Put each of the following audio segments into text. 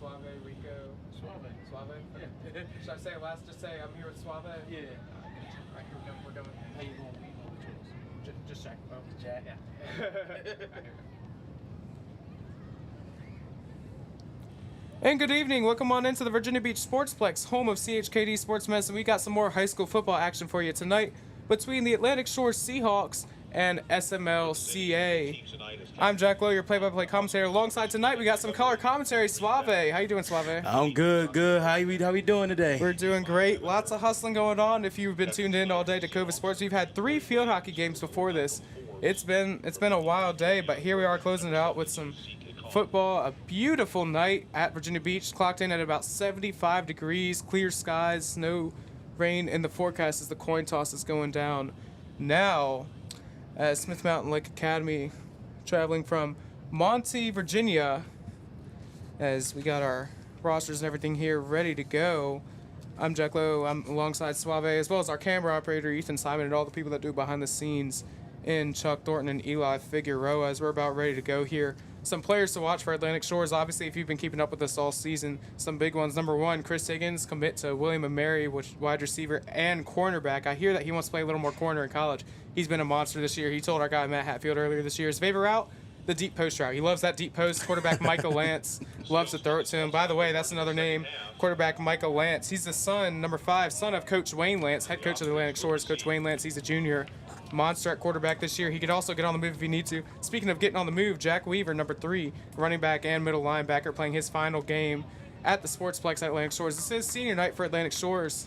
Suave, Rico. Suave. Suave? Yeah. Should I say it last? Just say I'm here with Suave? Yeah. Alright, we're going. How you going? We know the choice. Just check. Oh, Jack. yeah. And good evening. Welcome on into the Virginia Beach Sportsplex, home of CHKD Sports Medicine. We got some more high school football action for you tonight between the Atlantic Shore Seahawks and SMLCA. I'm Jack Lowe, your play-by-play commentator. Alongside tonight, we got some color commentary. Suave, how you doing, Suave? I'm good. How we doing today? We're doing great. Lots of hustling going on. If you've been tuned in all day to Cova Sports, we've had 3 field hockey games before this. It's been a wild day, but here we are closing it out with some football. A beautiful night at Virginia Beach, clocked in at about 75 degrees, clear skies, no rain in the forecast as the coin toss is going down now at Smith Mountain Lake Academy, traveling from Monty, Virginia, as we got our rosters and everything here ready to go. I'm Jack Lowe. I'm alongside Suave, as well as our camera operator Ethan Simon and all the people that do behind the scenes in Chuck Thornton and Eli Figueroa, as we're about ready to go here. Some players to watch for Atlantic Shores. Obviously, if you've been keeping up with us all season, some big ones. Number 1, Chris Higgins, commit to William & Mary, wide receiver and cornerback. I hear that he wants to play a little more corner in college. He's been a monster this year. He told our guy Matt Hatfield earlier this year his favorite route, the deep post route. He loves that deep post. Quarterback Michael Lance loves to throw it to him. By the way, that's another name, quarterback Michael Lance. He's the son, number 5, son of Coach Wayne Lance, head coach of the Atlantic Shores. Coach Wayne Lance, he's a junior. Monster at quarterback this year. He could also get on the move if he needs to. Speaking of getting on the move, Jack Weaver, number 3, running back and middle linebacker, playing his final game at the Sportsplex at Atlantic Shores. This is senior night for Atlantic Shores,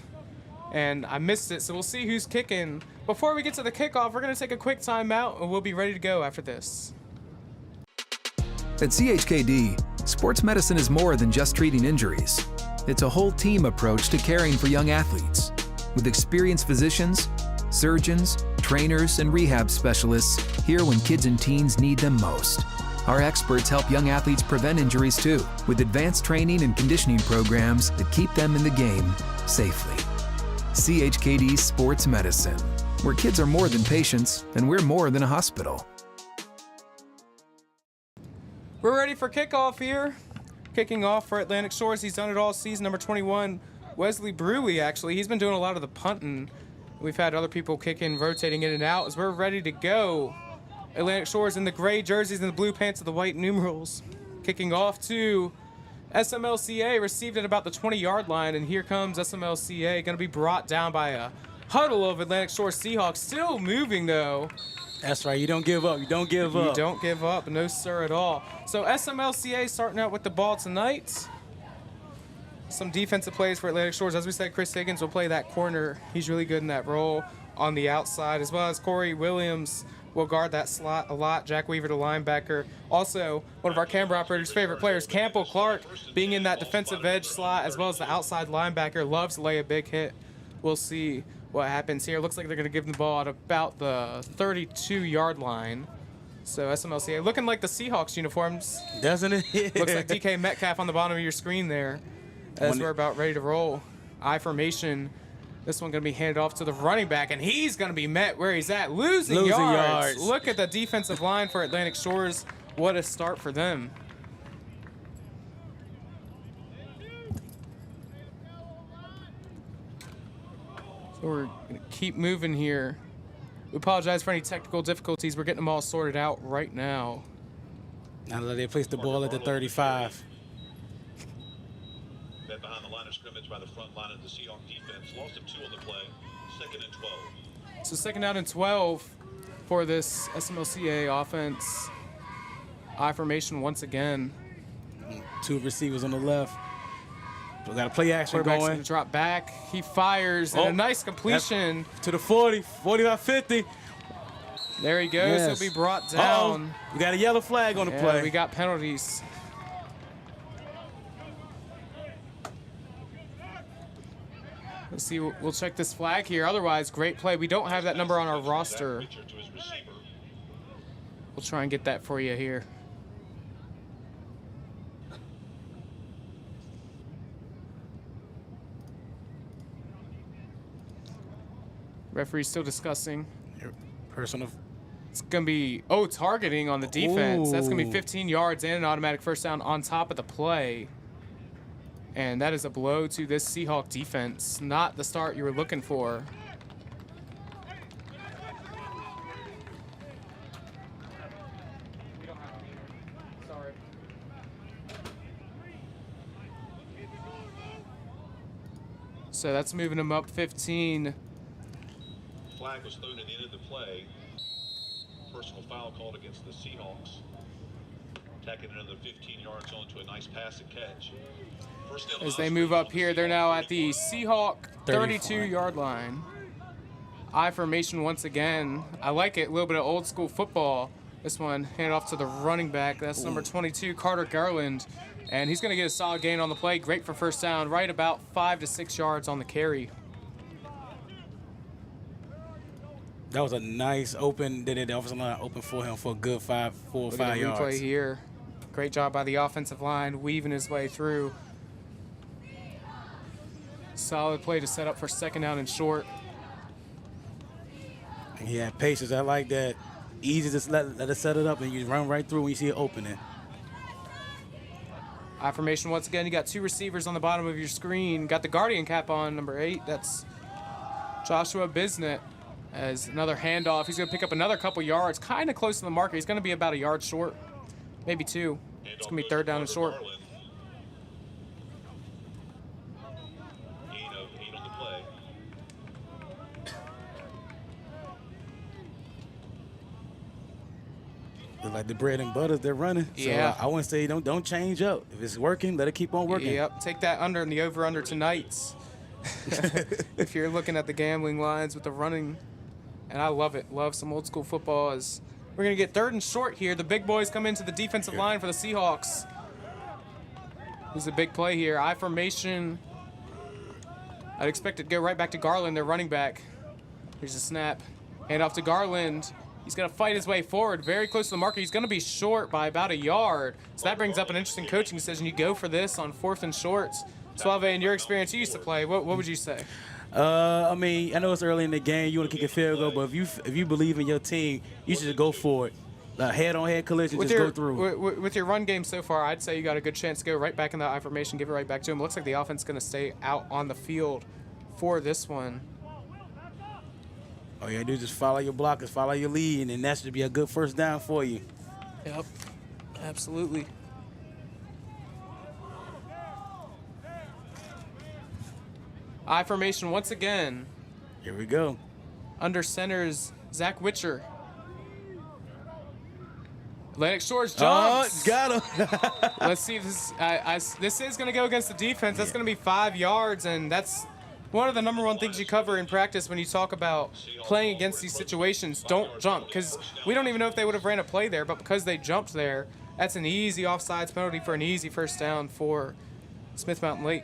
and I missed it, so we'll see who's kicking. Before we get to the kickoff, we're going to take a quick timeout, and we'll be ready to go after this. At CHKD, sports medicine is more than just treating injuries. It's a whole team approach to caring for young athletes. With experienced physicians, surgeons, trainers, and rehab specialists here when kids and teens need them most. Our experts help young athletes prevent injuries too, with advanced training and conditioning programs that keep them in the game safely. CHKD Sports Medicine, where kids are more than patients and we're more than a hospital. We're ready for kickoff here. Kicking off for Atlantic Shores. He's done it all season. Number 21, Wesley Brewy, actually. He's been doing a lot of the punting. We've had other people kicking, rotating in and out as we're ready to go. Atlantic Shores in the gray jerseys and the blue pants with the white numerals. Kicking off to SMLCA, received at about the 20-yard line, and here comes SMLCA, going to be brought down by a huddle of Atlantic Shores Seahawks. Still moving, though. That's right. You don't give up. You don't give up. You don't give up. No, sir, at all. So SMLCA starting out with the ball tonight. Some defensive plays for Atlantic Shores. As we said, Chris Higgins will play that corner. He's really good in that role on the outside, as well as Corey Williams will guard that slot a lot. Jack Weaver, the linebacker. Also, one of our camera operators' favorite players, Campbell Clark, being in that defensive edge slot, as well as the outside linebacker, loves to lay a big hit. We'll see what happens here. Looks like they're going to give the ball at about the 32-yard line. So SMLCA looking like the Seahawks uniforms. Doesn't it? Looks like DK Metcalf on the bottom of your screen there as we're about ready to roll. I formation. This one going to be handed off to the running back, and he's going to be met where he's at, losing yards. Look at the defensive line for Atlantic Shores. What a start for them. So we're going to keep moving here. We apologize for any technical difficulties. We're getting them all sorted out right now. Now that they place the ball at the 35. Met behind the line of scrimmage by the front line of the Seahawk defense. Lost of 2 on the play. 2nd and 12. So 2nd down and 12 for this SMLCA offense. I formation once again. 2 receivers on the left. We got a play action Quarterback's going. Gonna drop back. He fires, and a nice completion. To the 40, 45-50. There he goes. Yes. He'll be brought down. We got a yellow flag on the play. We got penalties. Let's see. We'll check this flag here. Otherwise, great play. We don't have that number on our roster. We'll try and get that for you here. Referee's still discussing. Personal. It's going to be, targeting on the defense. Ooh. That's going to be 15 yards and an automatic first down on top of the play. And that is a blow to this Seahawk defense. Not the start you were looking for. We don't have a meter. Sorry. So that's moving them up 15. Flag was thrown at the end of the play. Personal foul called against the Seahawks. Tacking another 15 yards onto a nice pass and catch. First down As they move up here, they're now at the Seahawk 32-yard line. I formation once again. I like it, a little bit of old school football. This one handed off to the running back. That's number 22, Carter Garland. And he's going to get a solid gain on the play. Great for first down, right about 5 to 6 yards on the carry. That was a nice open. Did it? The offensive line open for him for a good 4 or 5 yards. Replay here. Great job by the offensive line, weaving his way through. Solid play to set up for second down and short. And he had patience. I like that. Easy to let it set it up, and you run right through when you see it opening. I formation once again. You got two receivers on the bottom of your screen. Got the Guardian cap on, number 8. That's Joshua Bisnet. As another handoff, he's going to pick up another couple yards, kind of close to the marker. He's going to be about a yard short, maybe 2. It's going to be third down and short. 8 on the play. Look like the bread and butters they're running. So Yeah. I wouldn't say don't change up. If it's working, let it keep on working. Yep, take that under in the over-under tonight. If you're looking at the gambling lines with the running. And I love it. Love some old school football. As we're going to get third and short here. The big boys come into the defensive line for the Seahawks. This is a big play here. I formation. I'd expect it to go right back to Garland, their running back. Here's a snap. Hand off to Garland. He's going to fight his way forward, very close to the marker. He's going to be short by about a yard. So that brings up an interesting coaching decision. You go for this on 4th and shorts. Suave, in your experience, you used to play. What would you say? I mean, I know it's early in the game. You want to kick a field goal, but if you believe in your team, you should just go for it. Head-on-head collision, just go through. With your run game so far, I'd say you got a good chance to go right back in that I formation, give it right back to him. Looks like the offense is going to stay out on the field for this one. All you got to do is just follow your blockers, follow your lead, and then that should be a good first down for you. Yep, absolutely. I formation once again. Here we go. Under centers, Zach Witcher. Atlantic Shores jumps. Got him. Let's see if this is going to go against the defense. That's going to be 5 yards, and that's one of the number one things you cover in practice when you talk about playing against these situations. Don't jump, because we don't even know if they would have ran a play there, but because they jumped there, that's an easy offsides penalty for an easy first down for Smith Mountain Lake.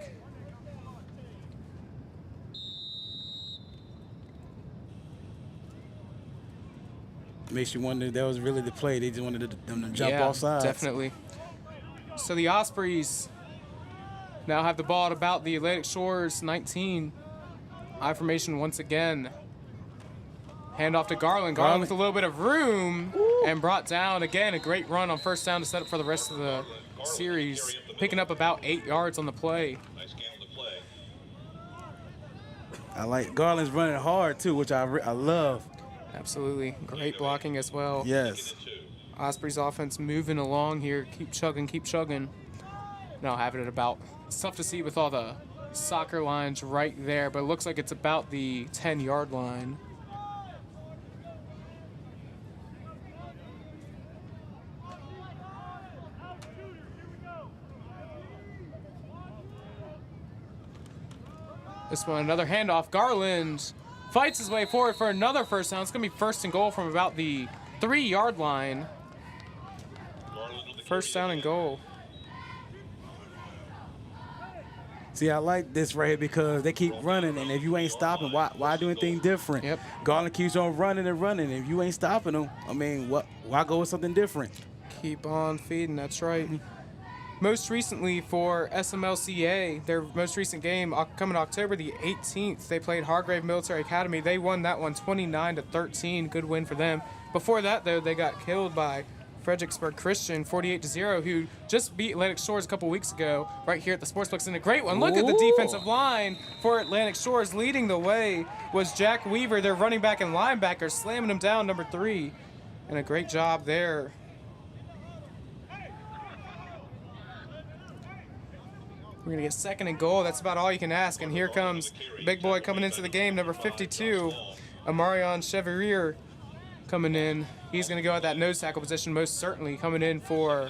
Makes you wonder if that was really the play. They just wanted them to jump off sides. Definitely. So the Ospreys now have the ball at about the Atlantic Shores 19. I formation once again. Hand off to Garland. Garland with a little bit of room and brought down again. A great run on first down to set up for the rest of the series. Picking up about 8 yards on the play. Nice gain on the play. I like Garland's running hard tay, which I love. Absolutely. Great blocking as well. Yes. Ospreys offense moving along here. Keep chugging, keep chugging. Now have it at about, it's tough to see with all the soccer lines right there, but it looks like it's about the 10-yard line. This one, another handoff. Garland fights his way forward for another first down. It's going to be first and goal from about the 3-yard line. First down and goal. See, I like this right here because they keep running, and if you ain't stopping, why do anything different? Yep. Garland keeps on running and running. If you ain't stopping them, I mean, why go with something different? Keep on feeding, that's right. Most recently for SMLCA, their most recent game coming October the 18th, they played Hargrave Military Academy. They won that one 29-13. Good win for them. Before that, though, they got killed by Fredericksburg Christian 48-0, who just beat Atlantic Shores a couple weeks ago right here at the Sportsplex. And a great one. Look at the defensive line for Atlantic Shores. Leading the way was Jack Weaver, their running back and linebacker, slamming him down, number 3. And a great job there. We're going to get 2nd and goal. That's about all you can ask. And here comes the big boy coming into the game, number 52, Amarion Chevalier coming in. He's going to go at that nose tackle position, most certainly, coming in for,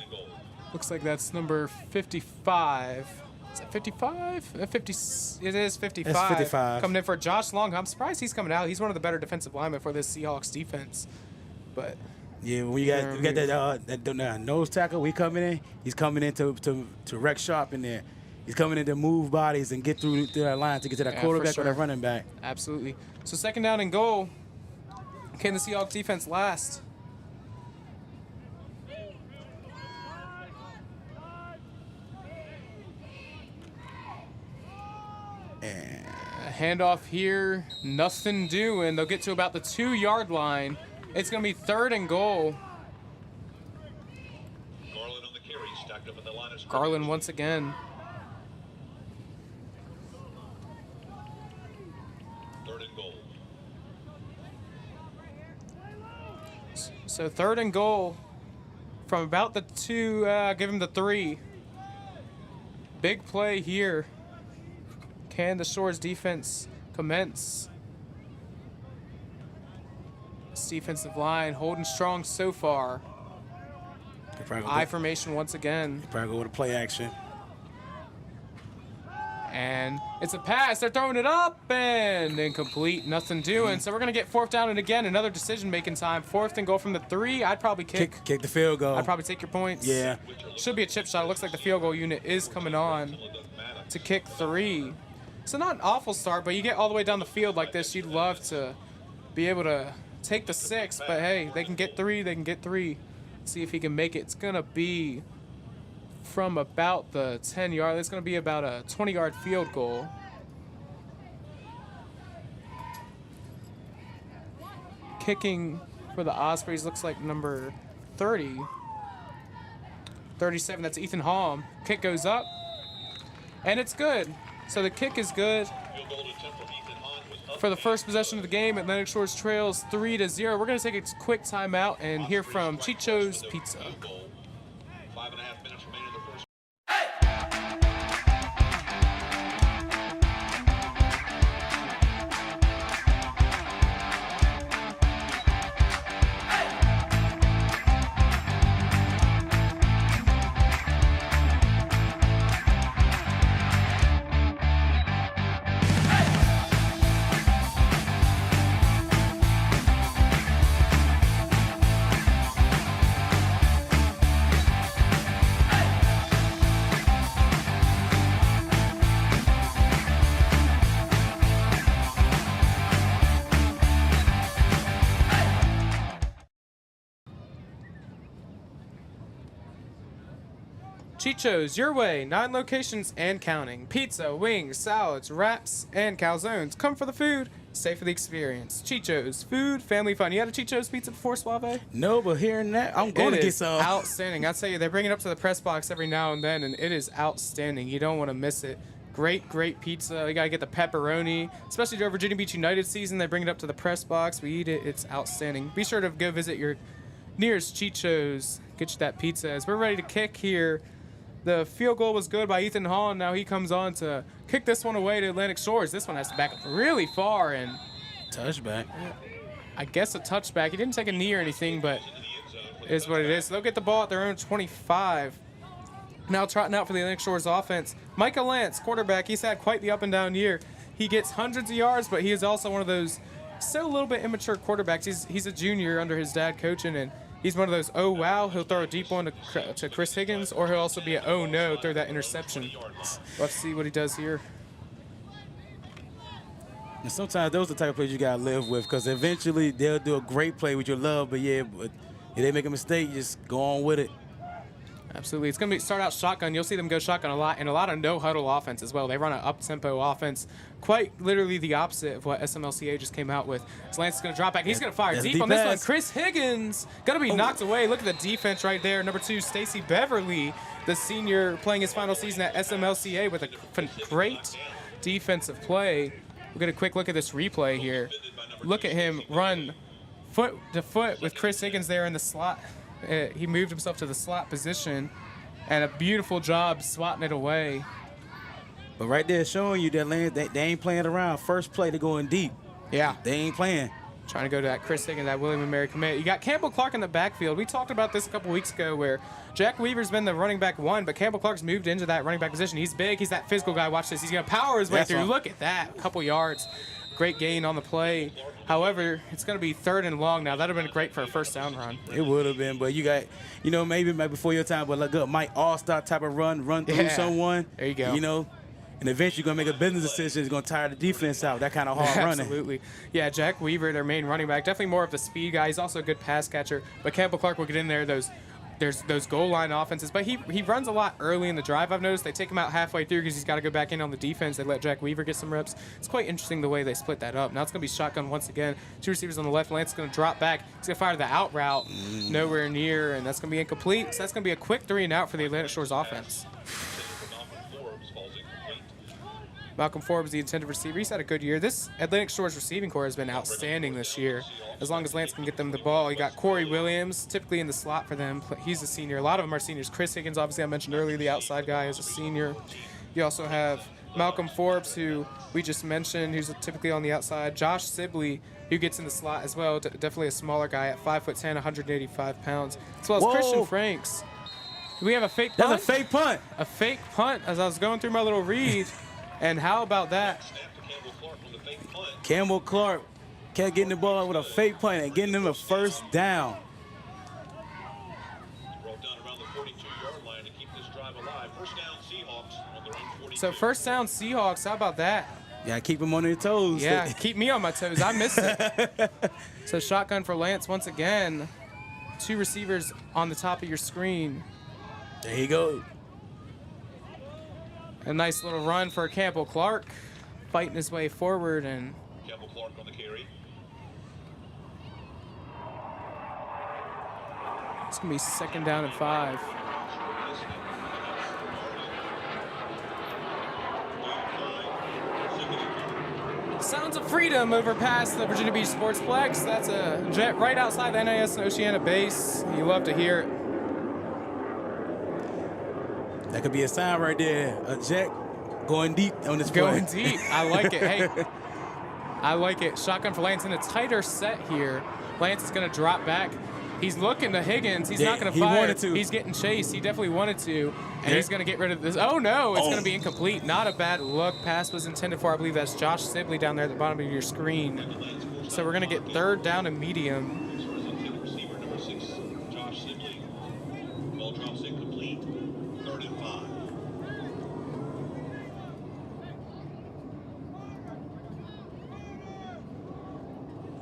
looks like that's number 55. Is that 55? 50, it is 55. That's 55. Coming in for Josh Long. I'm surprised he's coming out. He's one of the better defensive linemen for this Seahawks defense. But yeah, when we got that nose tackle, we coming in. He's coming in to wreck shop in there. He's coming in to move bodies and get through that line to get to that quarterback or that running back. Absolutely. So 2nd down and goal. Can the Seahawks defense last? And a handoff here, nothing doing. They'll get to about the 2-yard line. It's going to be 3rd and goal. Garland on the carry, stacked up at the line of scrimmage. Garland once again. So 3rd and goal from about the 2, give him the 3. Big play here. Can the Shores defense commence? This defensive line holding strong so far. I formation once again. Probably go with a play action. And it's a pass. They're throwing it up and incomplete. Nothing doing. So we're going to get 4th down and again another decision-making time. 4th and goal from the 3. I'd probably kick the field goal. I'd probably take your points. Yeah. Should be a chip shot. It looks like the field goal unit is coming on to kick 3. So not an awful start, but you get all the way down the field like this, you'd love to be able to take the 6. But hey, they can get 3. They can get 3. Let's see if he can make it. It's going to be from about the 10-yard. It's going to be about a 20-yard field goal. Kicking for the Ospreys looks like number 30. 37, that's Ethan Halm. Kick goes up, and it's good. So the kick is good. For the first possession of the game, Atlantic Shores trails 3-0. We're going to take a quick timeout and hear from Chicho's Pizza. 5.5 minutes remaining in the first. Chicho's, your way, 9 locations and counting. Pizza, wings, salads, wraps, and calzones. Come for the food, stay for the experience. Chicho's, food, family fun. You had a Chicho's pizza before, Suave? No, but hearing that, I'm going to get some. Outstanding. I'll tell you, they bring it up to the press box every now and then, and it is outstanding. You don't want to miss it. Great, great pizza. You got to get the pepperoni, especially during Virginia Beach United season. They bring it up to the press box. We eat it. It's outstanding. Be sure to go visit your nearest Chicho's. Get you that pizza. As we're ready to kick here, the field goal was good by Ethan Hall, and now he comes on to kick this one away to Atlantic Shores. This one has to back up really far, and touchback. I guess a touchback. He didn't take a knee or anything, but it is what it is. So they'll get the ball at their own 25. Now trotting out for the Atlantic Shores offense. Micah Lance, quarterback. He's had quite the up and down year. He gets hundreds of yards, but he is also one of those still a little bit immature quarterbacks. He's a junior under his dad coaching, and he's one of those, oh, wow, he'll throw a deep one to Chris Higgins, or he'll also be a, oh, no, throw that interception. Let's see what he does here. And sometimes those are the type of plays you got to live with, because eventually they'll do a great play with your love, but yeah, but if they make a mistake, just go on with it. Absolutely. It's going to start out shotgun. You'll see them go shotgun a lot, and a lot of no-huddle offense as well. They run an up-tempo offense, quite literally the opposite of what SMLCA just came out with. So Lance is going to drop back. He's going to fire deep on this one. Chris Higgins going to be knocked away. Look at the defense right there. Number 2, Stacy Beverly, the senior playing his final season at SMLCA with a great defensive play. We'll get a quick look at this replay here. Look at him run foot to foot with Chris Higgins there in the slot. He moved himself to the slot position, and a beautiful job swatting it away. But right there showing you that Lance, they ain't playing around. First play, they're going deep. Yeah. They ain't playing. Trying to go to that Chris Higgins, that William & Mary commit. You got Campbell Clark in the backfield. We talked about this a couple weeks ago where Jack Weaver's been the running back 1, but Campbell Clark's moved into that running back position. He's big. He's that physical guy. Watch this. He's going to power his way through. Look at that. A couple yards. Great gain on the play. However, it's going to be 3rd and long now. That would have been great for a first down run. It would have been, but you got, maybe before your time, but like a Mike All-Star type of run through someone. There you go. And eventually you're going to make a business decision. It's going to tire the defense out. That kind of hard running. Absolutely. Yeah, Jack Weaver, their main running back, definitely more of the speed guy. He's also a good pass catcher. But Campbell Clark will get in there. There's those goal line offenses, but he runs a lot early in the drive. I've noticed they take him out halfway through because he's got to go back in on the defense. They let Jack Weaver get some reps. It's quite interesting the way they split that up. Now it's going to be shotgun once again. 2 receivers on the left. Lance is going to drop back. He's going to fire the out route. Nowhere near, and that's going to be incomplete. So that's going to be a quick 3 and out for the Atlantic Shores offense. Malcolm Forbes, the intended receiver, he's had a good year. This Atlantic Shores receiving core has been outstanding this year. As long as Lance can get them the ball. You got Corey Williams, typically in the slot for them. He's a senior. A lot of them are seniors. Chris Higgins, obviously I mentioned earlier, the outside guy, is a senior. You also have Malcolm Forbes, who we just mentioned, who's typically on the outside. Josh Sibley, who gets in the slot as well. Definitely a smaller guy at 5'10", 185 pounds. As well as Christian Franks. Do we have a fake punt? That's a fake punt. A fake punt as I was going through my little read. And how about that? Campbell Clark kept getting the ball with a fake punt and getting them a first down. So first down Seahawks, how about that? Yeah, keep them on their toes. Yeah, keep me on my toes. I missed it. So shotgun for Lance once again. 2 receivers on the top of your screen. There you go. A nice little run for Campbell Clark, fighting his way forward, and Campbell Clark on the carry. it's gonna be 2nd down and 5. Sounds of freedom over past the Virginia Beach Sportsplex. That's a jet right outside the NIS and Oceana base. You love to hear it. That could be a sign right there. A jet going deep on this play. Going deep. I like it. Hey, I like it. Shotgun for Lance in a tighter set here. Lance is going to drop back. He's looking to Higgins. He's not going to fire. He wanted to. He's getting chased. He definitely wanted to. And he's going to get rid of this. Oh, no. It's going to be incomplete. Not a bad look. Pass was intended for, I believe that's Josh Sibley down there at the bottom of your screen. So we're going to get 3rd down and medium.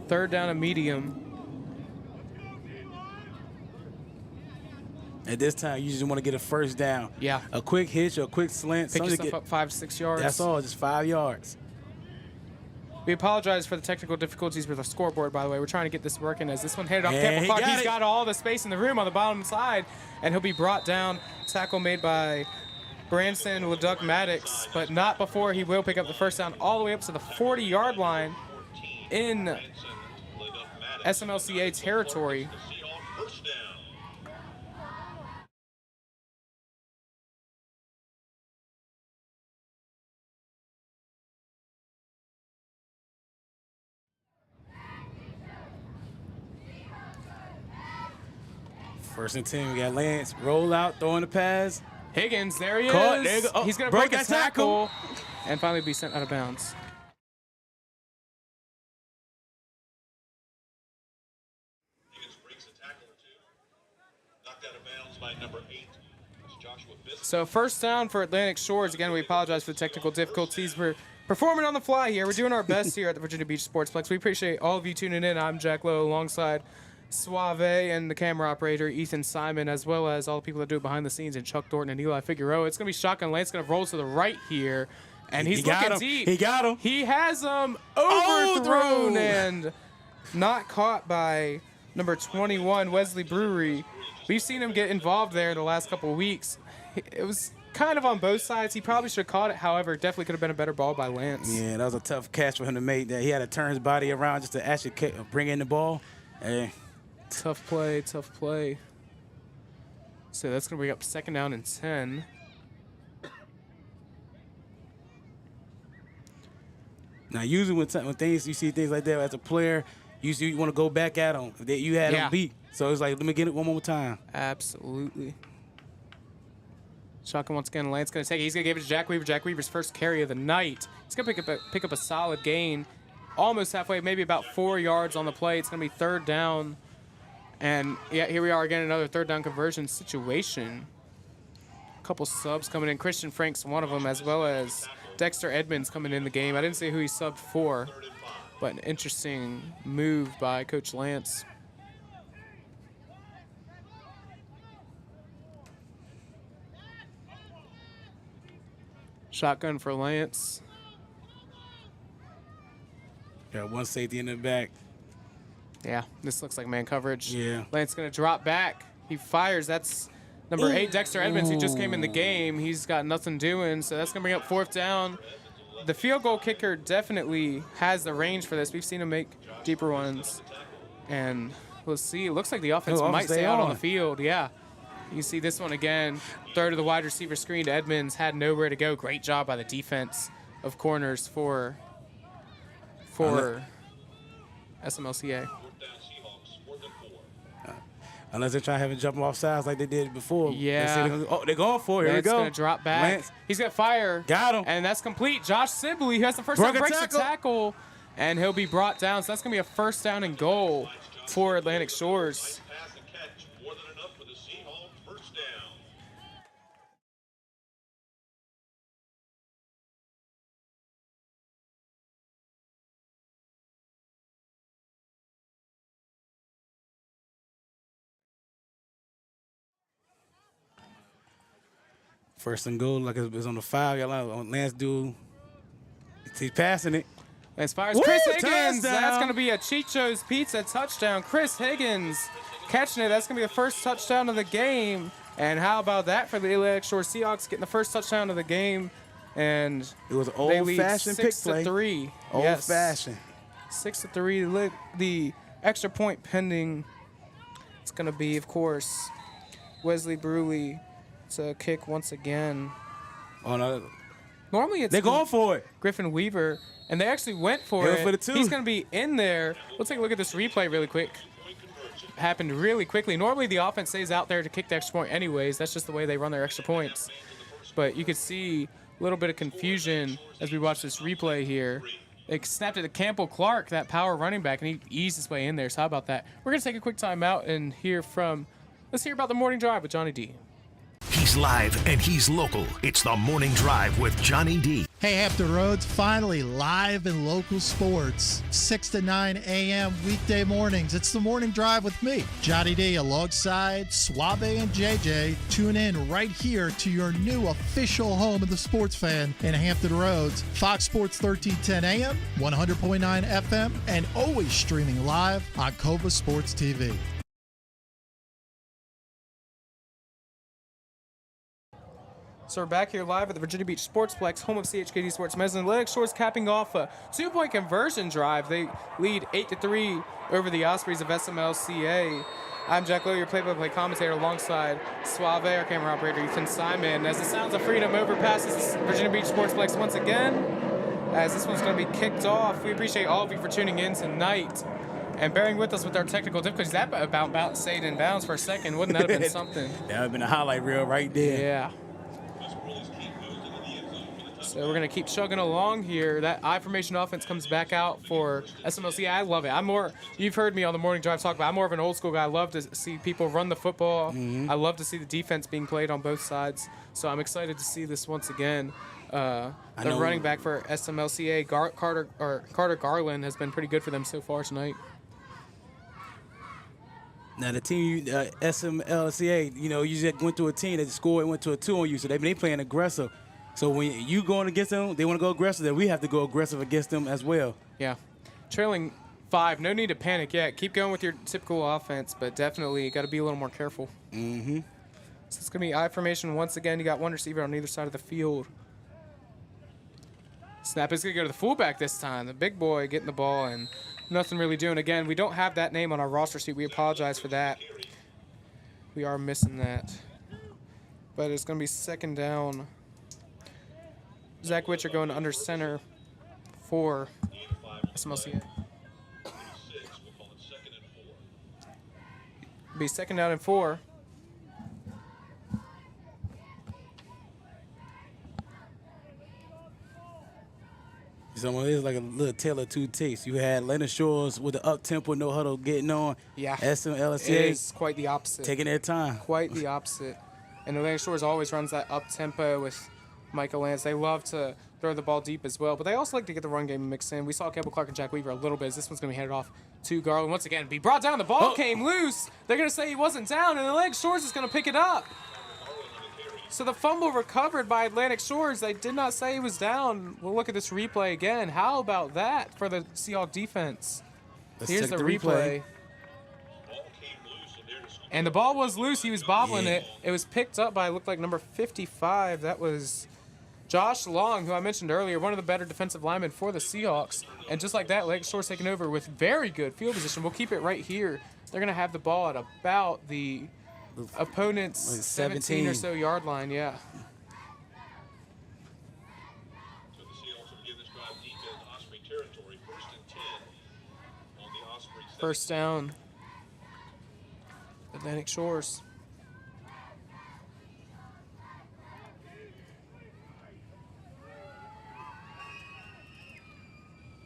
Third down and medium. At this time, you just want to get a first down. Yeah. A quick hitch or a quick slant. Pick yourself up 5 to 6 yards. That's all, just 5 yards. We apologize for the technical difficulties with the scoreboard, by the way. We're trying to get this working as this one handed off Yeah, Campbell Clark. He's He's got all the space in the room on the bottom side, and he'll be brought down. Tackle made by Branson LeDuc Maddox, but not before he will pick up the first down all the way up to the 40-yard line in SMLCA territory. First and 10, we got Lance. Roll out, throwing the pass. Higgins, there he Caught. is. There you go. Oh, he's going to broke break a that tackle. and finally be sent out of bounds. Higgins breaks a tackle or 2. Knocked out of bounds by number 8. That's Joshua Bissell. So first down for Atlantic Shores. Again, we apologize for the technical difficulties. We're performing on the fly here. We're doing our best here at the Virginia Beach Sportsplex. We appreciate all of you tuning in. I'm Jack Lowe alongside Suave and the camera operator, Ethan Simon, as well as all the people that do it behind the scenes, and Chuck Thornton and Eli Figueroa. It's going to be shotgun. Lance going to roll to the right here, and he's looking deep. He got him. He has him overthrown and not caught by number 21, Wesley Brewery. We've seen him get involved there the last couple of weeks. It was kind of on both sides. He probably should have caught it. However, definitely could have been a better ball by Lance. Yeah, that was a tough catch for him to make. That he had to turn his body around just to actually bring in the ball. Hey. Tough play, tough play. So that's going to bring up 2nd down and 10. Now, usually when you see things like that as a player, usually you want to go back at them. You had them beat. So it's like, let me get it one more time. Absolutely. Shotgun once again. Lance going to take it. He's going to give it to Jack Weaver. Jack Weaver's first carry of the night. He's going to pick up a solid gain. Almost halfway, maybe about 4 yards on the play. It's going to be 3rd down. And yeah, here we are again, another 3rd down conversion situation. A couple subs coming in. Christian Frank's one of them, as well as Dexter Edmonds coming in the game. I didn't say who he subbed for, but an interesting move by Coach Lance. Shotgun for Lance. Got one safety in the back. Yeah, this looks like man coverage. Yeah. Lance going to drop back. He fires. That's number 8, Dexter Edmonds, who just came in the game. He's got nothing doing, so that's going to bring up 4th down. The field goal kicker definitely has the range for this. We've seen him make deeper ones. And we'll see. It looks like the offense might stay out on the field. Yeah. You see this one again. Throw to the wide receiver screen to Edmonds. Had nowhere to go. Great job by the defense of corners for SMLCA. Unless they're trying to have him jump off sides like they did before. Yeah. They're going for it. Here we go. Lance going to drop back. Lance. He's going to fire. Got him. And that's complete. Josh Sibley, who has the first down, breaks the tackle. And he'll be brought down. So that's going to be a 1st down and goal for Atlantic Shores. First and goal, like it's on the 5. Lance do. He's passing it. As far as Chris Higgins, that's going to be a Chicho's Pizza touchdown. Chris Higgins catching it. That's going to be the first touchdown of the game. And how about that for the Atlantic Shore Seahawks getting the first touchdown of the game? And it was an old-fashioned pick play. 6-3. Old-fashioned. 6-3. The extra point pending. It's going to be, of course, Wesley Brewery to kick once again. Oh no! Normally they're going for it. Griffin Weaver, and they actually went for it. For the 2. He's going to be in there. Let's take a look at this replay really quick. Happened really quickly. Normally the offense stays out there to kick the extra point anyways. That's just the way they run their extra points. But you could see a little bit of confusion as we watch this replay here. They snapped it to Campbell Clark, that power running back, and he eased his way in there. So how about that? We're going to take a quick time out and let's hear about the morning drive with Johnny D. He's live and he's local. It's the Morning Drive with Johnny D. Hey, Hampton Roads, finally live in local sports. 6 to 9 a.m. weekday mornings. It's the Morning Drive with me, Johnny D, alongside Suave and JJ. Tune in right here to your new official home of the sports fan in Hampton Roads. Fox Sports 1310 a.m., 100.9 FM, and always streaming live on Cova Sports TV. So we're back here live at the Virginia Beach Sportsplex, home of CHKD Sports Medicine. Atlantic Shores capping off a 2-point conversion drive. They lead 8-3 over the Ospreys of SMLCA. I'm Jack Lowe, your play-by-play commentator, alongside Suave, our camera operator, Ethan Simon. As the sounds of freedom overpasses Virginia Beach Sportsplex once again, as this one's going to be kicked off. We appreciate all of you for tuning in tonight and bearing with us with our technical difficulties. That about stayed in bounds for a second. Wouldn't that have been something? That would have been a highlight reel right there. Yeah. So we're going to keep chugging along here. That I-formation offense comes back out for SMLCA. I love it. You've heard me on the morning drive talk about, I'm more of an old school guy. I love to see people run the football. I love to see the defense being played on both sides. So I'm excited to see this once again. The running back for SMLCA, Carter Garland, has been pretty good for them so far tonight. Now the team, SMLCA, you just went to a team that scored and went to a 2 on you, so they playing aggressive. So when you going against them, they want to go aggressive, then we have to go aggressive against them as well. Yeah. Trailing 5, no need to panic yet. Keep going with your typical offense, but definitely got to be a little more careful. Mm-hmm. So it's going to be I formation once again. You got one receiver on either side of the field. Snap is going to go to the fullback this time. The big boy getting the ball and nothing really doing. Again, we don't have that name on our roster sheet. We apologize for that. We are missing that. But it's going to be second down. Zach Witcher going under center for SMLCA. Be second down and 4. So it's like a little tale of two takes. You had Leonard Shores with the up-tempo, no huddle getting on. Yeah. SMLCA It is quite the opposite. taking their time. Quite the opposite. And Leonard Shores always runs that up-tempo with Michael Lance. They love to throw the ball deep as well, but they also like to get the run game mixed in. We saw Campbell Clark and Jack Weaver a little bit. This one's going to be handed off to Garland once again. Be brought down. The ball came loose. They're going to say he wasn't down, and Atlantic Shores is going to pick it up. So the fumble recovered by Atlantic Shores. They did not say he was down. We'll look at this replay again. How about that for the Seahawks defense? Here's the replay. And the ball was loose. He was bobbling it. It was picked up by, looked like, number 55. That was Josh Long, who I mentioned earlier, one of the better defensive linemen for the Seahawks. And just like that, Atlantic Shores taking over with very good field position. We'll keep it right here. They're going to have the ball at about the opponent's 17 or so yard line, yeah. So the Seahawks will begin this drive deep in Osprey territory. 1st and 10 on the Osprey. First down. Atlantic Shores.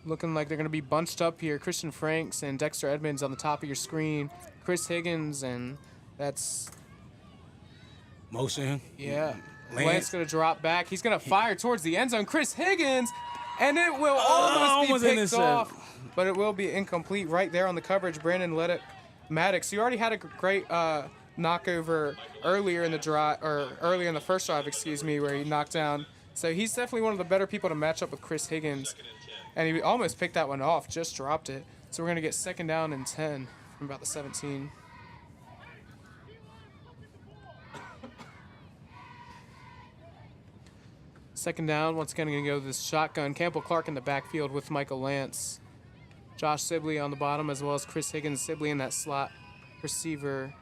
Looking like they're going to be bunched up here. Christian Franks and Dexter Edmonds on the top of your screen. Chris Higgins, and that's... Motion. Yeah. Lance going to drop back. He's going to fire towards the end zone. Chris Higgins, and it will almost be picked off, but it will be incomplete right there on the coverage. Brandon Maddox. You already had a great knockover earlier in the drive, or earlier in the first drive, excuse me, where he knocked down. So he's definitely one of the better people to match up with Chris Higgins. And he almost picked that one off, just dropped it. So we're going to get second down and 10 from about the 17. Second down, once again, going to go to this shotgun. Campbell Clark in the backfield with Michael Lance. Josh Sibley on the bottom, as well as Chris Higgins. Sibley in that slot receiver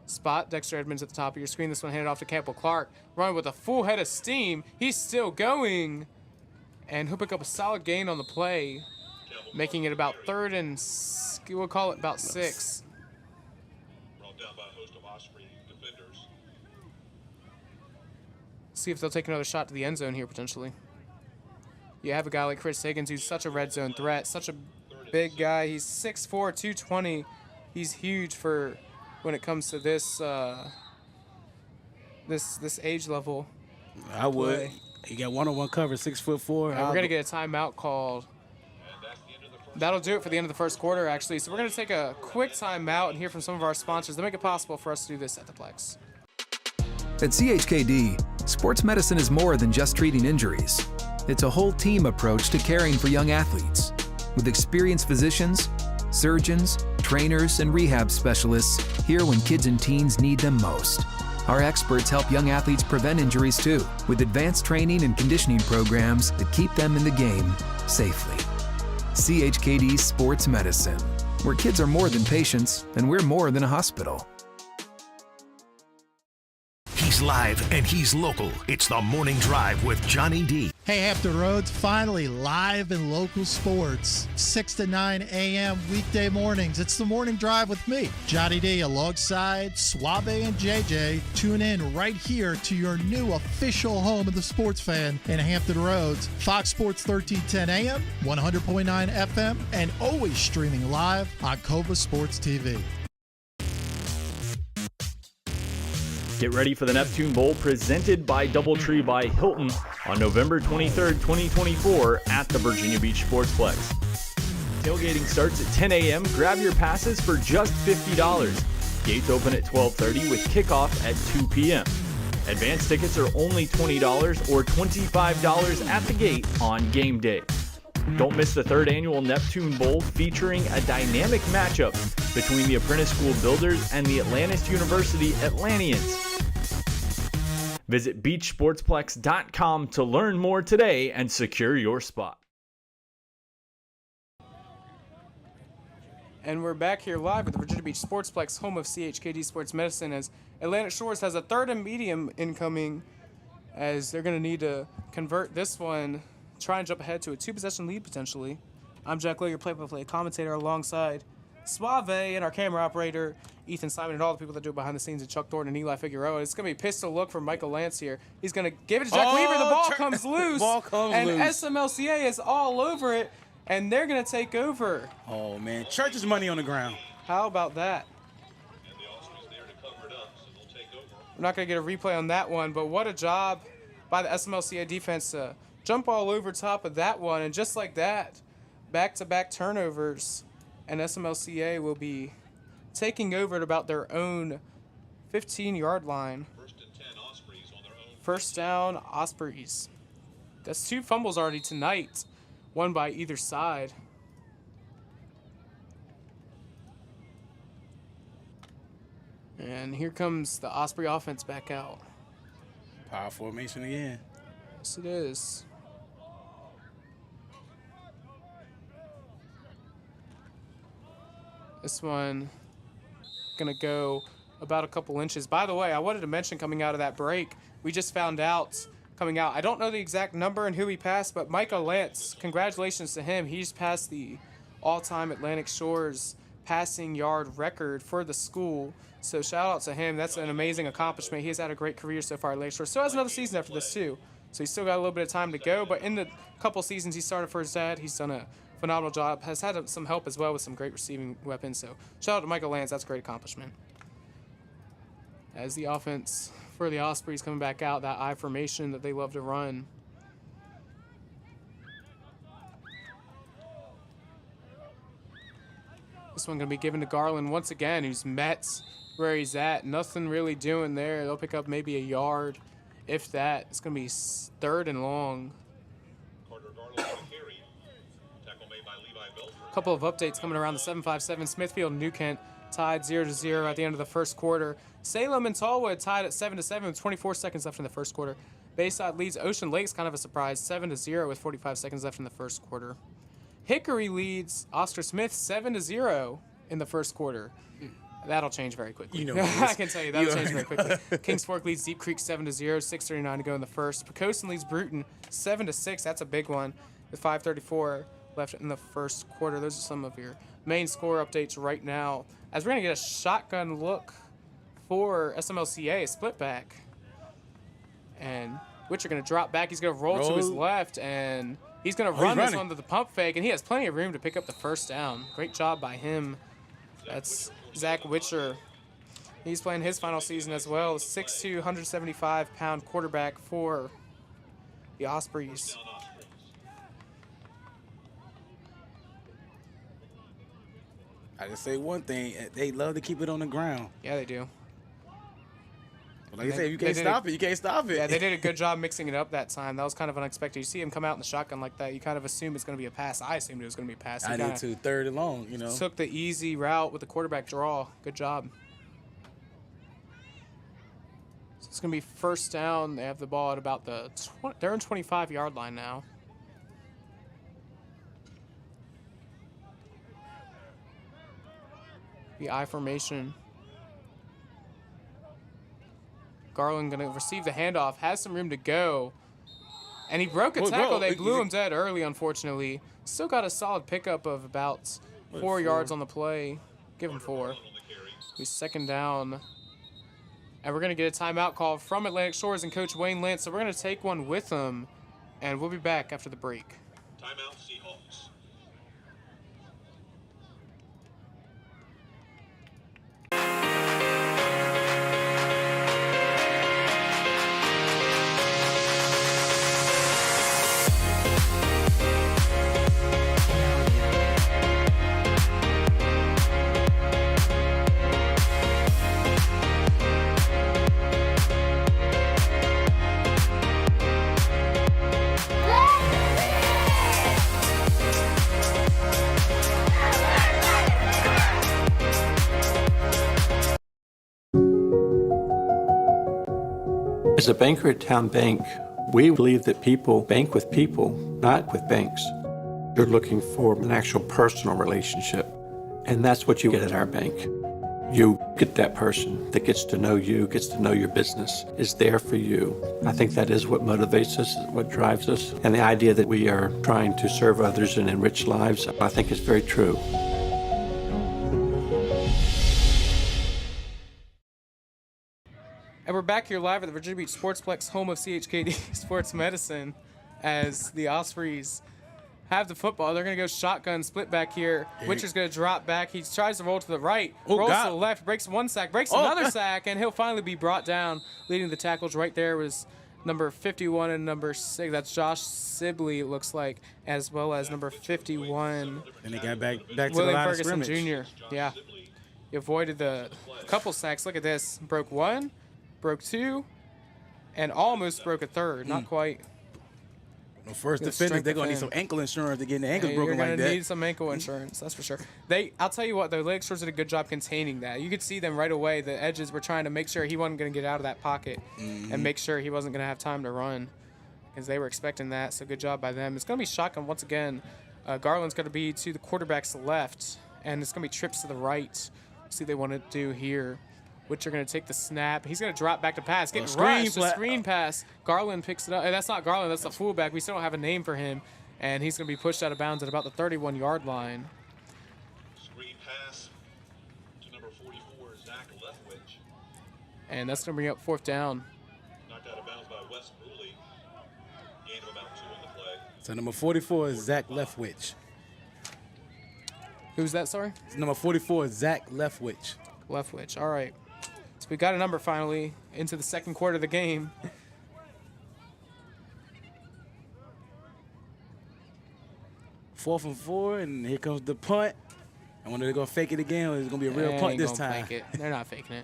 spot. Dexter Edmonds at the top of your screen. This one handed off to Campbell Clark. Running with a full head of steam. He's still going. And he'll pick up a solid gain on the play, making it about third and, we'll call it about 6. Brought down by a host of Osprey defenders. See if they'll take another shot to the end zone here, potentially. You have a guy like Chris Higgins, who's such a red zone threat, such a big guy. He's 6'4", 220. He's huge for when it comes to this this age level. I would. Play. You got one-on-one coverage, 6'4". We're going to get a timeout called. That'll do it for the end of the first quarter, actually. So we're going to take a quick timeout and hear from some of our sponsors. They make it possible for us to do this at the Plex. At CHKD, sports medicine is more than just treating injuries. It's a whole team approach to caring for young athletes. With experienced physicians, surgeons, trainers, and rehab specialists here when kids and teens need them most. Our experts help young athletes prevent injuries too, with advanced training and conditioning programs that keep them in the game safely. CHKD Sports Medicine, where kids are more than patients and we're more than a hospital. He's live and he's local. It's the Morning Drive with Johnny D. Hey, Hampton Roads, finally live in local sports. 6 to 9 a.m. weekday mornings. It's the Morning Drive with me, Johnny D, alongside Suave and JJ. Tune in right here to your new official home of the sports fan in Hampton Roads. Fox Sports 1310 AM, 100.9 FM, and always streaming live on Cova Sports TV. Get ready for the Neptune Bowl presented by DoubleTree by Hilton on November 23rd, 2024 at the Virginia Beach Sportsplex. Tailgating starts at 10 a.m. Grab your passes for just $50. Gates open at 12:30 with kickoff at 2 p.m. Advance tickets are only $20 or $25 at the gate on game day. Don't miss the 3rd annual Neptune Bowl featuring a dynamic matchup between the Apprentice School Builders and the Atlantis University Atlanteans. Visit beachsportsplex.com to learn more today and secure your spot. And we're back here live at the Virginia Beach Sportsplex, home of CHKD Sports Medicine, as Atlantic Shores has a 3rd and medium incoming, as they're going to need to convert this one, try and jump ahead to a 2-possession lead potentially. I'm Jack Lowe, your play-by-play commentator, alongside Suave and our camera operator, Ethan Simon, and all the people that do it behind the scenes, and Chuck Thornton and Eli Figueroa. It's going to be a pistol look from Michael Lance here. He's going to give it to Jack Weaver. The ball comes loose. And SMLCA is all over it, and they're going to take over. Oh, man. Church's money on the ground. How about that? And the Ospreys there to cover it up, so they'll take over. We're not going to get a replay on that one, but what a job by the SMLCA defense to jump all over top of that one. And just like that, back-to-back turnovers, and SMLCA will be taking over at about their own 15-yard line. 1st and 10, Ospreys on their own. First down, Ospreys. That's 2 fumbles already tonight, one by either side. And here comes the Osprey offense back out. Power formation again. Yes, it is. This one gonna go about a couple inches. By the way, I wanted to mention coming out of that break, we just found out coming out, I don't know the exact number and who he passed, but Michael Lance, congratulations to him. He's passed the all-time Atlantic Shores passing yard record for the school. So shout out to him. That's an amazing accomplishment. He has had a great career so far at Atlantic Shores. Still has another season after this too. So he's still got a little bit of time to go, but in the couple seasons he started for his dad, he's done a phenomenal job. Has had some help as well with some great receiving weapons. So shout out to Michael Lance. That's a great accomplishment. As the offense for the Ospreys coming back out, that I formation that they love to run. This one going to be given to Garland once again, who's met where he's at. Nothing really doing there. They'll pick up maybe a yard, if that. It's going to be 3rd and long. Carter Garland on the carry. Tackle made by Levi Belcher. A couple of updates coming around the 757. Smithfield and New Kent tied 0-0 at the end of the first quarter. Salem and Tallwood tied at 7-7 with 24 seconds left in the first quarter. Bayside leads Ocean Lakes, kind of a surprise, 7-0 with 45 seconds left in the first quarter. Hickory leads Oscar Smith 7-0 in the first quarter. That'll change very quickly. You know I can tell you that'll change very quickly. Kings Fork leads Deep Creek 7-0, 6:39 to go in the first. Pocosin leads Bruton 7-6. That's a big one with 5:34 left in the first quarter. Those are some of your main score updates right now. As we're going to get a shotgun look for SMLCA, a split back. And Witcher going to drop back. He's going to roll to his left, and he's going to run this one to the pump fake, and he has plenty of room to pick up the first down. Great job by him. That's Zach Witcher. He's playing his final season as well. 6'2", 175-pound quarterback for the Ospreys. I just say one thing. They love to keep it on the ground. Yeah, they do. But like I said, you can't stop it. You can't stop it. Yeah, they did a good job mixing it up that time. That was kind of unexpected. You see him come out in the shotgun like that, you kind of assume it's going to be a pass. I assumed it was going to be a pass. I did too. 3rd and long, you know. Took the easy route with the quarterback draw. Good job. So it's going to be first down. They have the ball at about the they're in 25-yard line now. The I formation. Garland going to receive the handoff, has some room to go. And he broke a tackle. They blew him dead early, unfortunately. Still got a solid pickup of about 4 yards on the play. Give him 4. He's 2nd down. And we're going to get a timeout call from Atlantic Shores and Coach Wayne Lance. So we're going to take one with him, and we'll be back after the break. Timeout, Seahawks. As a banker at Town Bank, we believe that people bank with people, not with banks. You're looking for an actual personal relationship, and that's what you get at our bank. You get that person that gets to know you, gets to know your business, is there for you. I think that is what motivates us, what drives us. And the idea that we are trying to serve others and enrich lives, I think is very true. And we're back here live at the Virginia Beach Sportsplex, home of CHKD Sports Medicine, as the Ospreys have the football. They're going to go shotgun split back here. Witcher's going to drop back. He tries to roll to the right, rolls to the left, breaks one sack, breaks another sack, and he'll finally be brought down. Leading the tackles right there was number 51 and number 6. That's Josh Sibley, it looks like, as well as number 51. And he got back to the William line of Ferguson scrimmage. Jr. Yeah. He avoided the couple sacks. Look at this. Broke one, broke two, and almost broke a third. Not quite. No, first defenders, they're going to need some ankle insurance to get their ankles broken like that. You're going to need some ankle insurance, that's for sure. I'll tell you what, the leg shorts did a good job containing that. You could see them right away. The edges were trying to make sure he wasn't going to get out of that pocket and make sure he wasn't going to have time to run because they were expecting that, so good job by them. It's going to be shotgun once again. Garland's going to be to the quarterback's left, and it's going to be trips to the right. See what they want to do here. Witcher going to take the snap. He's going to drop back to pass. Getting rushed. The screen pass. Garland picks it up. That's not Garland. That's the fullback. We still don't have a name for him. And he's going to be pushed out of bounds at about the 31-yard line. Screen pass to number 44, Zach Leftwich. And that's going to bring up fourth down. Knocked out of bounds by Wes Bruley. Gain of about 2 on the play. So number 44 is Zach Leftwich. Who's that, sorry? Number 44 is Zach Leftwich. Leftwich, all right. So we got a number finally into the second quarter of the game. 4th and 4, and here comes the punt. I wonder if they're going to fake it again, or it's going to be a real punt this time. Fake it. They're not faking it.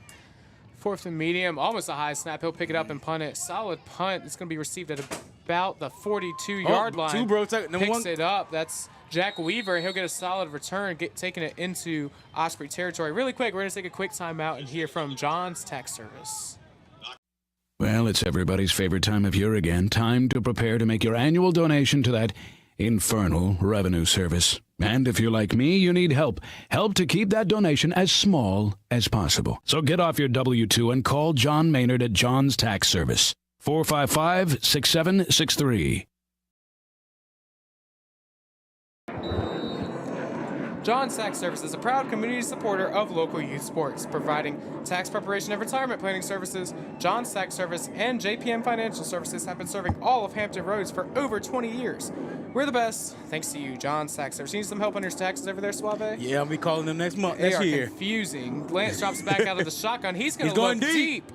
4th and medium, almost a high snap. He'll pick it up and punt it. Solid punt. It's going to be received at about the 42-yard line. Picks it up. That's Jack Weaver. He'll get a solid return, taking it into Osprey territory. Really quick, we're going to take a quick timeout and hear from John's Tax Service. Well, it's everybody's favorite time of year again. Time to prepare to make your annual donation to that infernal revenue service. And if you're like me, you need help. Help to keep that donation as small as possible. So get off your W-2 and call John Maynard at John's Tax Service. 455-6763. John's Tax Service is a proud community supporter of local youth sports, providing tax preparation and retirement planning services. John's Tax Service and JPM Financial Services have been serving all of Hampton Roads for over 20 years. We're the best, thanks to you, John's Tax Service. Need some help on your taxes over there, Suave? Yeah, I'll be calling them next year. They are confusing. Lance drops back out of the shotgun. He's going to look deep.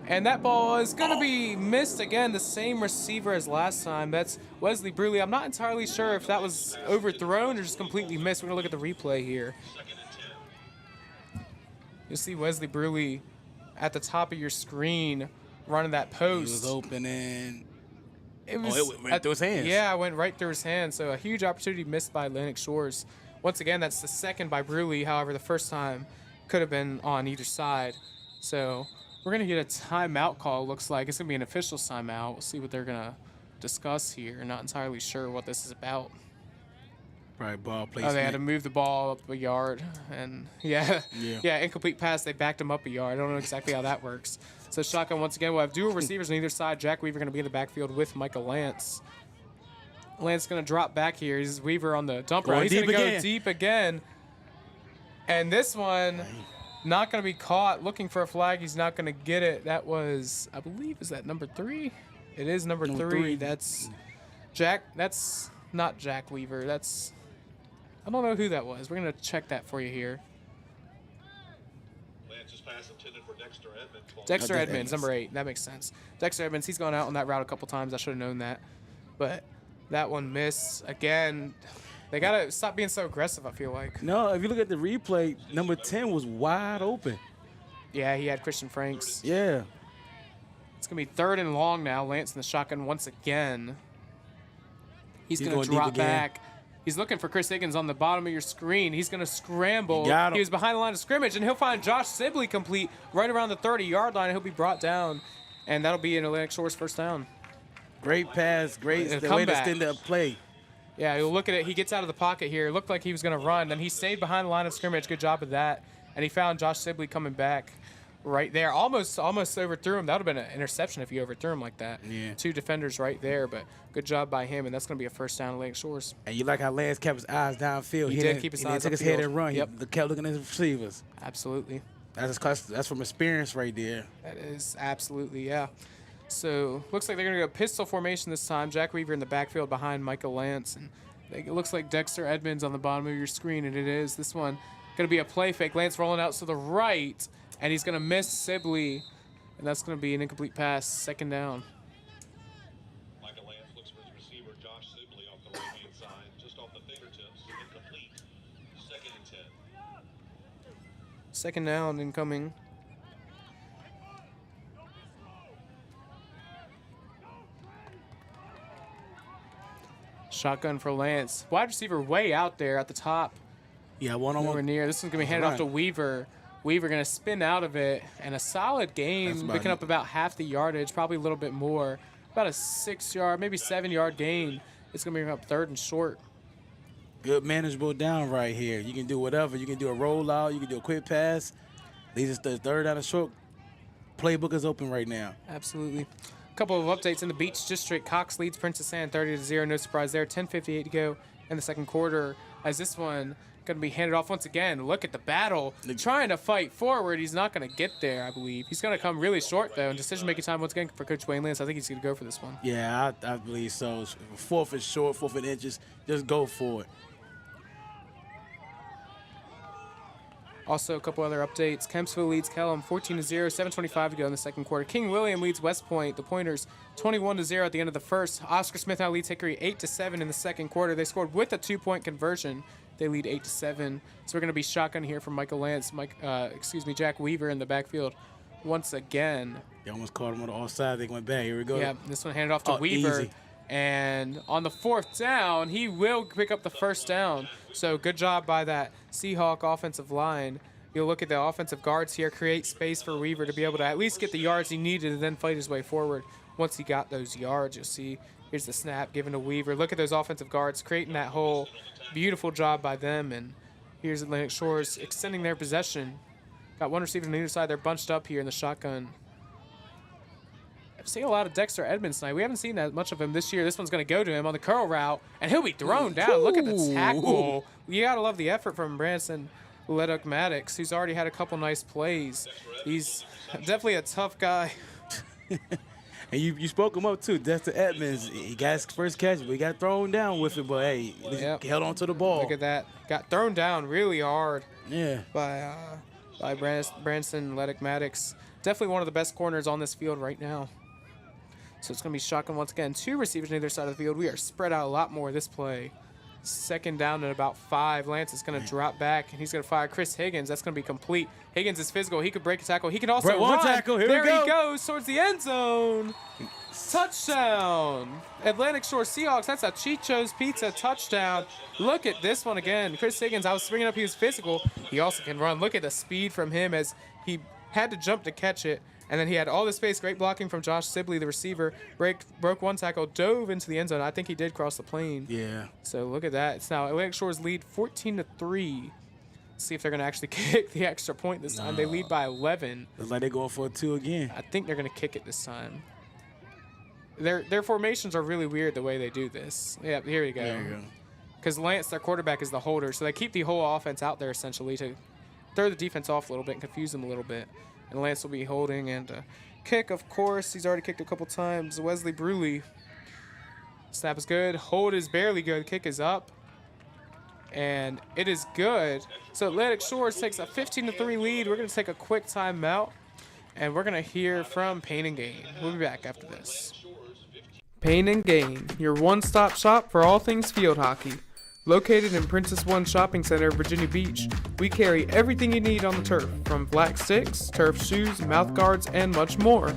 And that ball is going to be missed again, the same receiver as last time. That's Wesley Bruley. I'm not entirely sure if that was overthrown or just completely missed. We're going to look at the replay here. You'll see Wesley Bruley at the top of your screen running that post. He was open and it went through his hands. Yeah, it went right through his hands. So a huge opportunity missed by Atlantic Shores. Once again, that's the second by Bruley. However, the first time could have been on either side. So we're going to get a timeout call, looks like. It's going to be an official timeout. We'll see what they're going to discuss here. Not entirely sure what this is about. Probably ball placement. Oh, they had to move the ball up a yard. And, yeah, incomplete pass. They backed him up a yard. I don't know exactly how that works. So shotgun once again. We'll have dual receivers on either side. Jack Weaver going to be in the backfield with Michael Lance. Lance going to drop back here. He's Weaver on the dump route. He's going to go deep again. And this one not going to be caught. Looking for a flag. He's not going to get it. That was, I believe, is that number 3? It is number 3. That's Jack. That's not Jack Weaver. That's, I don't know who that was. We're going to check that for you here. Lance's pass intended for Dexter Edmonds. Dexter Edmonds, number 8. That makes sense. Dexter Edmonds, he's gone out on that route a couple times. I should have known that. But that one missed. Again, they got to stop being so aggressive, I feel like. No, if you look at the replay, number 10 was wide open. Yeah, he had Christian Franks. Yeah. It's going to be 3rd and long now. Lance in the shotgun once again. He's going to drop back. He's looking for Chris Higgins on the bottom of your screen. He's going to scramble. He was behind the line of scrimmage, and he'll find Josh Sibley complete right around the 30-yard line. He'll be brought down and that'll be an Atlantic Shores first down. Great pass, great A the way to comeback. extend the play. Yeah, you'll look at it. He gets out of the pocket here. It looked like he was going to run. Then he stayed behind the line of scrimmage. Good job of that. And he found Josh Sibley coming back right there. Almost overthrew him. That would have been an interception if you overthrew him like that. Yeah. 2 defenders right there, but good job by him, and that's going to be a first down Atlantic Shores. And you like how Lance kept his eyes downfield. He did keep his eyes took his head upfield. and run. Yep. He kept looking at his receivers. Absolutely. That's from experience right there. That is absolutely, yeah. So looks like they're going to go pistol formation this time. Jack Weaver in the backfield behind Michael Lance. And it looks like Dexter Edmonds on the bottom of your screen, and it is. This one going to be a play fake. Lance rolling out to the right, and he's going to miss Sibley, and that's going to be an incomplete pass, second down. Michael Lance looks for his receiver, Josh Sibley, off the right-hand side, just off the fingertips, incomplete. 2nd and 10. Second down incoming. Shotgun for Lance. Wide receiver way out there at the top. Yeah, Nowhere one-on-one. near. This one's going to be handed off to Weaver. Weaver going to spin out of it, and a solid gain, picking up about half the yardage, probably a little bit more. About a 6-yard, maybe 7-yard gain. It's going to bring up 3rd and short. Good manageable down right here. You can do whatever. You can do a rollout. You can do a quick pass. These are the 3rd down and short. Playbook is open right now. Absolutely. A couple of updates in the Beach District. Cox leads Princess Anne 30-0. No surprise there. 10:58 to go in the second quarter. As this one going to be handed off once again. Look at the battle. Trying to fight forward. He's not going to get there, I believe. He's going to come really short, though. And decision-making time once again for Coach Wayne Lance. I think he's going to go for this one. Yeah, I believe so. 4th is short, 4th and inches. Just go for it. Also, a couple other updates. Kempsville leads Kellam 14-0, 7:25 to go in the second quarter. King William leads West Point, the Pointers, 21-0 at the end of the first. Oscar Smith now leads Hickory 8-7 in the second quarter. They scored with a 2-point conversion. They lead 8-7. So we're going to be shotgun here from Michael Lance, Jack Weaver in the backfield once again. They almost caught him on the offside. They went back. Here we go. Yeah, this one handed off to Weaver. Easy. And on the 4th down, he will pick up the first down. So good job by that Seahawk offensive line. You'll look at the offensive guards here, create space for Weaver to be able to at least get the yards he needed and then fight his way forward. Once he got those yards, you'll see here's the snap given to Weaver. Look at those offensive guards creating that hole. Beautiful job by them. And here's Atlantic Shores extending their possession. Got one receiver on either side. They're bunched up here in the shotgun. I've seen a lot of Dexter Edmonds tonight. We haven't seen that much of him this year. This one's going to go to him on the curl route, and he'll be thrown down. Look at the tackle. You got to love the effort from Branson Leduc-Maddox, who's already had a couple nice plays. He's definitely a tough guy. And you spoke him up, too. Dexter Edmonds, he got his first catch, but he got thrown down with it. But, hey, he held on to the ball. Look at that. Got thrown down really hard by Branson Leduc-Maddox. Definitely one of the best corners on this field right now. So it's going to be shotgun once again. 2 receivers on either side of the field. We are spread out a lot more this play. Second down at about 5. Lance is going to drop back, and he's going to fire Chris Higgins. That's going to be complete. Higgins is physical. He could break a tackle. He can also run. Tackle. Here there we go. He goes towards the end zone. Touchdown. Atlantic Shore Seahawks. That's a Chicho's Pizza touchdown. Look at this one again. Chris Higgins, I was bringing up he was physical. He also can run. Look at the speed from him as he had to jump to catch it. And then he had all the space. Great blocking from Josh Sibley, the receiver. Broke one tackle, dove into the end zone. I think he did cross the plane. Yeah. So look at that. It's now Atlantic Shore's lead 14-3. See if they're going to actually kick the extra point this time. They lead by 11. Looks like they're going for a 2 again. I think they're going to kick it this time. Their formations are really weird the way they do this. Yeah, here you go. There you go. Because Lance, their quarterback, is the holder. So they keep the whole offense out there essentially to throw the defense off a little bit and confuse them a little bit. And Lance will be holding. And kick, of course. He's already kicked a couple times. Wesley Bruley. Snap is good. Hold is barely good. Kick is up. And it is good. So Atlantic Shores takes a 15-3 lead. We're going to take a quick timeout. And we're going to hear from Pain and Gain. We'll be back after this. Pain and Gain, your one-stop shop for all things field hockey. Located in Princess One Shopping Center, Virginia Beach, we carry everything you need on the turf, from black sticks, turf shoes, mouth guards, and much more.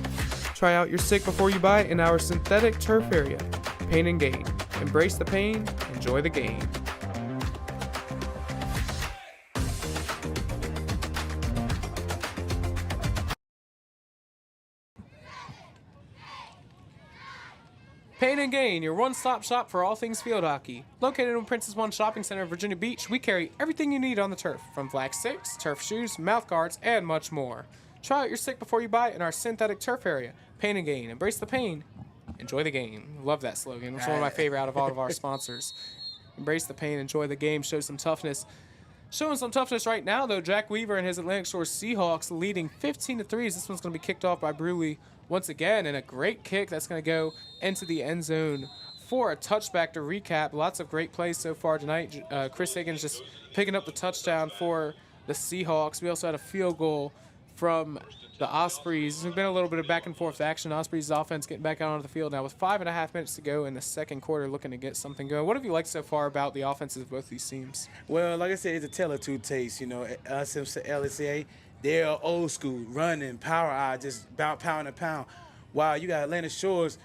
Try out your stick before you buy in our synthetic turf area. Pain and Gain. Embrace the pain, enjoy the game. Pain and Gain, your one-stop shop for all things field hockey. Located in Princess One Shopping Center in Virginia Beach, we carry everything you need on the turf, from flag sticks, turf shoes, mouth guards, and much more. Try out your stick before you buy it in our synthetic turf area. Pain and Gain, embrace the pain, enjoy the game. Love that slogan. It's one of my favorite out of all of our sponsors. Embrace the pain, enjoy the game, show some toughness. Showing some toughness right now, though, Jack Weaver and his Atlantic Shore Seahawks leading 15-3. This one's going to be kicked off by Bruley once again, and a great kick that's going to go into the end zone for a touchback. To recap, lots of great plays so far tonight. Chris Higgins just picking up the touchdown for the Seahawks. We also had a field goal from the Ospreys. There's been a little bit of back and forth action. Ospreys' offense getting back out onto the field now with 5.5 minutes to go in the second quarter, looking to get something going. What have you liked so far about the offenses of both these teams? Well, like I said, it's a tale of two tastes. You know, SMLCA, they're old school, running, power eye, just about pound and pound. While you got Atlantic Shores,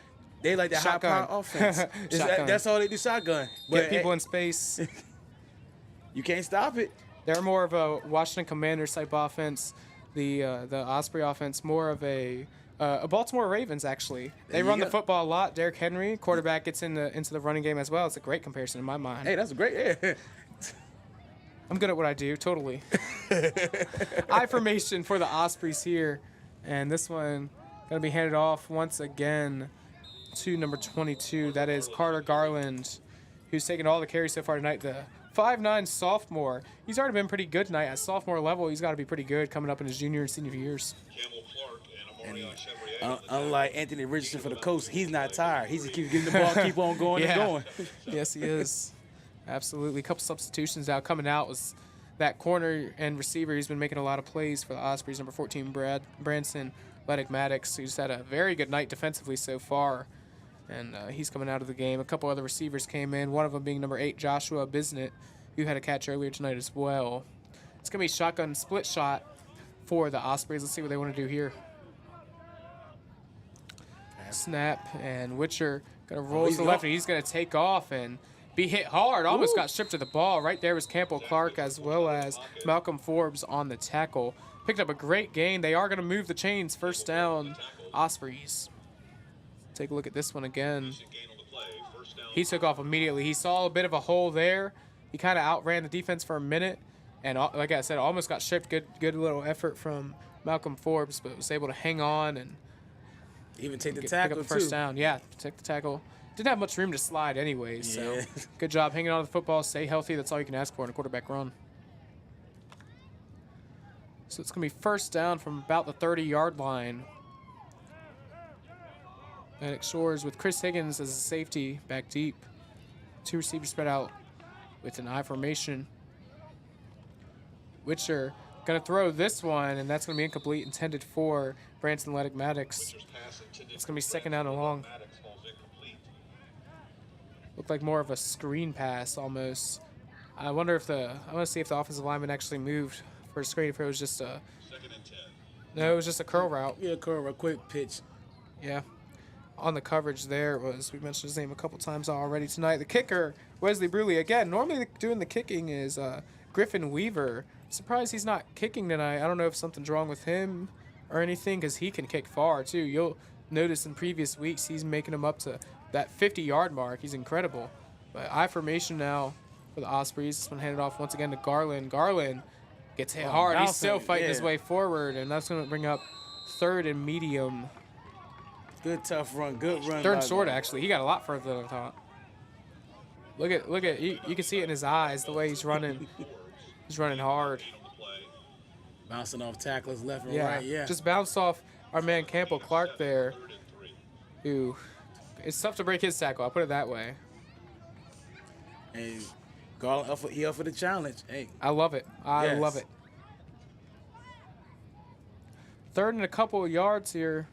they like that high-power offense. That's all they do, shotgun. But get people in space. You can't stop it. They're more of a Washington Commanders type offense. The Osprey offense, more of a Baltimore Ravens, actually. They run the football a lot. Derrick Henry, quarterback, gets into the running game as well. It's a great comparison in my mind. Hey, that's a great. Yeah. I'm good at what I do, totally. I formation for the Ospreys here, and this one going to be handed off once again to number 22. That is Carter Garland, who's taken all the carries so far tonight. The 5'9" sophomore. He's already been pretty good tonight. At sophomore level, he's got to be pretty good coming up in his junior and senior years. And, unlike Anthony Richardson for the Coast, he's not tired. He just keeps getting the ball, keep on going and going. Yes, he is. Absolutely. A couple substitutions now coming out was that corner and receiver. He's been making a lot of plays for the Ospreys. Number 14, Branson Maddox, who's had a very good night defensively so far. And he's coming out of the game. A couple other receivers came in, one of them being number 8, Joshua Bisnett, who had a catch earlier tonight as well. It's going to be shotgun split shot for the Ospreys. Let's see what they want to do here. Snap, and Witcher going to roll to the left, and he's going to take off and be hit hard. Almost got stripped of the ball. Right there was Campbell Clark as well as Malcolm Forbes on the tackle. Picked up a great gain. They are going to move the chains. First down, Ospreys. Take a look at this one again. He took off immediately. He saw a bit of a hole there. He kind of outran the defense for a minute. And like I said, almost got stripped. Good little effort from Malcolm Forbes, but was able to hang on and even take the tackle, pick up the first down. Yeah, take the tackle. Didn't have much room to slide anyways, so good job hanging on to the football. Stay healthy. That's all you can ask for in a quarterback run. So it's going to be first down from about the 30-yard line. Atlantic Shores with Chris Higgins as a safety back deep. Two receivers spread out with an I formation. Witcher going to throw this one, and that's going to be incomplete, intended for Branson Maddox. It's going to be second down and long. Looked like more of a screen pass almost. I wonder if I want to see if the offensive lineman actually moved for a screen, if it was just a... No, it was just a curl route. Yeah, curl route, quick pitch. Yeah. On the coverage there was, we mentioned his name a couple times already tonight. The kicker, Wesley Bruley. Again, normally doing the kicking is Griffin Weaver. Surprised he's not kicking tonight. I don't know if something's wrong with him or anything, because he can kick far too. You'll notice in previous weeks he's making him up to that 50-yard mark. He's incredible. But I formation now for the Ospreys. This one handed off once again to Garland. Garland gets hit hard. He's still fighting his way forward, and that's going to bring up third and medium. Good tough run. Good run. Third and short, actually. He got a lot further than I thought. Look at you can see it in his eyes, the way he's running. He's running hard. Bouncing off tacklers left and right, yeah. Just bounced off our man Campbell Clark there, who it's tough to break his tackle, I'll put it that way. Hey, Garland up for the challenge. Hey, I love it. I love it. Third and a couple of yards here.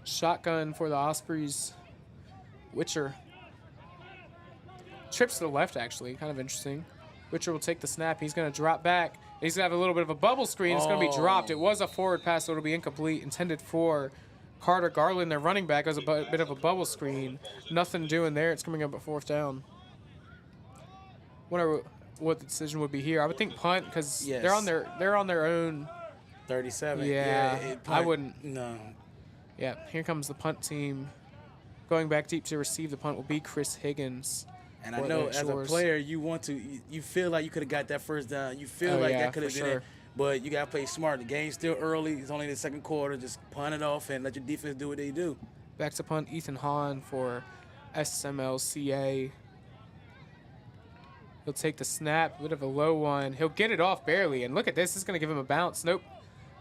Shotgun for the Ospreys. Witcher trips to the left, actually. Kind of interesting. Witcher will take the snap. He's going to drop back. He's going to have a little bit of a bubble screen. It's going to be dropped. It was a forward pass, so it'll be incomplete. Intended for Carter Garland, their running back. It was a bit of a bubble screen. Nothing doing there. It's coming up at fourth down. Wonder what the decision would be here. I would think punt, because they're on their own 37. Yeah, I wouldn't. No. Yeah, here comes the punt team. Going back deep to receive the punt will be Chris Higgins. And I know as a player, you feel like you could have got that first down. You feel like that could have been it. But you got to play smart. The game's still early. It's only the second quarter. Just punt it off and let your defense do what they do. Back to punt, Ethan Hahn for SMLCA. He'll take the snap, bit of a low one. He'll get it off barely, and look at this. This is going to give him a bounce. Nope.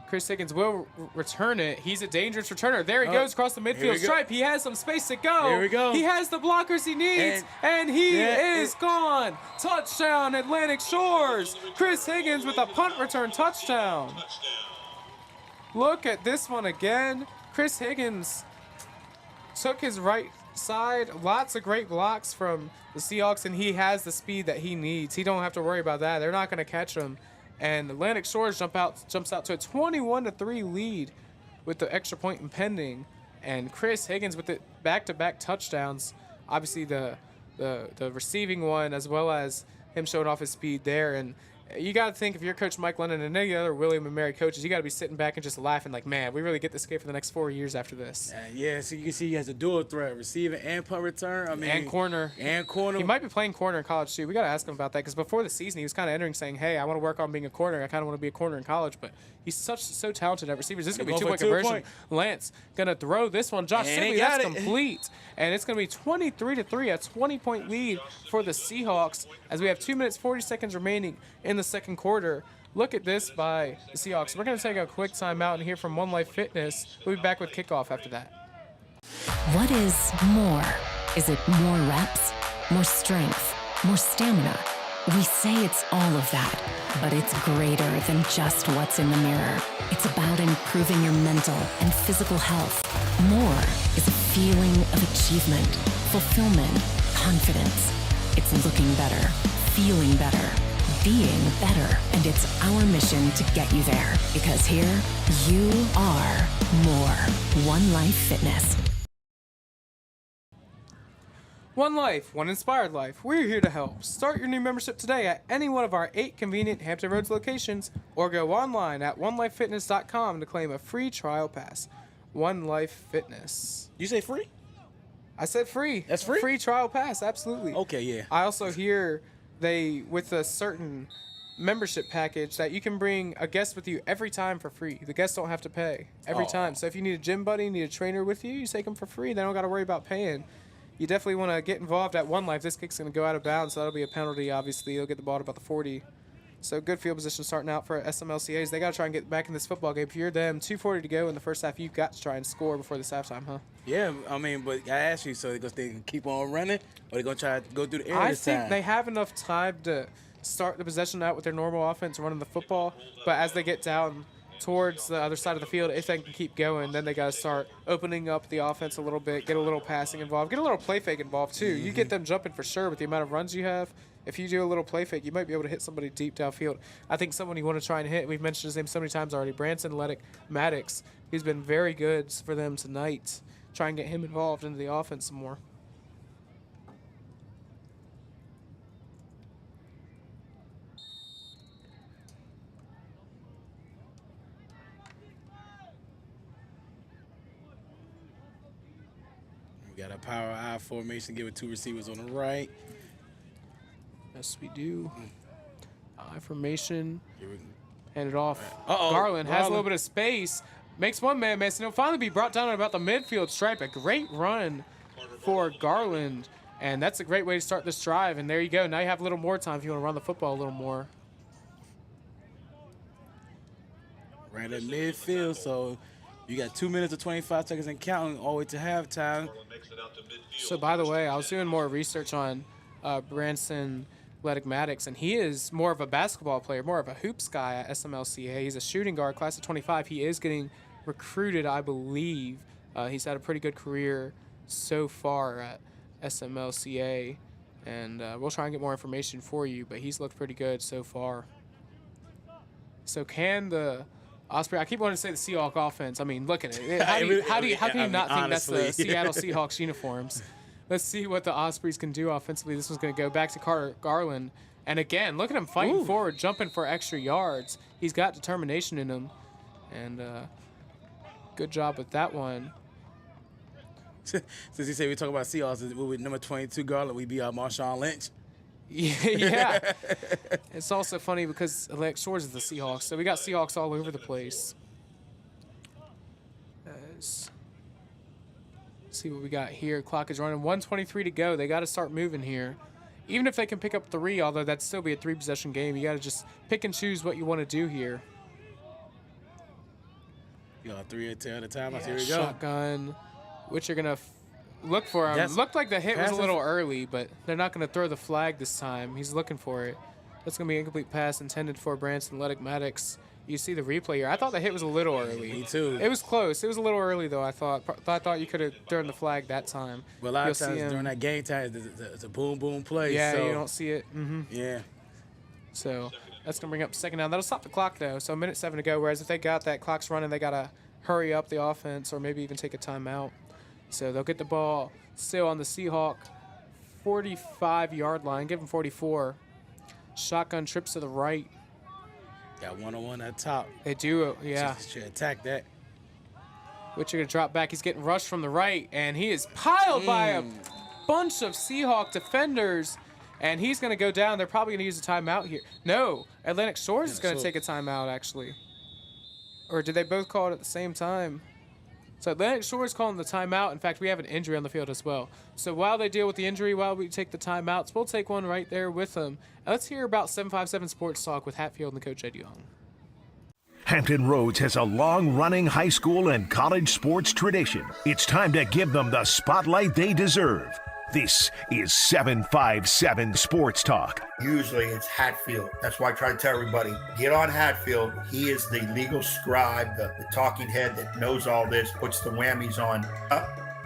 Chris Higgins will return it. He's a dangerous returner. There he goes across the midfield stripe. He has some space to go. Here we go. He has the blockers he needs, and he is gone. Touchdown, Atlantic Shores. Chris Higgins with a punt return touchdown. Look at this one again. Chris Higgins took his right side. Lots of great blocks from the Seahawks, and he has the speed that he needs. He don't have to worry about that. They're not going to catch him. And Atlantic Shores jumps out to a 21-3 lead with the extra point impending. And Chris Higgins with the back-to-back touchdowns. Obviously the receiving one, as well as him showing off his speed there. And you got to think, if you're Coach Mike Lennon and any other William & Mary coaches, you got to be sitting back and just laughing like, man, we really get this kid for the next 4 years after this. Yeah, so you can see he has a dual threat, receiving and punt return. And corner. He might be playing corner in college, too. We got to ask him about that, because before the season, he was kind of entering saying, hey, I want to work on being a corner. I kind of want to be a corner in college, but he's so talented at receivers. This is going to be two-point conversion. Lance going to throw this one. Josh Sibley, that's complete. And it's going to be 23-3, a 20-point lead for the Seahawks, as we have 2 minutes, 40 seconds remaining in the second quarter. Look at this by the Seahawks. We're going to take a quick timeout and hear from One Life Fitness. We'll be back with kickoff after that. What is more? Is it more reps, more strength, more stamina? We say it's all of that, but it's greater than just what's in the mirror. It's about improving your mental and physical health. More is a feeling of achievement, fulfillment, confidence. It's looking better, feeling better, being better, and it's our mission to get you there, because here you are more. One Life Fitness. One life, one inspired life. We're here to help. Start your new membership today at any one of our 8 convenient Hampton Roads locations, or go online at onelifefitness.com to claim a free trial pass. One Life Fitness. You say free? I said free. That's free? Free trial pass, absolutely. Okay, yeah. I also hear with a certain membership package, that you can bring a guest with you every time for free. The guests don't have to pay every time. So if you need a gym buddy, need a trainer with you, you take them for free. They don't got to worry about paying. You definitely want to get involved at One Life. This kick's going to go out of bounds, so that'll be a penalty, obviously. You'll get the ball at about the 40. So good field position starting out for SMLCAs. They got to try and get back in this football game. If you're them, 2:40 to go in the first half, you've got to try and score before this halftime, huh? Yeah, I mean, but I asked you, so they can keep on running, or they going to try to go through the air I this think time? they have enough time to start the possession out with their normal offense, running the football. But as they get down towards the other side of the field, if they can keep going, then they got to start opening up the offense a little bit, get a little passing involved, get a little play fake involved too. You get them jumping for sure with the amount of runs you have. If you do a little play fake, you might be able to hit somebody deep downfield. I think someone you want to try and hit, we've mentioned his name so many times already, Branson Maddox. He's been very good for them tonight. Try and get him involved into the offense some more. We got a power I formation, give it 2 receivers on the right. Yes, we do. I formation. Here we go. Hand it off. Uh-oh. Garland has a little bit of space. Makes one man miss, and he'll finally be brought down at about the midfield stripe. A great run for Garland, and that's a great way to start this drive. And there you go. Now you have a little more time if you want to run the football a little more. Ran at midfield, so you got 2 minutes and 25 seconds and counting all the way to halftime. So, by the way, I was doing more research on Branson Maddox, and he is more of a basketball player, more of a hoops guy at SMLCA. He's a shooting guard, class of 25. He is getting recruited, I believe. He's had a pretty good career so far at SMLCA, and we'll try and get more information for you, but he's looked pretty good so far. So can the Osprey, I keep wanting to say the Seahawk offense. I mean, look at it. How can you not think honestly, that's the Seattle Seahawks uniforms? Let's see what the Ospreys can do offensively. This one's going to go back to Carter Garland. And again, look at him fighting forward, jumping for extra yards. He's got determination in him. And good job with that one. Since you say we talk about Seahawks, with number 22 guard, we be Marshawn Lynch. Yeah. It's also funny because Atlantic Shores is the Seahawks, so we got Seahawks all over the place. Let's see what we got here. Clock is running. 1:23 to go. They got to start moving here. Even if they can pick up 3, although that'd still be a 3-possession game, you got to just pick and choose what you want to do here. You got 3 at a time. Yeah, Here we go. Shotgun, which you're going to look for him. Looked like the hit was a little early, but they're not going to throw the flag this time. He's looking for it. That's going to be an incomplete pass intended for Branson Leddick-Maddox. You see the replay here. I thought the hit was a little early. Me too. It was close. It was a little early, though, I thought. I thought you could have thrown the flag that time. Well, a lot of times during that game time, it's a boom, boom play. Yeah, so. you don't see it. Yeah. So that's going to bring up second down. That'll stop the clock, though. So 1:07 to go, whereas if they got that clock's running, they got to hurry up the offense or maybe even take a timeout. So they'll get the ball still on the Seahawk 45-yard line. Give them 44. Shotgun trips to the right. Got one-on-one at top. They do, yeah. Should attack that. Which you're going to drop back. He's getting rushed from the right, and he is piled by a bunch of Seahawk defenders, and he's going to go down. They're probably going to use a timeout here. No, Atlantic Shores is going to take a timeout, actually. Or did they both call it at the same time? So Atlantic Shores calling the timeout. In fact, we have an injury on the field as well. So while they deal with the injury, while we take the timeouts, we'll take one right there with them. And let's hear about 757 Sports Talk with Hatfield and Coach Ed Young. Hampton Roads has a long-running high school and college sports tradition. It's time to give them the spotlight they deserve. This is 757 Sports Talk. Usually it's Hatfield. That's why I try to tell everybody, get on Hatfield. He is the legal scribe, the talking head that knows all this, puts the whammies on.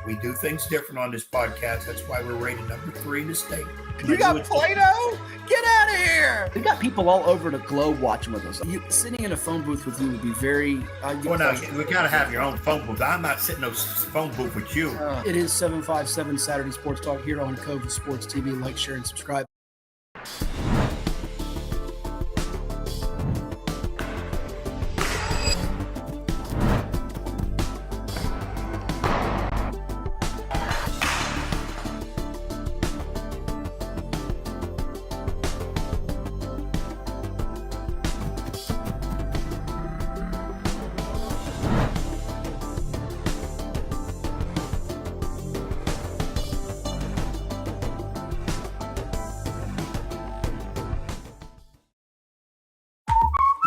We do things different on this podcast. That's why we're rated number 3 in the state. You got Play-Doh? Get out of here! We got people all over the globe watching with us. Sitting in a phone booth with you would be very... well, no, we got to have your own phone booth. I'm not sitting in a phone booth with you. It is 757 Saturday Sports Talk here on Cova Sports TV. Like, share, and subscribe.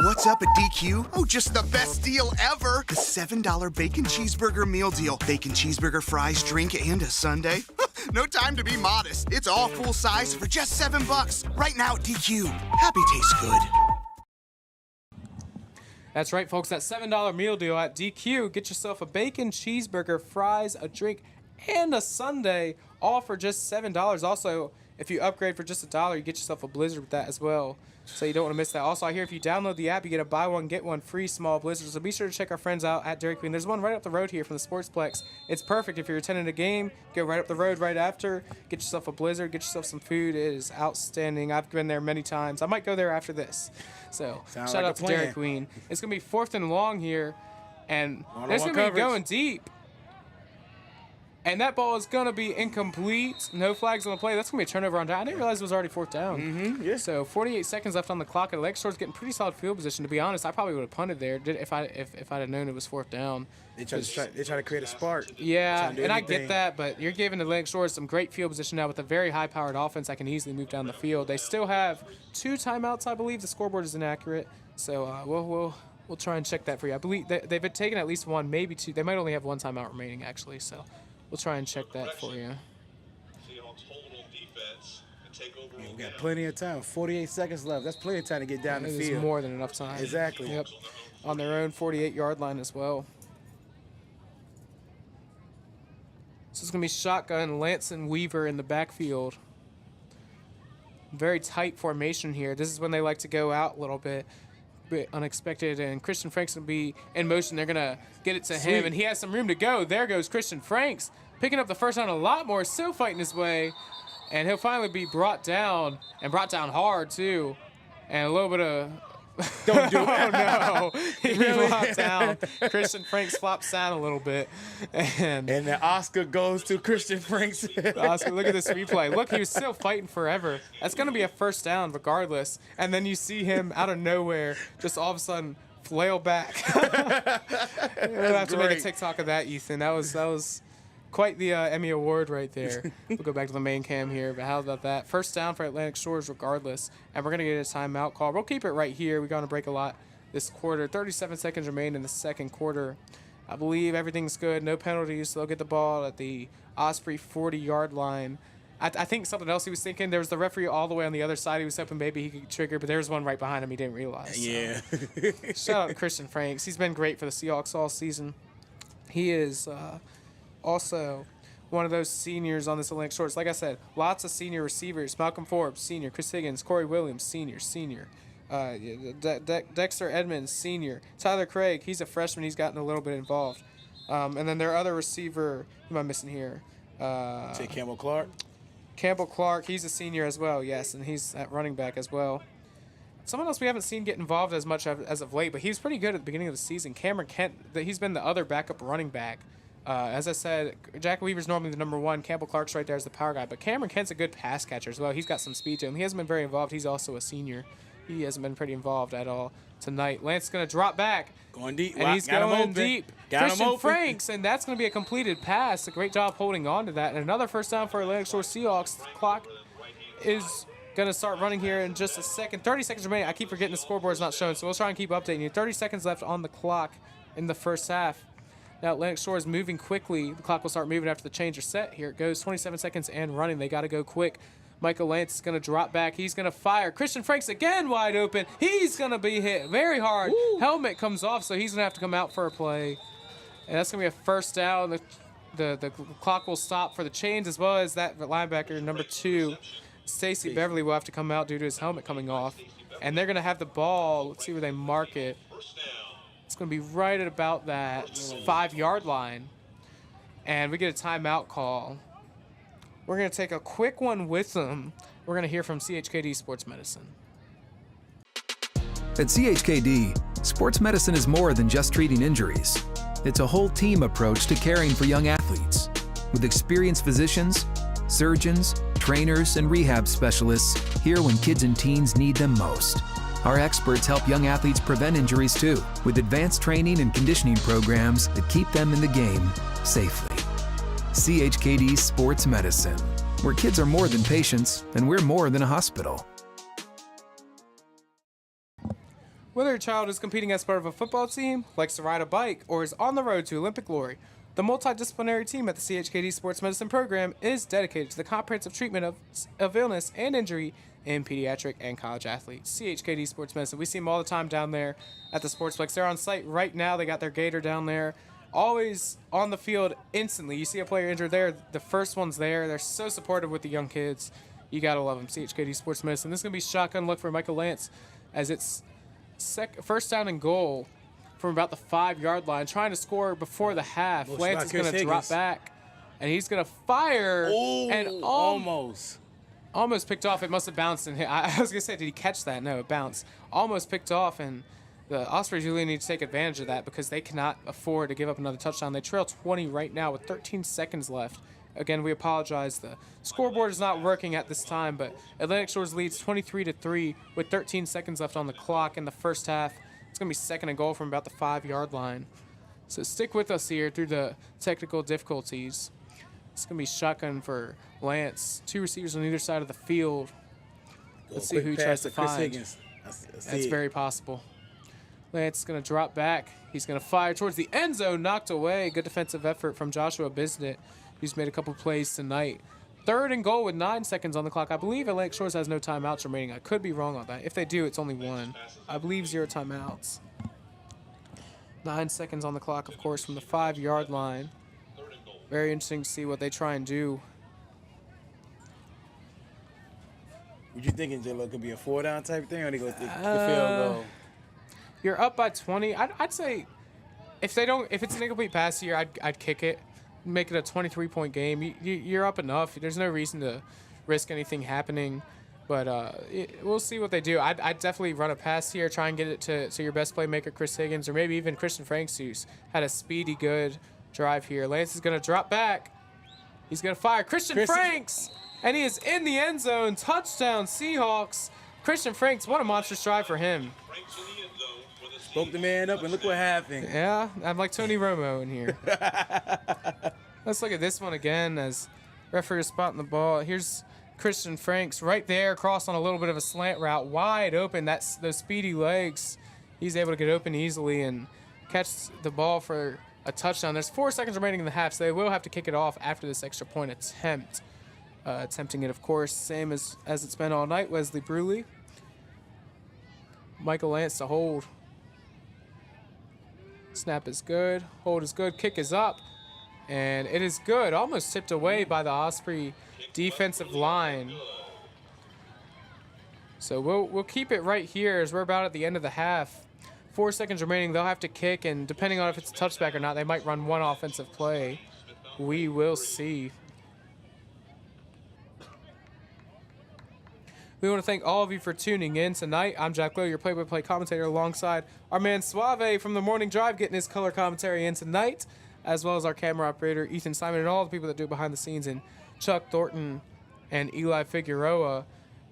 What's up at DQ? Oh, just the best deal ever. The $7 bacon cheeseburger meal deal. Bacon cheeseburger, fries, drink, and a sundae. No time to be modest. It's all full size for just $7. Right now at DQ. Happy tastes good. That's right, folks. That $7 meal deal at DQ. Get yourself a bacon cheeseburger, fries, a drink, and a sundae, all for just $7. Also, if you upgrade for just $1, you get yourself a Blizzard with that as well. So you don't want to miss that. Also, I hear if you download the app, you get a buy one, get one free small Blizzard. So be sure to check our friends out at Dairy Queen. There's one right up the road here from the Sportsplex. It's perfect if you're attending a game. Go right up the road right after. Get yourself a Blizzard. Get yourself some food. It is outstanding. I've been there many times. I might go there after this. So shout out to Dairy Queen. It's going to be 4th and long here. And it's going to be going deep. And that ball is going to be incomplete. No flags on the play. That's going to be a turnover on down. I didn't realize it was already 4th down. Yeah. So 48 seconds left on the clock. And Atlantic Shore's getting pretty solid field position. To be honest, I probably would have punted there if I'd have known it was 4th down. They try to create a spark. Yeah, and I get that, but you're giving Atlantic Shore some great field position now with a very high-powered offense that can easily move down the field. They still have 2 timeouts, I believe. The scoreboard is inaccurate. So we'll try and check that for you. I believe they've been taking at least 1, maybe 2. They might only have 1 timeout remaining, actually. So we'll try and check that for you. We got plenty of time. 48 seconds left. That's plenty of time to get down the field. It's more than enough time. Exactly. Yep. On their own 48-yard line as well. So it's going to be shotgun, Lance and Weaver in the backfield. Very tight formation here. This is when they like to go out a little bit unexpected, and Christian Franks will be in motion. They're going to get it to him, and he has some room to go. There goes Christian Franks, picking up the first down a lot more, still fighting his way, and he'll finally be brought down, and brought down hard, too. And a little bit of Don't do it. Oh, no. He Really? flopped down. Christian Franks flops down a little bit. And the Oscar goes to Christian Franks. Oscar, look at this replay. Look, he was still fighting forever. That's going to be a first down regardless. And then you see him out of nowhere just all of a sudden flail back. We'll have to make a TikTok of that, Ethan. That was quite the Emmy Award right there. We'll go back to the main cam here, but how about that? First down for Atlantic Shores regardless, and we're going to get a timeout call. We'll keep it right here. We're going to break a lot this quarter. 37 seconds remain in the second quarter. I believe everything's good. No penalties. So they'll get the ball at the Osprey 40-yard line. I think something else he was thinking. There was the referee all the way on the other side. He was hoping maybe he could trigger, but there was one right behind him he didn't realize. Yeah. So. Shout out to Christian Franks. He's been great for the Seahawks all season. He is also one of those seniors on this Atlantic Shores. Like I said, lots of senior receivers. Malcolm Forbes, senior. Chris Higgins, Corey Williams, senior. Dexter Edmonds, senior. Tyler Craig, he's a freshman. He's gotten a little bit involved. And then their other receiver, who am I missing here? Say Campbell Clark. Campbell Clark, he's a senior as well, yes, and he's at running back as well. Someone else we haven't seen get involved as much as of late, but he was pretty good at the beginning of the season. Cameron Kent, he's been the other backup running back. As I said, Jack Weaver's normally the number one. Campbell Clark's right there as the power guy. But Cameron Kent's a good pass catcher as well. He's got some speed to him. He hasn't been very involved. He's also a senior. He hasn't been pretty involved at all tonight. Lance is going to drop back. Going deep. And he's going deep. Christian Franks, and that's going to be a completed pass. A great job holding on to that. And another first down for Atlantic Shore Seahawks. The clock is going to start running here in just a second. 30 seconds remaining. I keep forgetting the scoreboard's not showing, so we'll try and keep updating you. 30 seconds left on the clock in the first half. Now Atlantic Shore is moving quickly. The clock will start moving after the change are set. Here it goes. 27 seconds and running. They got to go quick. Michael Lance is going to drop back. He's going to fire. Christian Franks again wide open. He's going to be hit very hard. Woo. Helmet comes off, so he's going to have to come out for a play. And that's going to be a first down. The clock will stop for the chains as well as that linebacker, number 2, Stacey Beverly, will have to come out due to his helmet coming off. And they're going to have the ball. Let's see where they mark it. It's going to be right at about that 5-yard line. And we get a timeout call. We're going to take a quick one with them. We're going to hear from CHKD Sports Medicine. At CHKD, sports medicine is more than just treating injuries. It's a whole team approach to caring for young athletes. With experienced physicians, surgeons, trainers, and rehab specialists here when kids and teens need them most. Our experts help young athletes prevent injuries too, with advanced training and conditioning programs that keep them in the game safely. CHKD Sports Medicine, where kids are more than patients and we're more than a hospital. Whether your child is competing as part of a football team, likes to ride a bike, or is on the road to Olympic glory, the multidisciplinary team at the CHKD Sports Medicine program is dedicated to the comprehensive treatment of illness and injury in pediatric and college athletes. CHKD Sports Medicine, we see them all the time down there at the Sportsplex. They're on site right now. They got their gator down there. Always on the field instantly. You see a player injured there, the first one's there. They're so supportive with the young kids. You got to love them. CHKD Sports Medicine. This is going to be shotgun look for Michael Lance as it's first down and goal from about the 5-yard line, trying to score before the half. Lance is going to drop back, and he's going to fire. Oh, and almost picked off. It must have bounced and hit. I was going to say, did he catch that? No, it bounced. Almost picked off, and the Ospreys really need to take advantage of that because they cannot afford to give up another touchdown. They trail 20 right now with 13 seconds left. Again, we apologize. The scoreboard is not working at this time, but Atlantic Shores leads 23-3 with 13 seconds left on the clock in the first half. It's going to be second and goal from about the 5-yard line. So stick with us here through the technical difficulties. It's going to be shotgun for Lance. 2 receivers on either side of the field. Let's see who he tries to find. That's very possible. Lance is going to drop back. He's going to fire towards the end zone. Knocked away. Good defensive effort from Joshua Bisnett, who's made a couple plays tonight. Third and goal with 9 seconds on the clock. I believe Atlantic Shores has no timeouts remaining. I could be wrong on that. If they do, it's only 1. I believe 0 timeouts. 9 seconds on the clock, of course, from the 5-yard line. Very interesting to see what they try and do. What you thinking, J-Lo? Could be a 4-down type thing, or they go the field goal? You're up by 20. I'd say if it's an incomplete pass here, I'd kick it. Make it a 23-point game. You're up enough. There's no reason to risk anything happening. But we'll see what they do. I'd definitely run a pass here, try and get it to your best playmaker, Chris Higgins, or maybe even Christian Franks, who's had a speedy, good drive here. Lance is going to drop back. He's going to fire. Christian Franks! And he is in the end zone. Touchdown, Seahawks. Christian Franks, what a monstrous drive for him. Spoke the man up, and look what happened. Yeah, I'm like Tony Romo in here. Let's look at this one again as referee is spotting the ball. Here's Christian Franks right there, crossed on a little bit of a slant route, wide open. That's those speedy legs. He's able to get open easily and catch the ball for a touchdown. There's 4 seconds remaining in the half, so they will have to kick it off after this extra point attempt. Attempting it, of course, same as it's been all night. Wesley Bruley. Michael Lance to hold. Snap is good. Hold is good. Kick is up. And it is good. Almost tipped away by the Osprey defensive line. So we'll keep it right here as we're about at the end of the half. 4 seconds remaining. They'll have to kick, and depending on if it's a touchback or not, they might run one offensive play. We will see. We want to thank all of you for tuning in tonight. I'm Jack Lowe, your play-by-play commentator, alongside our man Suave from the Morning Drive, getting his color commentary in tonight, as well as our camera operator, Ethan Simon, and all the people that do it behind the scenes, and Chuck Thornton and Eli Figueroa.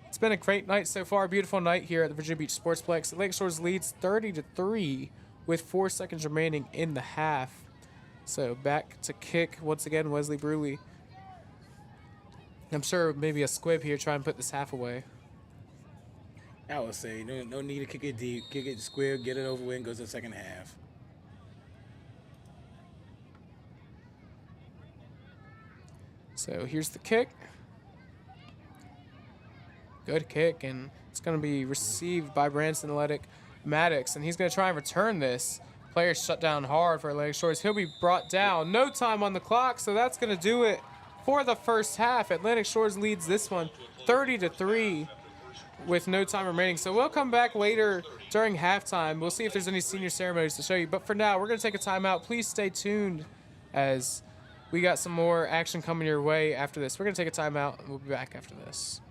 It's been a great night so far, beautiful night here at the Virginia Beach Sportsplex. Lake Shores leads 30-3 with 4 seconds remaining in the half. So back to kick, once again, Wesley Bruley. I'm sure maybe a squib here, try and put this half away. I would say no need to kick it deep. Kick it square, get it over with, and goes to the second half. So here's the kick. Good kick, and it's going to be received by Branson Maddox, and he's going to try and return this. Player shut down hard for Atlantic Shores. He'll be brought down. No time on the clock, so that's going to do it for the first half. Atlantic Shores leads this one 30-3 with no time remaining. So we'll come back later during halftime. We'll see if there's any senior ceremonies to show you. But for now, we're going to take a timeout. Please stay tuned as we got some more action coming your way after this. We're going to take a timeout, and we'll be back after this.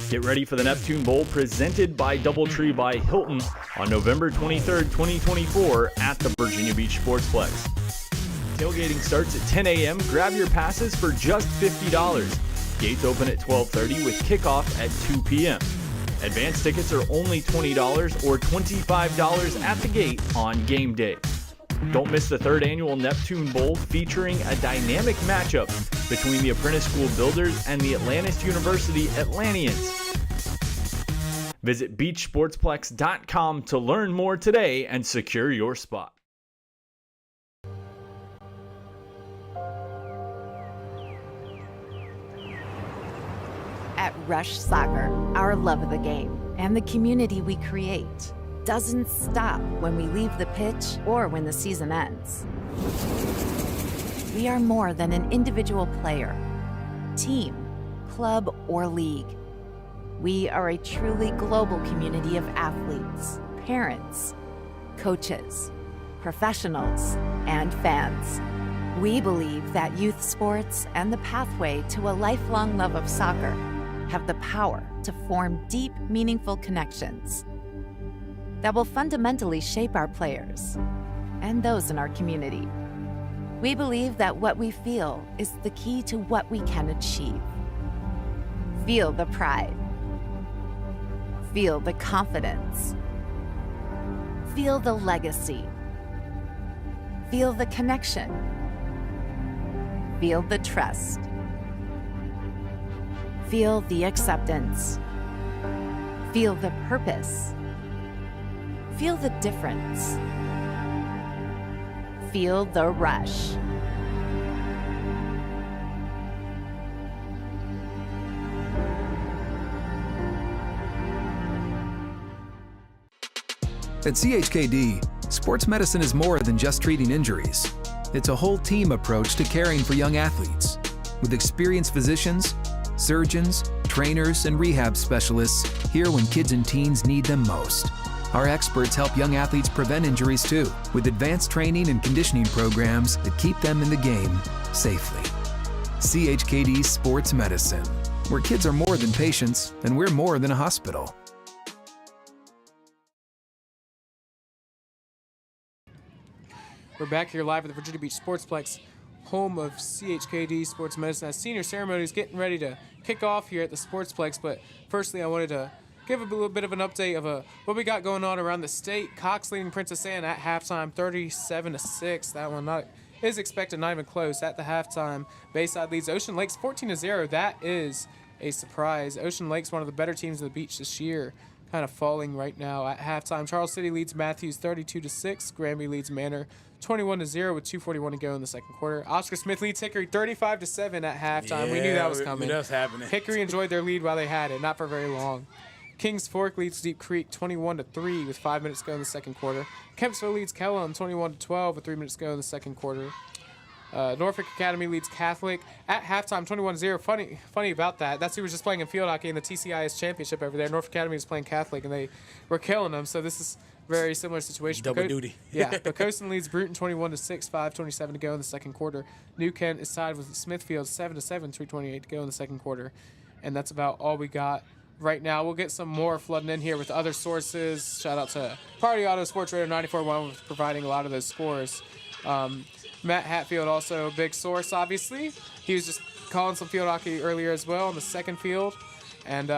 Get ready for the Neptune Bowl presented by DoubleTree by Hilton on November 23rd, 2024 at the Virginia Beach Sportsplex. Tailgating starts at 10 a.m. Grab your passes for just $50. Gates open at 12:30 with kickoff at 2 p.m. Advance tickets are only $20 or $25 at the gate on game day. Don't miss the 3rd annual Neptune Bowl featuring a dynamic matchup between the Apprentice School Builders and the Atlantis University Atlanteans. Visit beachsportsplex.com to learn more today and secure your spot. At Rush Soccer, our love of the game and the community we create doesn't stop when we leave the pitch or when the season ends. We are more than an individual player, team, club, or league. We are a truly global community of athletes, parents, coaches, professionals, and fans. We believe that youth sports and the pathway to a lifelong love of soccer have the power to form deep, meaningful connections that will fundamentally shape our players and those in our community. We believe that what we feel is the key to what we can achieve. Feel the pride. Feel the confidence. Feel the legacy. Feel the connection. Feel the trust. Feel the acceptance. Feel the purpose. Feel the difference. Feel the rush. At CHKD, sports medicine is more than just treating injuries. It's a whole team approach to caring for young athletes. With experienced physicians, surgeons, trainers, and rehab specialists here when kids and teens need them most. Our experts help young athletes prevent injuries too, with advanced training and conditioning programs that keep them in the game safely. CHKD Sports Medicine, where kids are more than patients and we're more than a hospital. We're back here live at the Virginia Beach Sportsplex, home of CHKD Sports Medicine. As senior ceremonies getting ready to kick off here at the Sportsplex, but firstly I wanted to give a little bit of an update of what we got going on around the state. Cox leading Princess Anne at halftime, 37-6. That one is expected, not even close at the halftime. Bayside leads Ocean Lakes 14-0. That is a surprise. Ocean Lakes, one of the better teams of the beach this year, kind of falling right now at halftime. Charles City leads Matthews 32-6. Granby leads Manor 21-0 with 2:41 to go in the second quarter. Oscar Smith leads Hickory 35-7 at halftime. Yeah, we knew that was coming. That was happening. Hickory enjoyed their lead while they had it, not for very long. Kings Fork leads Deep Creek 21-3 with 5 minutes to go in the second quarter. Kempsville leads Kellum 21-12 with 3 minutes to go in the second quarter. Norfolk Academy leads Catholic at halftime 21-0. Funny about that. That's who was just playing in field hockey in the TCIS championship over there. Norfolk Academy was playing Catholic and they were killing them. So this is a very similar situation. Double duty. Yeah. Pocosin leads Bruton 21-6, 5:27 to go in the second quarter. New Kent is tied with Smithfield 7-7, 3:28 to go in the second quarter. And that's about all we got right now. We'll get some more flooding in here with other sources. Shout out to Party Auto Sports Radio 94.1 for providing a lot of those scores. Matt Hatfield also a big source, obviously. He was just calling some field hockey earlier as well on the second field. And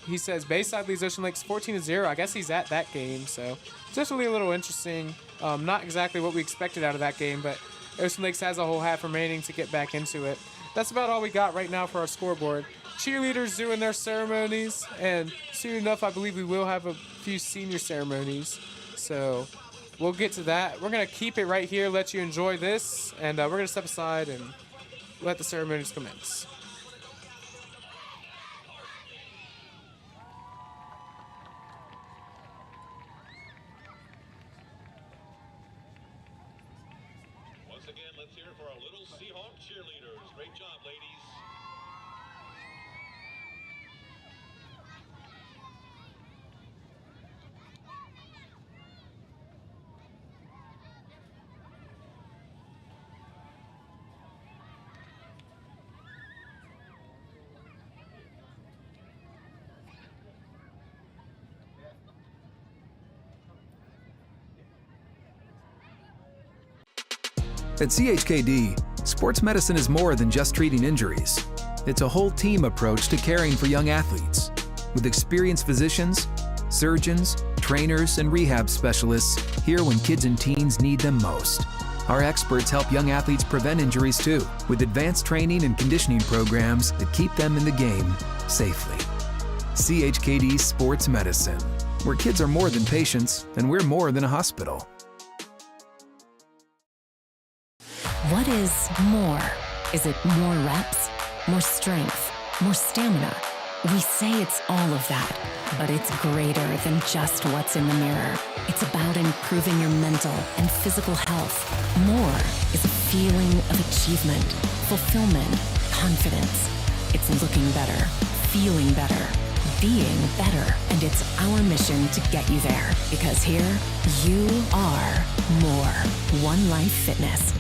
he says Bayside leads Ocean Lakes 14-0. I guess he's at that game, so it's definitely a little interesting. Not exactly what we expected out of that game, but Ocean Lakes has a whole half remaining to get back into it. That's about all we got right now for our scoreboard. Cheerleaders doing their ceremonies, and soon enough I believe we will have a few senior ceremonies. So we'll get to that. We're going to keep it right here, let you enjoy this, and we're going to step aside and let the ceremonies commence. Once again, let's hear it for our little Seahawk cheerleaders. Great job, ladies. At CHKD, sports medicine is more than just treating injuries. It's a whole team approach to caring for young athletes. With experienced physicians, surgeons, trainers, and rehab specialists here when kids and teens need them most. Our experts help young athletes prevent injuries too, with advanced training and conditioning programs that keep them in the game safely. CHKD Sports Medicine, where kids are more than patients and we're more than a hospital. What is more? Is it more reps, more strength, more stamina? We say it's all of that, but it's greater than just what's in the mirror. It's about improving your mental and physical health. More is a feeling of achievement, fulfillment, confidence. It's looking better, feeling better, being better, and it's our mission to get you there. Because here, you are more. One Life Fitness.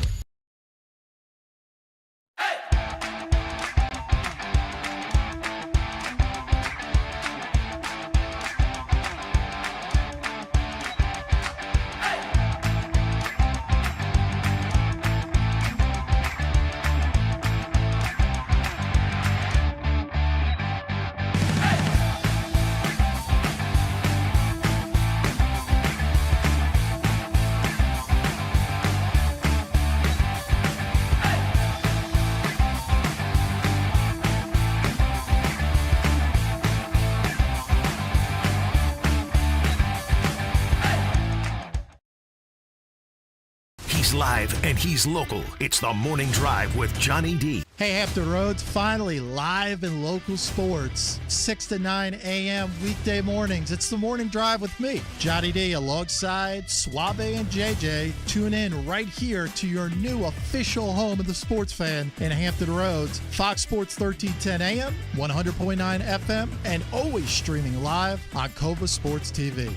live and he's local. It's the Morning Drive with Johnny D. Hey, Hampton Roads, finally live in local sports. 6 to 9 a.m. weekday mornings. It's the Morning Drive with me, Johnny D, alongside Suave and JJ. Tune in right here to your new official home of the sports fan in Hampton Roads. Fox Sports 1310 a.m., 100.9 FM, and always streaming live on Cova Sports TV.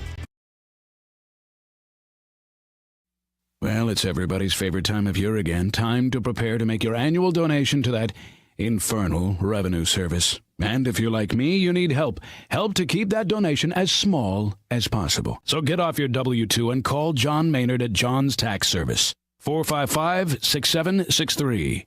Well, it's everybody's favorite time of year again. Time to prepare to make your annual donation to that infernal revenue service. And if you're like me, you need help. Help to keep that donation as small as possible. So get off your W-2 and call John Maynard at John's Tax Service. 455-6763.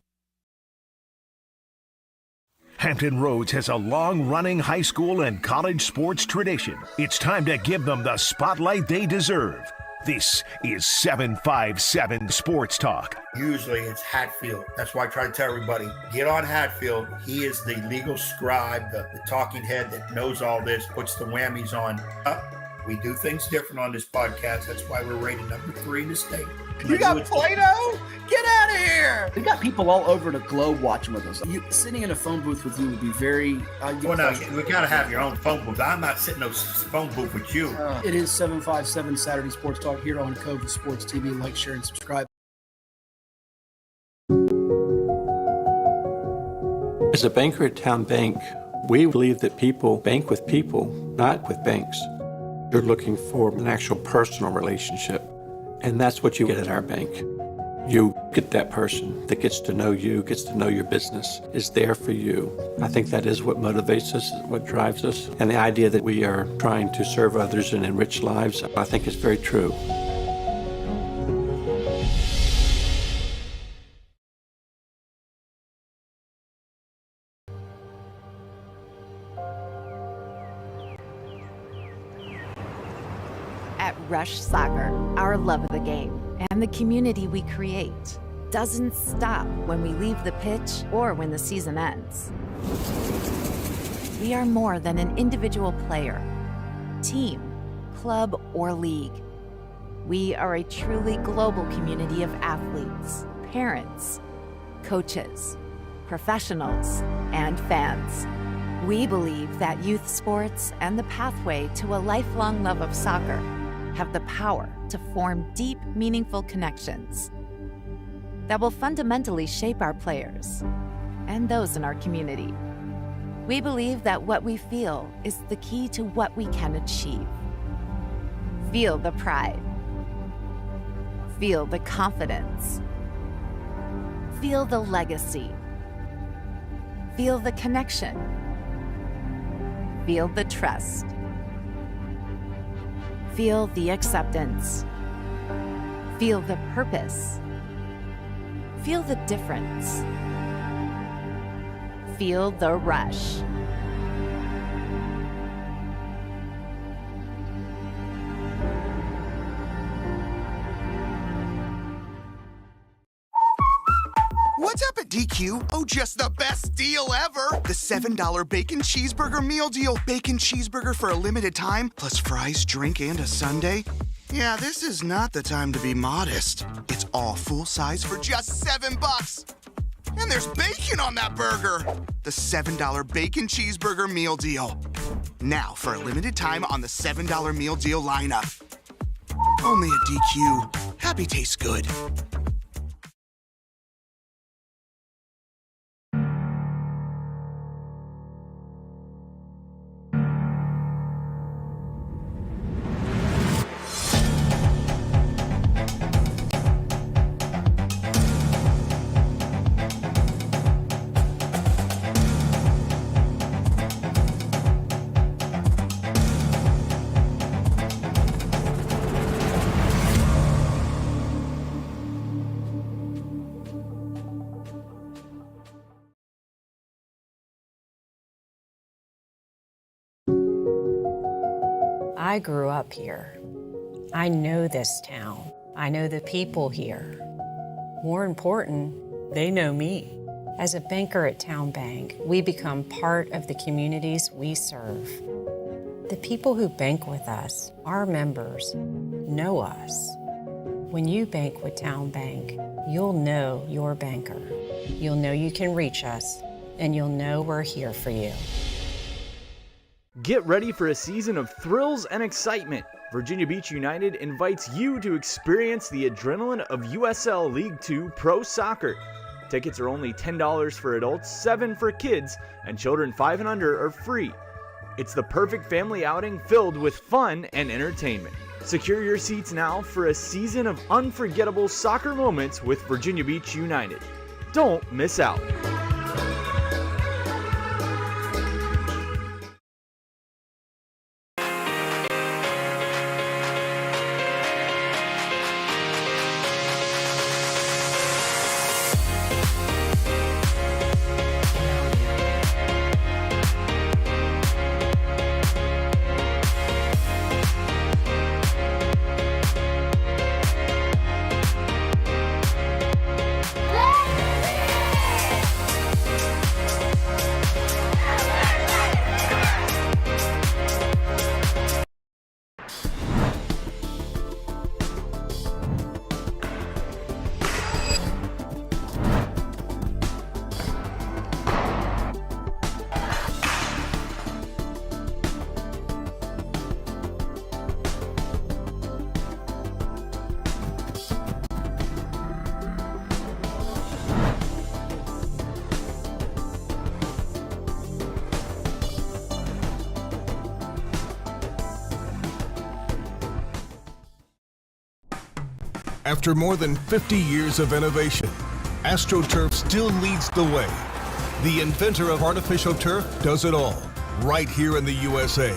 Hampton Roads has a long-running high school and college sports tradition. It's time to give them the spotlight they deserve. This is 757 Sports Talk. Usually it's Hatfield. That's why I try to tell everybody, get on Hatfield. He is the legal scribe, the talking head that knows all this, puts the whammies on. We do things different on this podcast. That's why we're rated number 3 in the state. You got Play-Doh? Get out of here! We got people all over the globe watching with us. Sitting in a phone booth with you would be very... well, no, we got to have your own phone booth. I'm not sitting in no phone booth with you. It is 757 Saturday Sports Talk here on Cova Sports TV. Like, share, and subscribe. As a banker at Town Bank, we believe that people bank with people, not with banks. You're looking for an actual personal relationship, and that's what you get at our bank. You get that person that gets to know you, gets to know your business, is there for you. I think that is what motivates us, what drives us, and the idea that we are trying to serve others and enrich lives, I think is very true. At Rush Soccer, our love of the game and the community we create doesn't stop when we leave the pitch or when the season ends. We are more than an individual player, team, club, or league. We are a truly global community of athletes, parents, coaches, professionals, and fans. We believe that youth sports and the pathway to a lifelong love of soccer have the power to form deep, meaningful connections that will fundamentally shape our players and those in our community. We believe that what we feel is the key to what we can achieve. Feel the pride. Feel the confidence. Feel the legacy. Feel the connection. Feel the trust. Feel the acceptance. Feel the purpose. Feel the difference. Feel the rush. What's up at DQ? Oh, just the best deal ever! The $7 bacon cheeseburger meal deal. Bacon cheeseburger for a limited time, plus fries, drink, and a sundae. Yeah, this is not the time to be modest. It's all full size for just $7. And there's bacon on that burger. The $7 bacon cheeseburger meal deal. Now, for a limited time on the $7 meal deal lineup. Only at DQ. Happy tastes good. I grew up here. I know this town. I know the people here. More important, they know me. As a banker at Town Bank, we become part of the communities we serve. The people who bank with us, our members, know us. When you bank with Town Bank, you'll know your banker. You'll know you can reach us, and you'll know we're here for you. Get ready for a season of thrills and excitement. Virginia Beach United invites you to experience the adrenaline of USL League 2 Pro Soccer. Tickets are only $10 for adults, $7 for kids, and children 5 and under are free. It's the perfect family outing filled with fun and entertainment. Secure your seats now for a season of unforgettable soccer moments with Virginia Beach United. Don't miss out. After more than 50 years of innovation, AstroTurf still leads the way. The inventor of artificial turf does it all, right here in the USA.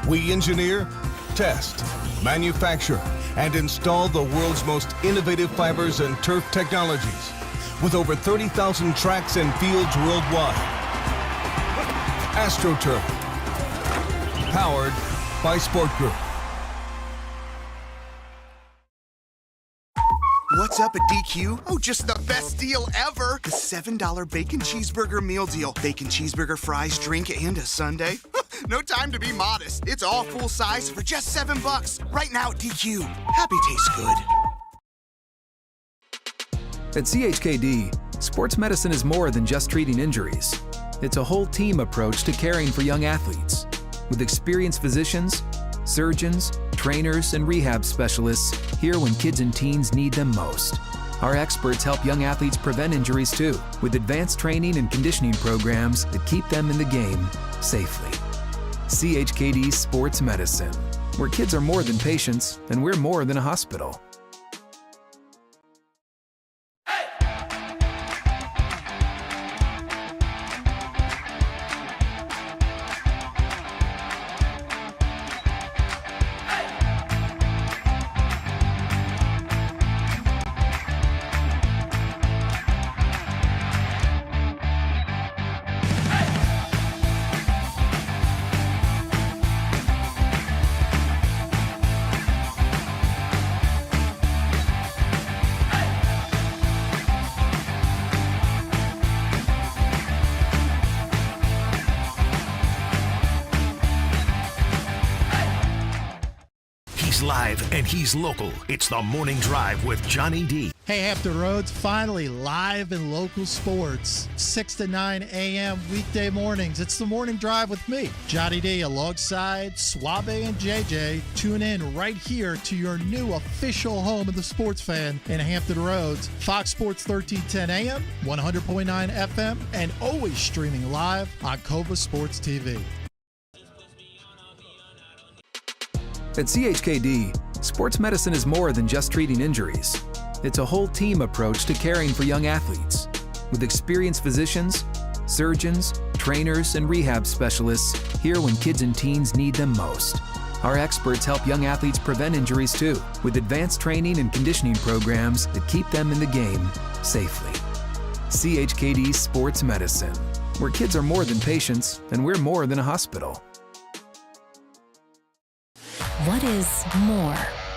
We engineer, test, manufacture, and install the world's most innovative fibers and turf technologies, with over 30,000 tracks and fields worldwide. AstroTurf, powered by Sport Group. What's up at DQ? Oh, just the best deal ever. The $7 bacon cheeseburger meal deal. Bacon cheeseburger, fries, drink, and a sundae. No time to be modest. It's all full size for just $7. Right now at DQ. Happy tastes good. At CHKD, sports medicine is more than just treating injuries. It's a whole team approach to caring for young athletes. With experienced physicians, surgeons, trainers, and rehab specialists here when kids and teens need them most. Our experts help young athletes prevent injuries too, with advanced training and conditioning programs that keep them in the game safely. CHKD Sports Medicine, where kids are more than patients and we're more than a hospital. Live and he's local. It's the Morning Drive with Johnny D. Hey, Hampton Roads, finally live in local sports. 6 to 9 a.m. weekday mornings. It's the Morning Drive with me, Johnny D, alongside Suave and JJ. Tune in right here to your new official home of the sports fan in Hampton Roads. Fox Sports 1310 AM, 100.9 FM, and always streaming live on Cova Sports TV. At CHKD, sports medicine is more than just treating injuries. It's a whole team approach to caring for young athletes. With experienced physicians, surgeons, trainers, and rehab specialists here when kids and teens need them most. Our experts help young athletes prevent injuries too, with advanced training and conditioning programs that keep them in the game safely. CHKD Sports Medicine, where kids are more than patients and we're more than a hospital. What is more?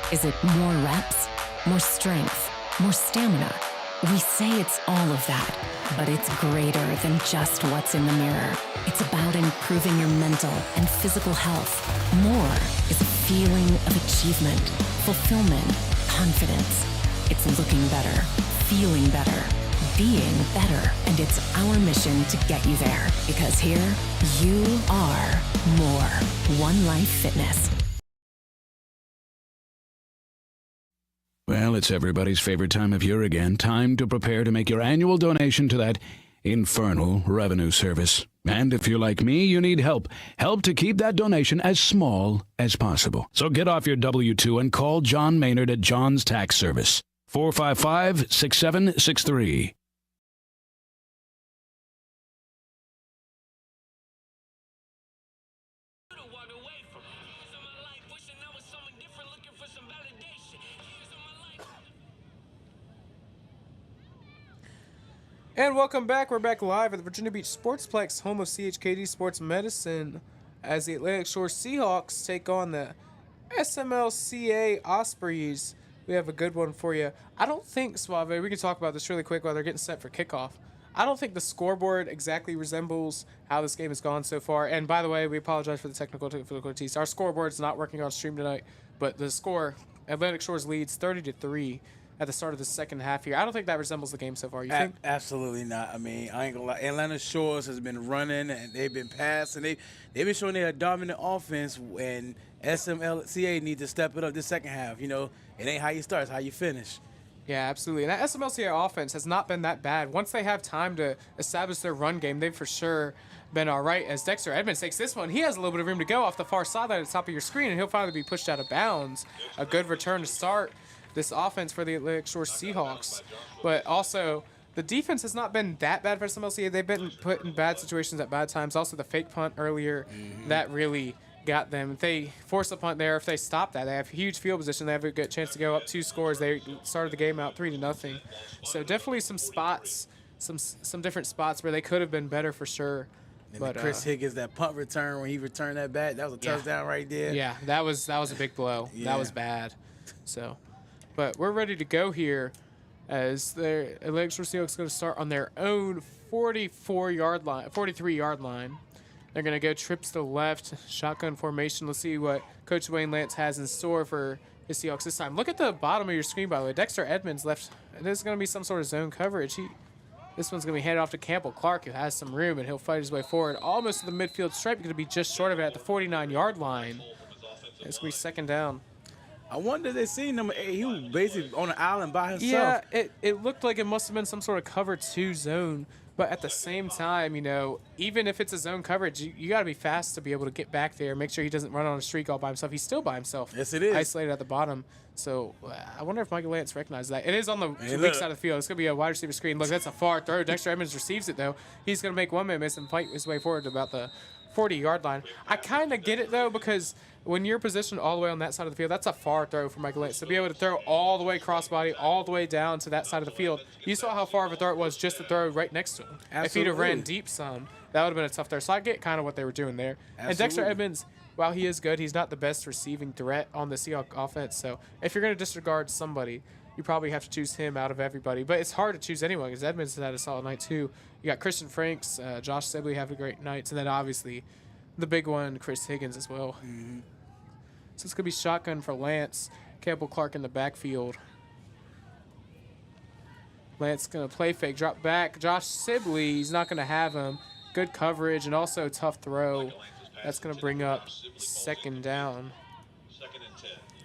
Is it more reps, more strength, more stamina? We say it's all of that, but it's greater than just what's in the mirror. It's about improving your mental and physical health. More is a feeling of achievement, fulfillment, confidence. It's looking better, feeling better, being better. And it's our mission to get you there. Because here, you are more. One Life Fitness. Well, it's everybody's favorite time of year again. Time to prepare to make your annual donation to that infernal revenue service. And if you're like me, you need help. Help to keep that donation as small as possible. So get off your W-2 and call John Maynard at John's Tax Service. 455-6763. And welcome back. We're back live at the Virginia Beach Sportsplex, home of CHKD Sports Medicine, as the Atlantic Shore Seahawks take on the SMLCA Ospreys. We have a good one for you. I don't think, Suave, we can talk about this really quick while they're getting set for kickoff. I don't think the scoreboard exactly resembles how this game has gone so far. And by the way, we apologize for the technical difficulties. Our scoreboard's not working on stream tonight, but the score, Atlantic Shores leads 30-3. At the start of the second half here. I don't think that resembles the game so far. You think? Absolutely not. I mean, I ain't gonna lie. Atlanta Shores has been running and they've been passing. They've been showing their dominant offense, and SMLCA need to step it up this second half. You know, it ain't how you start, it's how you finish. Yeah, absolutely. And that SMLCA offense has not been that bad. Once they have time to establish their run game, they've for sure been all right. As Dexter Edmonds takes this one, he has a little bit of room to go off the far sideline at the top of your screen, and he'll finally be pushed out of bounds. A good return to start this offense for the Atlantic Shore Seahawks. But also, the defense has not been that bad for SMLCA. They've been put in bad situations at bad times. Also, the fake punt earlier, that really got them. If they force a punt there, if they stop that, they have huge field position. They have a good chance to go up 2 scores. They started the game out 3-0. So definitely some spots, some different spots where they could have been better for sure. And but Chris Higgins, that punt return when he returned that back, that was a touchdown right there. Yeah, that was a big blow. Yeah. That was bad. So, but we're ready to go here as the Atlantic Shore Seahawks going to start on their own 43-yard line. They're going to go trips to the left, shotgun formation. Let's see what Coach Wayne Lance has in store for his Seahawks this time. Look at the bottom of your screen, by the way. Dexter Edmonds left. There's going to be some sort of zone coverage. This one's going to be handed off to Campbell Clark, who has some room, and he'll fight his way forward almost to the midfield stripe. Going to be just short of it at the 49-yard line. It's going to be second down. I wonder if they seen number 8. He was basically on an island by himself. Yeah, it looked like it must have been some sort of cover 2 zone. But at the same time, you know, even if it's a zone coverage, you got to be fast to be able to get back there. Make sure he doesn't run on a streak all by himself. He's still by himself. Yes, it is. Isolated at the bottom. So I wonder if Michael Lance recognized that. It is on the weak side of the field. It's going to be a wide receiver screen. Look, that's a far throw. Dexter Edmonds receives it, though. He's going to make one man miss and fight his way forward to about the 40-yard line. I kind of get it, though, because when you're positioned all the way on that side of the field, that's a far throw for Michael Lance. To be able to throw all the way crossbody, all the way down to that side of the field, you saw how far of a throw it was just to throw right next to him. Absolutely. If he'd have ran deep some, that would have been a tough throw. So I get kind of what they were doing there. Absolutely. And Dexter Edmonds, while he is good, he's not the best receiving threat on the Seahawks offense. So if you're going to disregard somebody, you probably have to choose him out of everybody. But it's hard to choose anyone because Edmonds has had a solid night too. You got Christian Franks, Josh Sibley have a great night, and then obviously the big one, Chris Higgins as well. Mm-hmm. So it's going to be shotgun for Lance. Campbell Clark in the backfield. Lance going to play fake, drop back. Josh Sibley, he's not going to have him. Good coverage and also tough throw. That's going to bring up second down.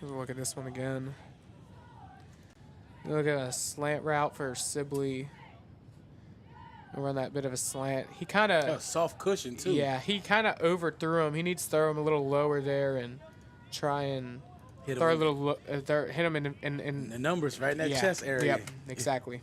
Let's look at this one again. Look at a slant route for Sibley. I'll run that bit of a slant. He kind of... soft cushion, too. Yeah, he kind of overthrew him. He needs to throw him a little lower there and try and hit him in the numbers right in that chest area. Yep, exactly.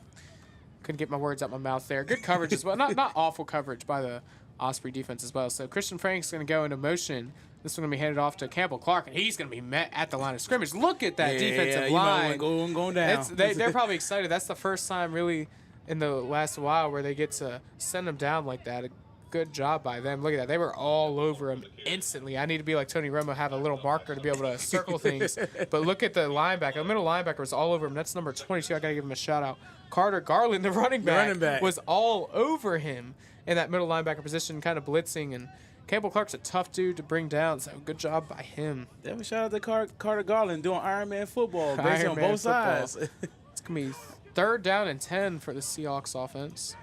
Couldn't get my words out my mouth there. Good coverage as well. Not awful coverage by the Osprey defense as well. So Christian Frank's going to go into motion. This one's going to be handed off to Campbell Clark, and he's going to be met at the line of scrimmage. Look at that defensive line. Going down. They're probably excited. That's the first time really in the last while where they get to send them down like that. A good job by them. Look at that. They were all over him instantly. I need to be like Tony Romo, have a little marker to be able to circle things. But look at the linebacker. The middle linebacker was all over him. That's number 22. I got to give him a shout out. Carter Garland, the running back, back. was all over him in that middle linebacker position, kind of blitzing. And Campbell Clark's a tough dude to bring down, so good job by him. Definitely shout out to Carter Garland doing Ironman football, based on both sides. It's going to be 3rd down and 10 for the Seahawks offense.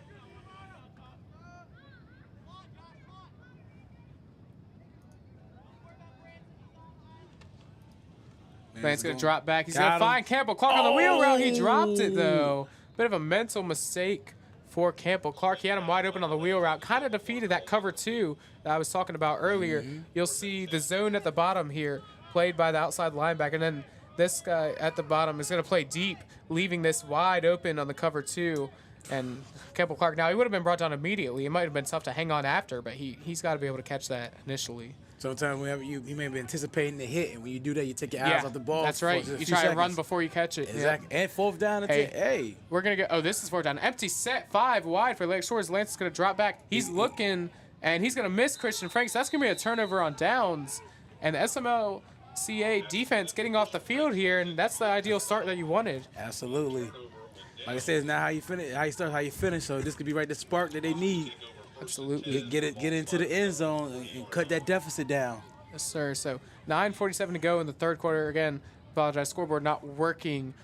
Man's going to drop back. He's going to find Campbell Clark on the wheel route. He dropped it, though. Bit of a mental mistake for Campbell Clark. He had him wide open on the wheel route. Kind of defeated that cover 2 that I was talking about earlier. You'll see the zone at the bottom here played by the outside linebacker. And then this guy at the bottom is going to play deep, leaving this wide open on the cover 2. And Campbell Clark, now he would have been brought down immediately. It might have been tough to hang on after, but he's got to be able to catch that initially. Sometimes whenever you may be anticipating the hit, and when you do that, you take your eyes off the ball. That's right. You try to run before you catch it. Exactly. And 4th down and 10. Hey. We're going to go. Oh, this is 4th down. Empty set, 5 wide for Lake Shores. Lance is going to drop back. He's looking, and he's going to miss Christian Franks. That's going to be a turnover on downs. And the SMLCA defense getting off the field here, and that's the ideal start that you wanted. Absolutely. Like I said, it's not how you finish, how you start, how you finish. So this could be the spark that they need. Absolutely. Get into the end zone and cut that deficit down. Yes, sir. So 9:47 to go in the 3rd quarter. Again, apologize, scoreboard not working.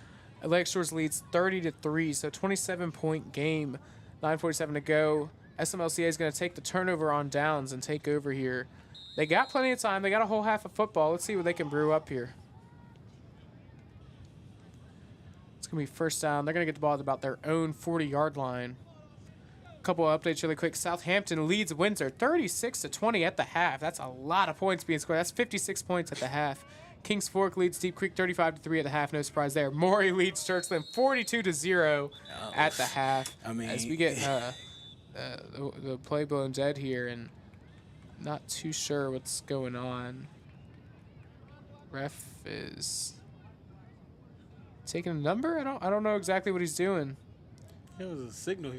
Lake Shores leads 30-3, so 27-point game. 9:47 to go. SMLCA is going to take the turnover on downs and take over here. They got plenty of time. They got a whole half of football. Let's see what they can brew up here. It's going to be 1st down. They're going to get the ball at about their own 40-yard line. Couple of updates really quick. Southampton leads Windsor 36-20 at the half. That's a lot of points being scored. That's 56 points at the half. Kings Fork leads Deep Creek 35-3 at the half. No surprise there. Maury leads Churchland 42-0 at the half. I mean, as we get the play blown dead here, and not too sure what's going on. Ref is taking a number. I don't know exactly what he's doing. It was a signal.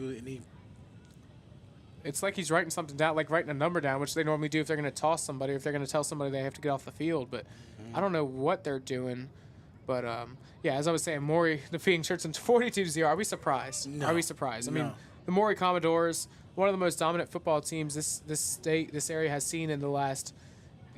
It's like he's writing something down, like writing a number down, which they normally do if they're going to toss somebody, or if they're going to tell somebody they have to get off the field. But I don't know what they're doing. But, yeah, as I was saying, Maury defeating Churchland 42-0. Are we surprised? No. Are we surprised? I No. mean, the Maury Commodores, one of the most dominant football teams this area has seen in the last,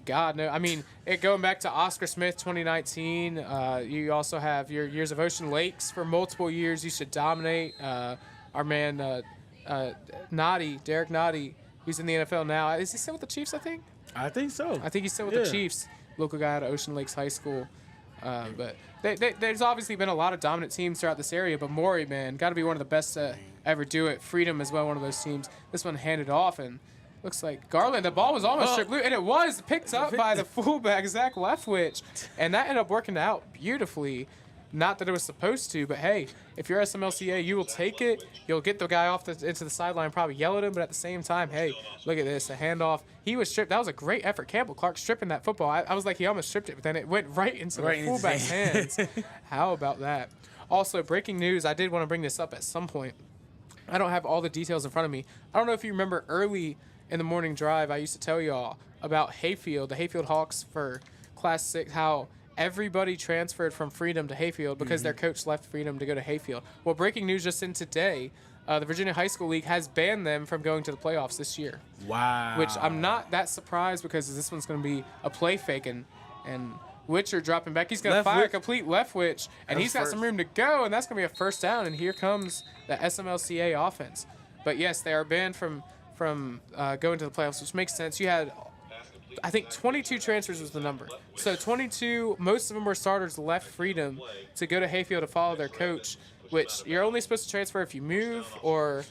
God, no. I mean, going back to Oscar Smith 2019, you also have your years of Ocean Lakes for multiple years. You should dominate. Our man, Derek Noddy, who's in the NFL now. Is he still with the Chiefs, I think? I think so. I think he's still with the Chiefs. Local guy out of Ocean Lakes High School. But there's obviously been a lot of dominant teams throughout this area, but Maury, man, got to be one of the best to ever do it. Freedom as well, one of those teams. This one handed off, and looks like Garland, the ball was almost stripped loose, and it was picked up by the fullback, Zach Leftwich, and that ended up working out beautifully. Not that it was supposed to, but hey, if you're SMLCA, you will take it. You'll get the guy off into the sideline, probably yell at him, but at the same time, hey, look at this, a handoff. He was stripped. That was a great effort. Campbell Clark stripping that football. I was like, he almost stripped it, but then it went right into the fullback's hands. How about that? Also, breaking news, I did want to bring this up at some point. I don't have all the details in front of me. I don't know if you remember early in the morning drive, I used to tell y'all about Hayfield, the Hayfield Hawks for Class 6, how everybody transferred from Freedom to Hayfield because their coach left Freedom to go to Hayfield. Well, breaking news just in today, the Virginia High School League has banned them from going to the playoffs this year. Wow. Which I'm not that surprised because this one's going to be a play fake, and Witcher dropping back. He's going to fire a complete Leftwich, and he's got some room to go, and that's going to be a 1st down, and here comes the SMLCA offense. But yes, they are banned from going to the playoffs, which makes sense. You had, I think 22 transfers was the number. So 22, most of them were starters, left Freedom to go to Hayfield to follow their coach, which you're only supposed to transfer if you move, or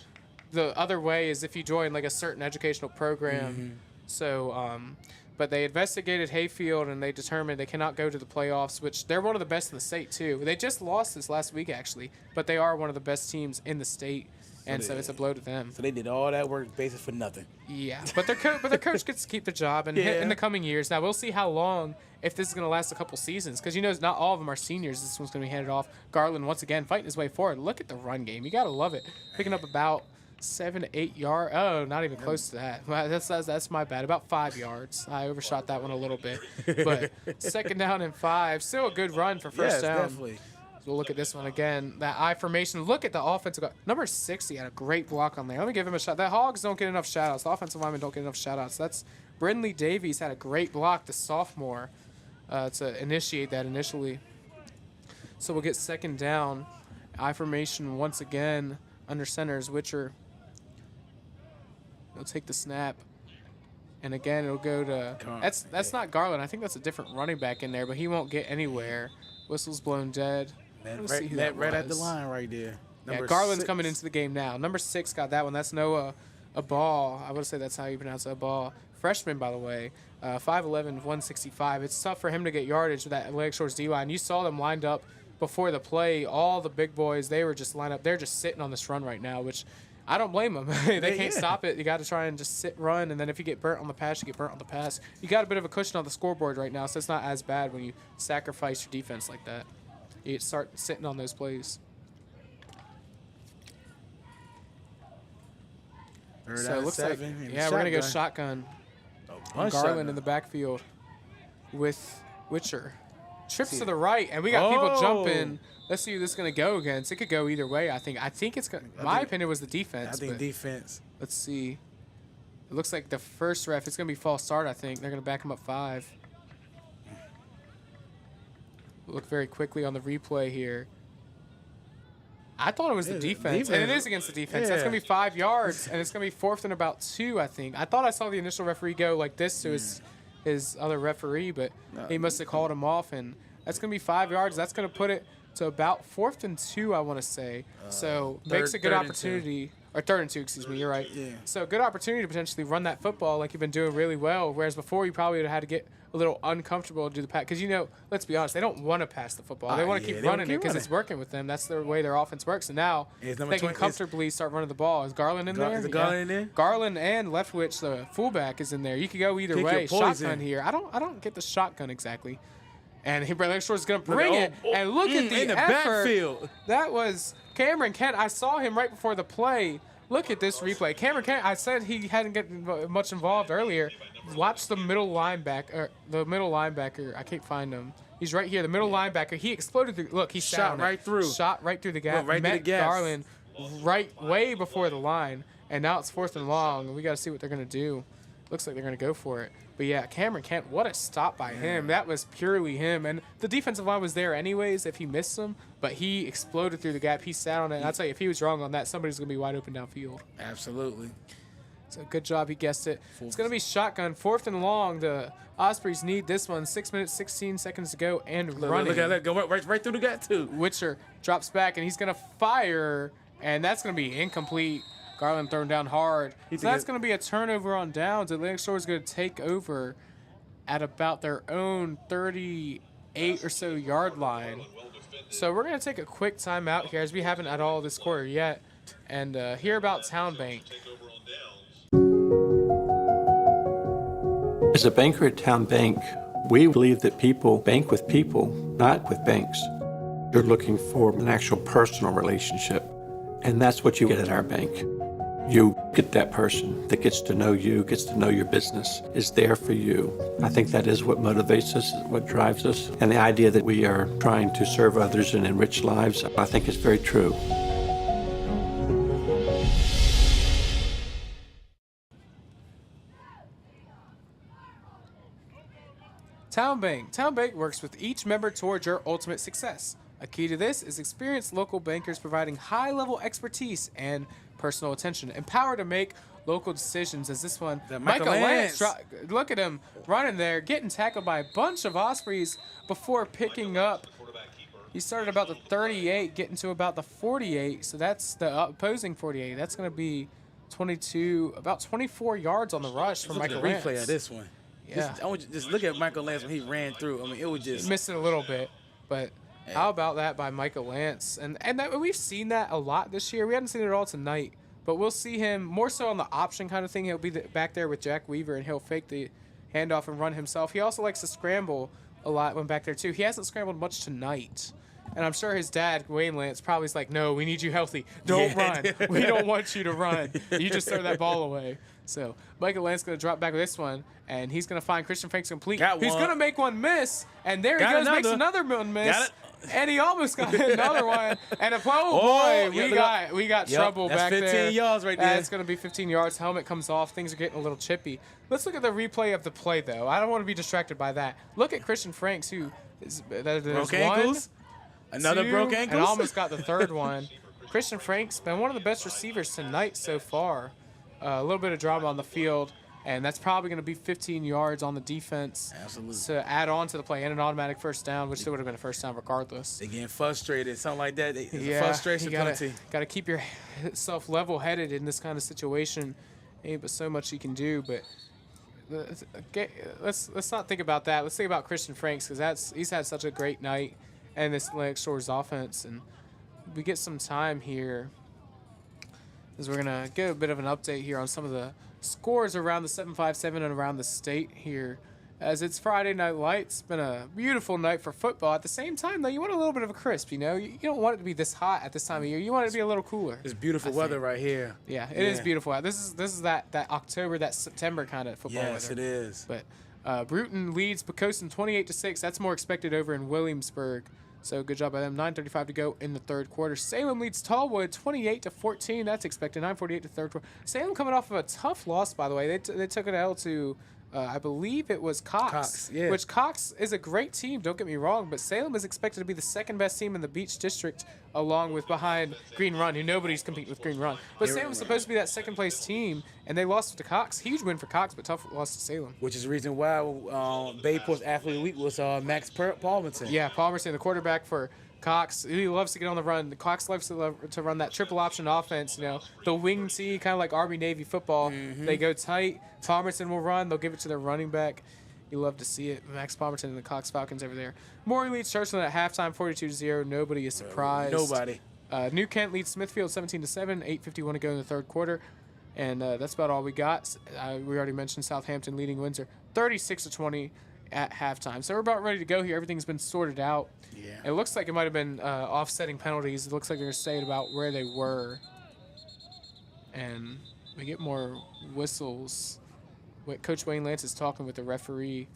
the other way is if you join like a certain educational program. So, but they investigated Hayfield and they determined they cannot go to the playoffs, which they're one of the best in the state too. They just lost this last week actually, but they are one of the best teams in the state. And so it's a blow to them. So they did all that work basically for nothing. Yeah, but their coach gets to keep the job in the coming years. Now we'll see how long, if this is going to last a couple seasons, because not all of them are seniors. This one's going to be handed off. Garland once again fighting his way forward. Look at the run game. You got to love it. Picking up about 7 to 8 yards. Oh, not even close to that. That's my bad. About 5 yards. I overshot that one a little bit. But 2nd down and 5. Still a good run for first down. Definitely. So we'll look at this one again. That I formation. Look at the offensive guard. Number 60 had a great block on there. Let me give him a shot. The Hogs don't get enough shout-outs. The offensive linemen don't get enough shout-outs. That's Brindley Davies had a great block, the sophomore, to initiate that initially. So we'll get second down. I formation once again under center is Witcher. He'll take the snap. And again, it'll go to that's not Garland. I think that's a different running back in there, but he won't get anywhere. Whistle's blown dead. Right at the line right there. Yeah, Garland's coming into the game now. Number 6 got that one. That's Noah Abal. I would say that's how you pronounce it, Abal. Freshman, by the way. 5'11", 165. It's tough for him to get yardage with that Atlantic Shores D-line. You saw them lined up before the play. All the big boys, they were just lined up. They're just sitting on this run right now, which I don't blame them. They can't stop it. You got to try and just sit, run, and then if you get burnt on the pass, you get burnt on the pass. You got a bit of a cushion on the scoreboard right now, so it's not as bad when you sacrifice your defense like that. You start sitting on those plays. So it looks like, yeah, we're going to go shotgun. Garland in the backfield with Witcher. Trips to the right, and we got people jumping. Let's see who this is going to go against. It could go either way, I think. I think it's going to, my opinion was the defense. I think defense. Let's see. It looks like the first ref, it's going to be false start, I think. They're going to back him up 5. Look very quickly on the replay here. I thought it was the defense, and it is against the defense. Yeah. That's going to be 5 yards, and it's going to be 4th and about 2, I think. I thought I saw the initial referee go like this to his other referee, but he must have called him off, and that's going to be 5 yards. That's going to put it to about 4th and 2, I want to say. So makes a good opportunity. Or 3rd and 2, excuse me. You're right. Yeah. So good opportunity to potentially run that football like you've been doing really well, whereas before you probably would have had to get a little uncomfortable to do the pass. Because, you know, let's be honest, they don't want to pass the football. They want to keep running it because it's working with them. That's the way their offense works. And now they can comfortably start running the ball. Is Garland in there? Is Garland in there? Garland and Leftwich, the fullback, is in there. You could go either way. Shotgun here. I don't get the shotgun exactly. And Atlantic Shores is going to bring it. And look at the effort. Backfield. That was Cameron Kent. I saw him right before the play. Look at this replay. Cameron Kent, I said he hadn't gotten much involved earlier. Watch the middle linebacker. I can't find him. He's right here. The middle linebacker. He exploded through. Look, he shot right through. Shot right through the gap. Right met through the gas. Garland way before the line. And now it's 4th and long. And we got to see what they're going to do. Looks like they're going to go for it. But yeah, Cameron Kent, what a stop by him. That was purely him. And the defensive line was there anyways if he missed them. But he exploded through the gap. He sat on it. And I'll tell you, if he was wrong on that, somebody's going to be wide open downfield. Absolutely. So good job. He guessed it. It's going to be shotgun. 4th and long. The Ospreys need this one. 6 minutes, 16 seconds to go and running. Look at that. Go right through the gap, too. Witcher drops back, and he's going to fire. And that's going to be incomplete. Garland thrown down hard. So that's going to be a turnover on downs. Atlantic Shore is going to take over at about their own 38 or so yard line. So we're going to take a quick timeout here as we haven't at all this quarter yet and hear about Town Bank. As a banker at Town Bank, we believe that people bank with people, not with banks. You're looking for an actual personal relationship, and that's what you get at our bank. You get that person that gets to know you, gets to know your business, is there for you. I think that is what motivates us, what drives us. And the idea that we are trying to serve others and enrich lives, I think is very true. Town Bank. Town Bank works with each member towards your ultimate success. A key to this is experienced local bankers providing high-level expertise and personal attention, empowered to make local decisions as this one. Michael Lance, look at him running there, getting tackled by a bunch of Ospreys before picking up. He started about the 38, getting to about the 48, so that's the opposing 48. That's going to be 22, about 24 yards on the rush for Michael Lance. Replay of this one. Yeah. I want you just look at Michael Lance when he ran through. I mean, it was just... He missed it a little bit, but... How about that by Michael Lance? And that, we've seen that a lot this year. We haven't seen it all tonight, but we'll see him more so on the option kind of thing. He'll be back there with Jack Weaver, and he'll fake the handoff and run himself. He also likes to scramble a lot when back there, too. He hasn't scrambled much tonight. And I'm sure his dad, Wayne Lance, probably is like, no, we need you healthy. Don't run. We don't want you to run. You just throw that ball away. So Michael Lance going to drop back with this one, and he's going to find Christian Franks complete. He's going to make one miss, and there he goes, makes another one miss. And he almost got another one. And we got trouble back there. That's 15 yards right there. It's going to be 15 yards. Helmet comes off. Things are getting a little chippy. Let's look at the replay of the play, though. I don't want to be distracted by that. Look at Christian Franks, who is broke ankles. Another broke ankles. And almost got the third one. Christian Franks been one of the best receivers tonight so far. A little bit of drama on the field. And that's probably going to be 15 yards on the defense. Absolutely. To add on to the play and an automatic first down, which still would have been a first down regardless. They getting frustrated, something like that. It's a frustration penalty. Got to keep yourself level-headed in this kind of situation. Ain't but so much you can do. But let's not think about that. Let's think about Christian Franks, because he's had such a great night, and this Atlantic Shores offense. And we get some time here, as we're gonna get a bit of an update here on some of the scores around the 757 and around the state here, as it's Friday Night Lights. Been a beautiful night for football. At the same time, though, you want a little bit of a crisp, you know? You don't want it to be this hot at this time of year. You want it to be a little cooler. It's beautiful weather right here. Yeah, it is beautiful out. This is that October, that September kind of football weather. Yes, it is. But Bruton leads Pocosin 28-6. That's more expected over in Williamsburg. So good job by them. 9:35 to go in the third quarter. Salem leads Tallwood 28-14. That's expected. 9:48 to third quarter. Salem coming off of a tough loss, by the way. They took an L to, I believe it was Cox. Yeah. Which Cox is a great team, don't get me wrong, but Salem is expected to be the second best team in the Beach District, along with behind Green Run, who nobody's competing with Green Run. But Salem's supposed to be that second place team, and they lost to Cox. Huge win for Cox, but tough loss to Salem. Which is the reason why Bayport's athlete of the week was Max Palmerton. Yeah, Palmerton, the quarterback for Cox. He loves to get on the run. Cox loves to run that triple option offense, you know, the wing tee, kind of like Army-Navy football. They go tight. Palmerton will run. They'll give it to their running back. You love to see it. Max Palmerton and the Cox Falcons over there. Maury leads Churchland at halftime, 42-0. Nobody is surprised. Nobody. New Kent leads Smithfield 17-7. 8:51 to go in the third quarter. And that's about all we got. We already mentioned Southampton leading Windsor 36-20 at halftime. So we're about ready to go here. Everything's been sorted out. Yeah. It looks like it might have been offsetting penalties. It looks like they're staying about where they were. And we get more whistles. Coach Wayne Lance is talking with the referee.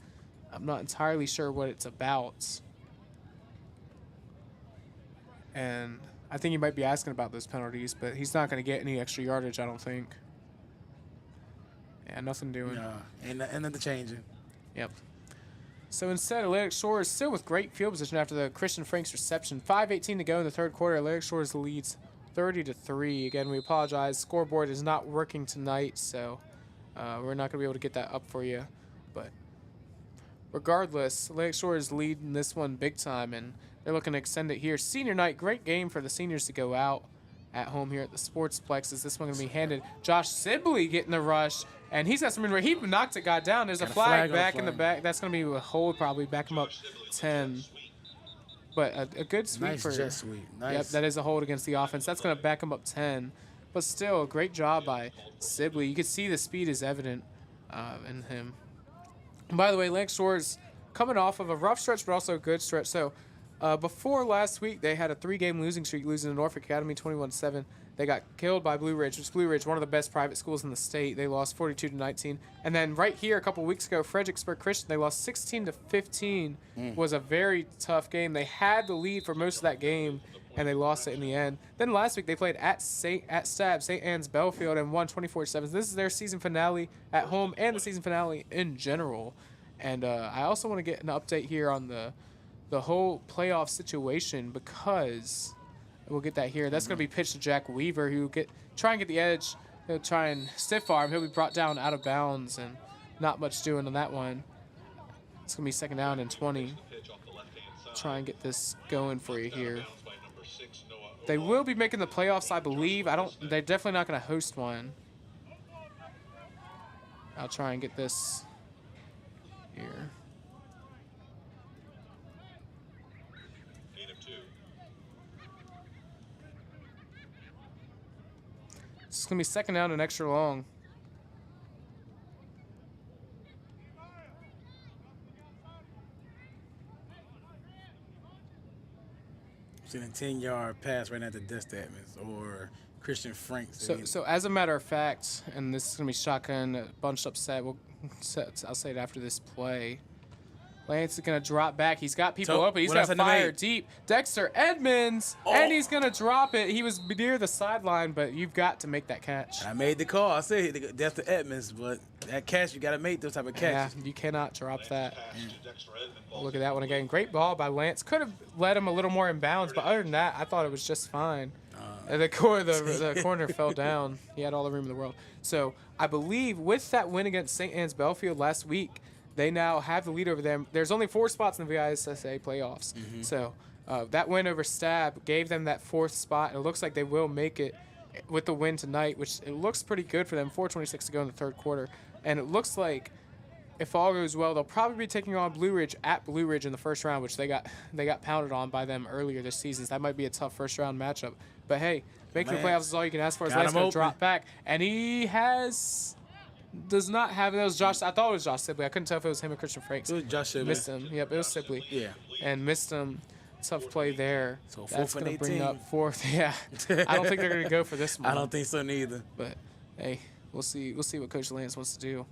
I'm not entirely sure what it's about. And I think he might be asking about those penalties, but he's not going to get any extra yardage, I don't think. Yeah, nothing doing. No, and nothing changing. Yep. So instead, Atlantic Shores still with great field position after the Christian Franks reception. 5:18 to go in the third quarter. Atlantic Shores leads 30-3. Again, we apologize. Scoreboard is not working tonight, so we're not going to be able to get that up for you. But regardless, Atlantic Shores leading this one big time, and they're looking to extend it here. Senior night, great game for the seniors to go out at home here at the Sportsplex. Is this one going to be handed? Josh Sibley getting the rush. And he's got some where he knocked a guy down. There's a flag back in the back. That's going to be a hold, probably back him up 10. But a good sweep nice for jet sweep. Nice. Yep, that is a hold against the offense. That's going to back him up 10. But still, a great job by Sibley. You can see the speed is evident in him. And by the way, Atlantic Shores coming off of a rough stretch, but also a good stretch. So before last week, they had a 3-game losing streak, losing to Norfolk Academy 21-7. They got killed by Blue Ridge, which is Blue Ridge, one of the best private schools in the state. They lost 42-19. And then right here a couple weeks ago, Fredericksburg Christian, they lost 16-15. Was a very tough game. They had the lead for most of that game, and they lost it in the end. Then last week they played at St. Anne's Belfield and won 24-7. This is their season finale at home and the season finale in general. And I also want to get an update here on the whole playoff situation, because we'll get that here. That's going to be pitched to Jack Weaver, who try and get the edge. He'll try and stiff arm. He'll be brought down out of bounds, and not much doing on that one. It's going to be second down and 20. Try and get this going for you here. They will be making the playoffs, I believe. They're definitely not going to host one. I'll try and get this here. It's going to be second down and extra long. Seen a 10-yard pass right at the Dust Admins or Christian Franks. So as a matter of fact, and this is going to be shotgun, bunched up set. I'll say it after this play. Lance is going to drop back. He's got people open. He's going to send him fire eight. deep. Dexter Edmonds, and he's going to drop it. He was near the sideline, but you've got to make that catch. I made the call. I said that's the Edmonds, but that catch, you got to make those type of catches. Yeah, you cannot drop that. Look at that one again. Great ball by Lance. Could have led him a little more in bounds, but other than that, I thought it was just fine. The corner fell down. He had all the room in the world. So I believe with that win against St. Anne's Belfield last week, they now have the lead over them. There's only 4 spots in the VISSA playoffs. So that win over Stab gave them that 4th spot. It looks like they will make it with the win tonight, which it looks pretty good for them. 4:26 to go in the 3rd quarter. And it looks like if all goes well, they'll probably be taking on Blue Ridge at Blue Ridge in the 1st round, which they got pounded on by them earlier this season. So that might be a tough 1st round matchup. But hey, making the playoffs is all you can ask for. Lance going to drop back, and he does not have those. I thought it was Josh Sibley. I couldn't tell if it was him or Christian Franks. It was Josh Sibley. Missed him. Yep, it was Sibley. Yeah. And missed him. Tough play there. So that's 4th and going to 18. bring up 4th. Yeah. I don't think they're going to go for this one. I don't think so neither. But hey, we'll see. We'll see what Coach Lance wants to do.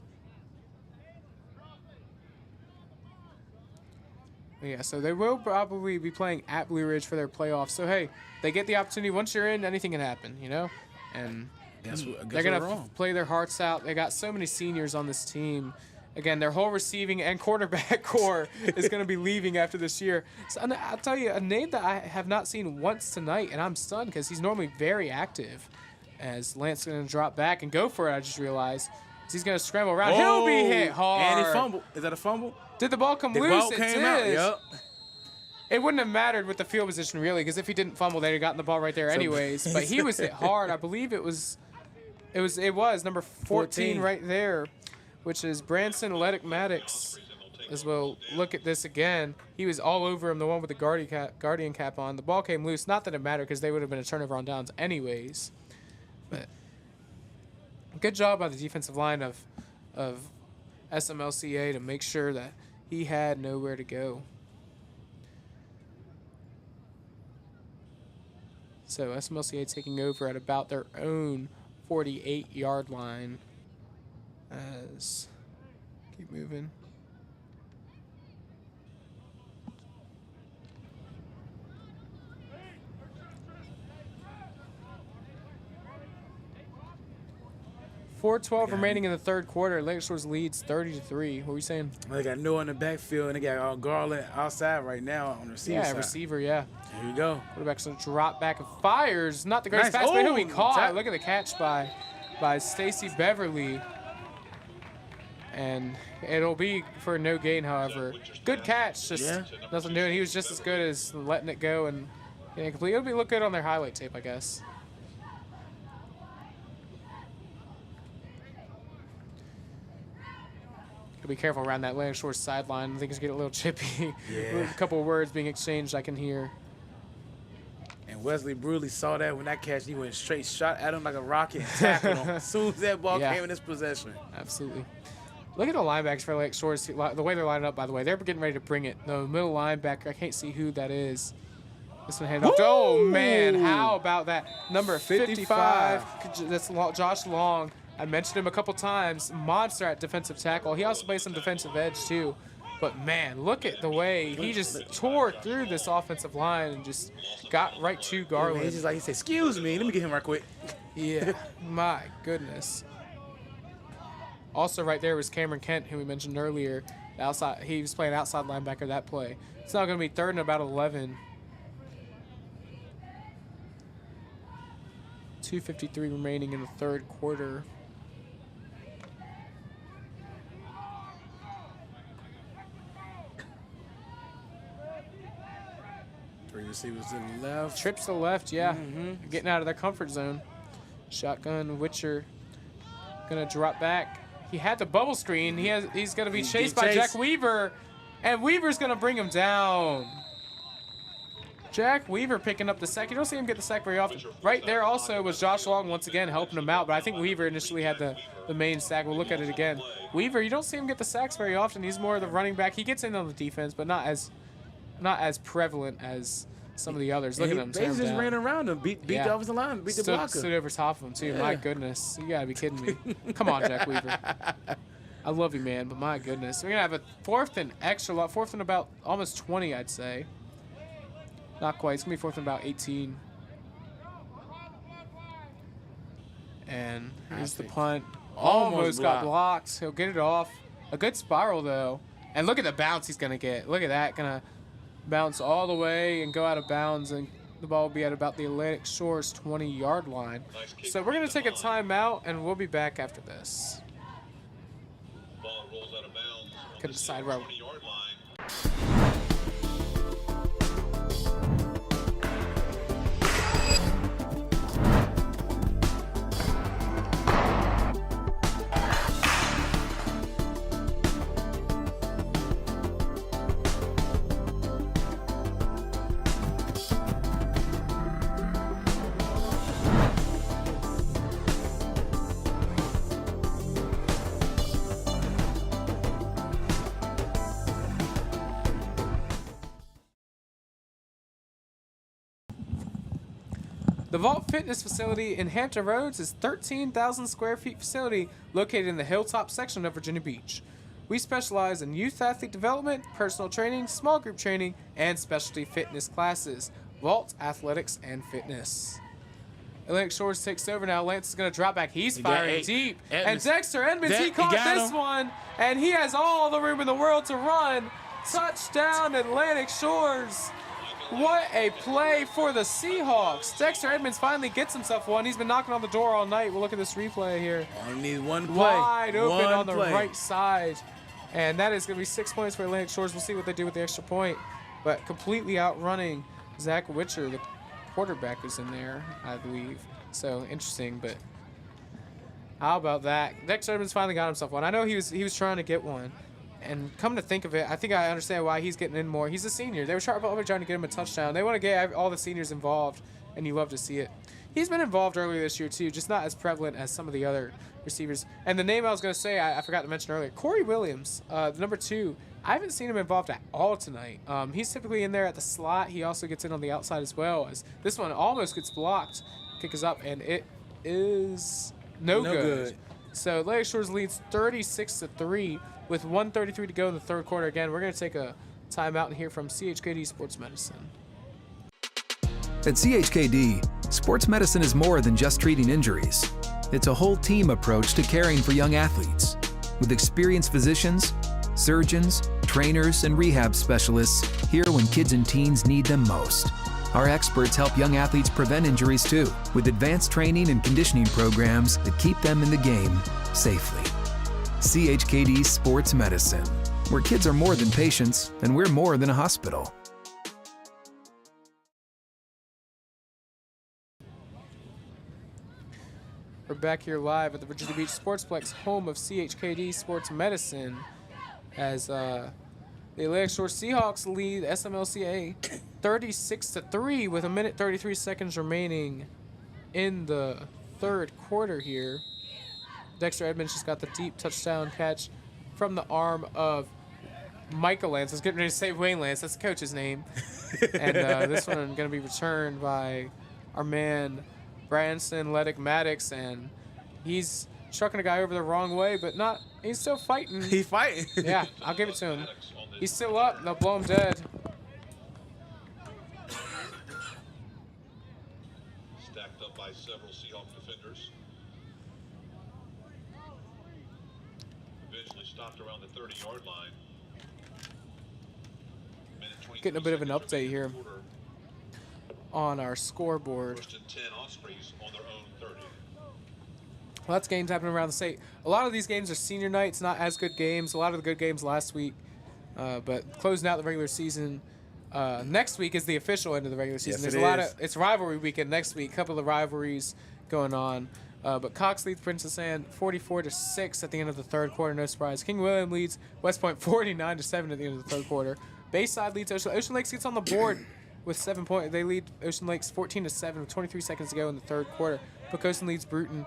Yeah, so they will probably be playing at Blue Ridge for their playoffs. So, hey, they get the opportunity. Once you're in, anything can happen, you know? And they're going to play their hearts out. They got so many seniors on this team. Again, their whole receiving and quarterback core is going to be leaving after this year. So, I'll tell you, a name that I have not seen once tonight, and I'm stunned because he's normally very active. As Lance is going to drop back and go for it, I just realized. He's going to scramble around. He'll be hit hard. And he fumbled. Is that a fumble? Did the ball come loose? The ball it came did. out. Yep. It wouldn't have mattered with the field position, really, because if he didn't fumble, they'd have gotten the ball right there anyways. But he was hit hard. I believe it was number 14 right there, which is Branson Leddick-Maddox. As we'll look at this again, he was all over him, the one with the guardian cap on. The ball came loose. Not that it mattered because they would have been a turnover on downs anyways. But good job by the defensive line of SMLCA to make sure that he had nowhere to go. So SMLCA taking over at about their own 48-yard line. As keep moving. .4:12 remaining in the 3rd quarter. Lakeshores leads 30-3. What were you saying? They got Noah in the backfield, and they got Garland outside right now on the receiver side. Receiver, yeah. There you go. Quarterback's going to drop back and fires. Not the greatest pass, but he'll be caught. Look at the catch by Stacy Beverly. And it'll be for no gain, however. Good catch. Just nothing doing. He was just as good as letting it go and getting complete. It'll look good on their highlight tape, I guess. Be careful around that Land Shore sideline. I think it's getting a little chippy. Yeah. A couple of words being exchanged I can hear. And Wesley Bruley saw that when that catch, he went straight, shot at him like a rocket, and tackled him as soon as that ball came in his possession. Absolutely. Look at the linebackers for Lake Shore. The way they're lining up, by the way. They're getting ready to bring it. The middle linebacker, I can't see who that is. This one handed off. Oh, man. How about that? Number 55. That's Josh Long. I mentioned him a couple times. Monster at defensive tackle. He also plays some defensive edge, too. But, man, look at the way he just tore through this offensive line and just got right to Garland. He's just like, he said, excuse me. Let me get him right quick. Yeah. My goodness. Also right there was Cameron Kent, who we mentioned earlier. Outside, he was playing outside linebacker that play. It's now going to be 3rd and about 11. 2:53 remaining in the 3rd quarter. Receivers to the left. Trips to the left, yeah. Getting out of their comfort zone. Shotgun, Witcher. Gonna drop back. He had the bubble screen. He's gonna be chased by Jack Weaver. And Weaver's gonna bring him down. Jack Weaver picking up the sack. You don't see him get the sack very often. Right there also was Josh Long once again helping him out, but I think Weaver initially had the main sack. We'll look at it again. Weaver, you don't see him get the sacks very often. He's more of the running back. He gets in on the defense, but not as prevalent as some of the others. Look at him. They just ran around him, beat the offensive line, beat the blocker. Stood over top of him, too. My goodness. You got to be kidding me. Come on, Jack Weaver. I love you, man, but my goodness. We're going to have a fourth and extra lot. Fourth and about almost 20, I'd say. Not quite. It's going to be fourth and about 18. And here's the punt. Almost got blocked. He'll get it off. A good spiral, though. And look at the bounce he's going to get. Look at that. Going to bounce all the way and go out of bounds. And the ball will be at about the Atlantic Shores 20-yard line. So we're going to take a timeout, and we'll be back after this. Ball rolls out of bounds. Could decide where. 20-yard line. The Vault Fitness facility in Hampton Roads is 13,000 square feet facility located in the Hilltop section of Virginia Beach. We specialize in youth athlete development, personal training, small group training, and specialty fitness classes. Vault Athletics and Fitness. Atlantic Shores takes over now. Lance is going to drop back. He's firing deep. And Dexter Edmonds, he caught this one, and he has all the room in the world to run. Touchdown, Atlantic Shores. What a play for the Seahawks. Dexter Edmonds finally gets himself one. He's been knocking on the door all night. We'll look at this replay here. Only need one play. Wide open one on the play. right side. And that is going to be 6 points for Atlantic Shores. We'll see what they do with the extra point. But completely outrunning Zach Witcher, the quarterback, is in there, I believe. So interesting, but how about that? Dexter Edmonds finally got himself one. I know he was trying to get one. And come to think of it, I think I understand why he's getting in more. He's a senior. They were trying to get him a touchdown. They want to get all the seniors involved, and you love to see it. He's been involved earlier this year, too, just not as prevalent as some of the other receivers. And the name I was going to say, I forgot to mention earlier, Corey Williams, the number 2. I haven't seen him involved at all tonight. He's typically in there at the slot. He also gets in on the outside as well. As this one almost gets blocked. Kick is up, and it is no good. So Atlantic Shores leads 36-3 with 1:33 to go in the third quarter. Again, we're going to take a timeout and hear from CHKD Sports Medicine. At CHKD, sports medicine is more than just treating injuries. It's a whole team approach to caring for young athletes. With experienced physicians, surgeons, trainers, and rehab specialists here when kids and teens need them most. Our experts help young athletes prevent injuries too, with advanced training and conditioning programs that keep them in the game safely. CHKD Sports Medicine, where kids are more than patients and we're more than a hospital. We're back here live at the Virginia Beach Sportsplex, home of CHKD Sports Medicine, as the Atlantic Shore Seahawks lead SMLCA 36-3 with 1:33 seconds remaining in the third quarter here. Dexter Edmonds just got the deep touchdown catch from the arm of Michael Lance. I was getting ready to say Wayne Lance. That's the coach's name. And this one going to be returned by our man Branson Ledick Maddox, and he's trucking a guy over the wrong way, but not. He's still fighting. He's fighting. Yeah, I'll give it to him. He's still up. They'll blow him dead. Stacked up by several Seahawk defenders. Eventually stopped around the 30-yard line. Getting a bit of an update here on our scoreboard. First and 10 Ospreys on their own 30. Lots of games happening around the state. A lot of these games are senior nights, not as good games. A lot of the good games last week, but closing out the regular season. Next week is the official end of the regular season. Yes, There's a lot of it's rivalry weekend next week. A couple of rivalries going on. But Cox leads Princess Anne 44-6 at the end of the third quarter. No surprise. King William leads West Point 49-7 at the end of the third quarter. Bayside leads Ocean Lakes gets on the board with 7 points. They lead Ocean Lakes 14-7 with 23 seconds to go in the third quarter. Pocosin leads Bruton.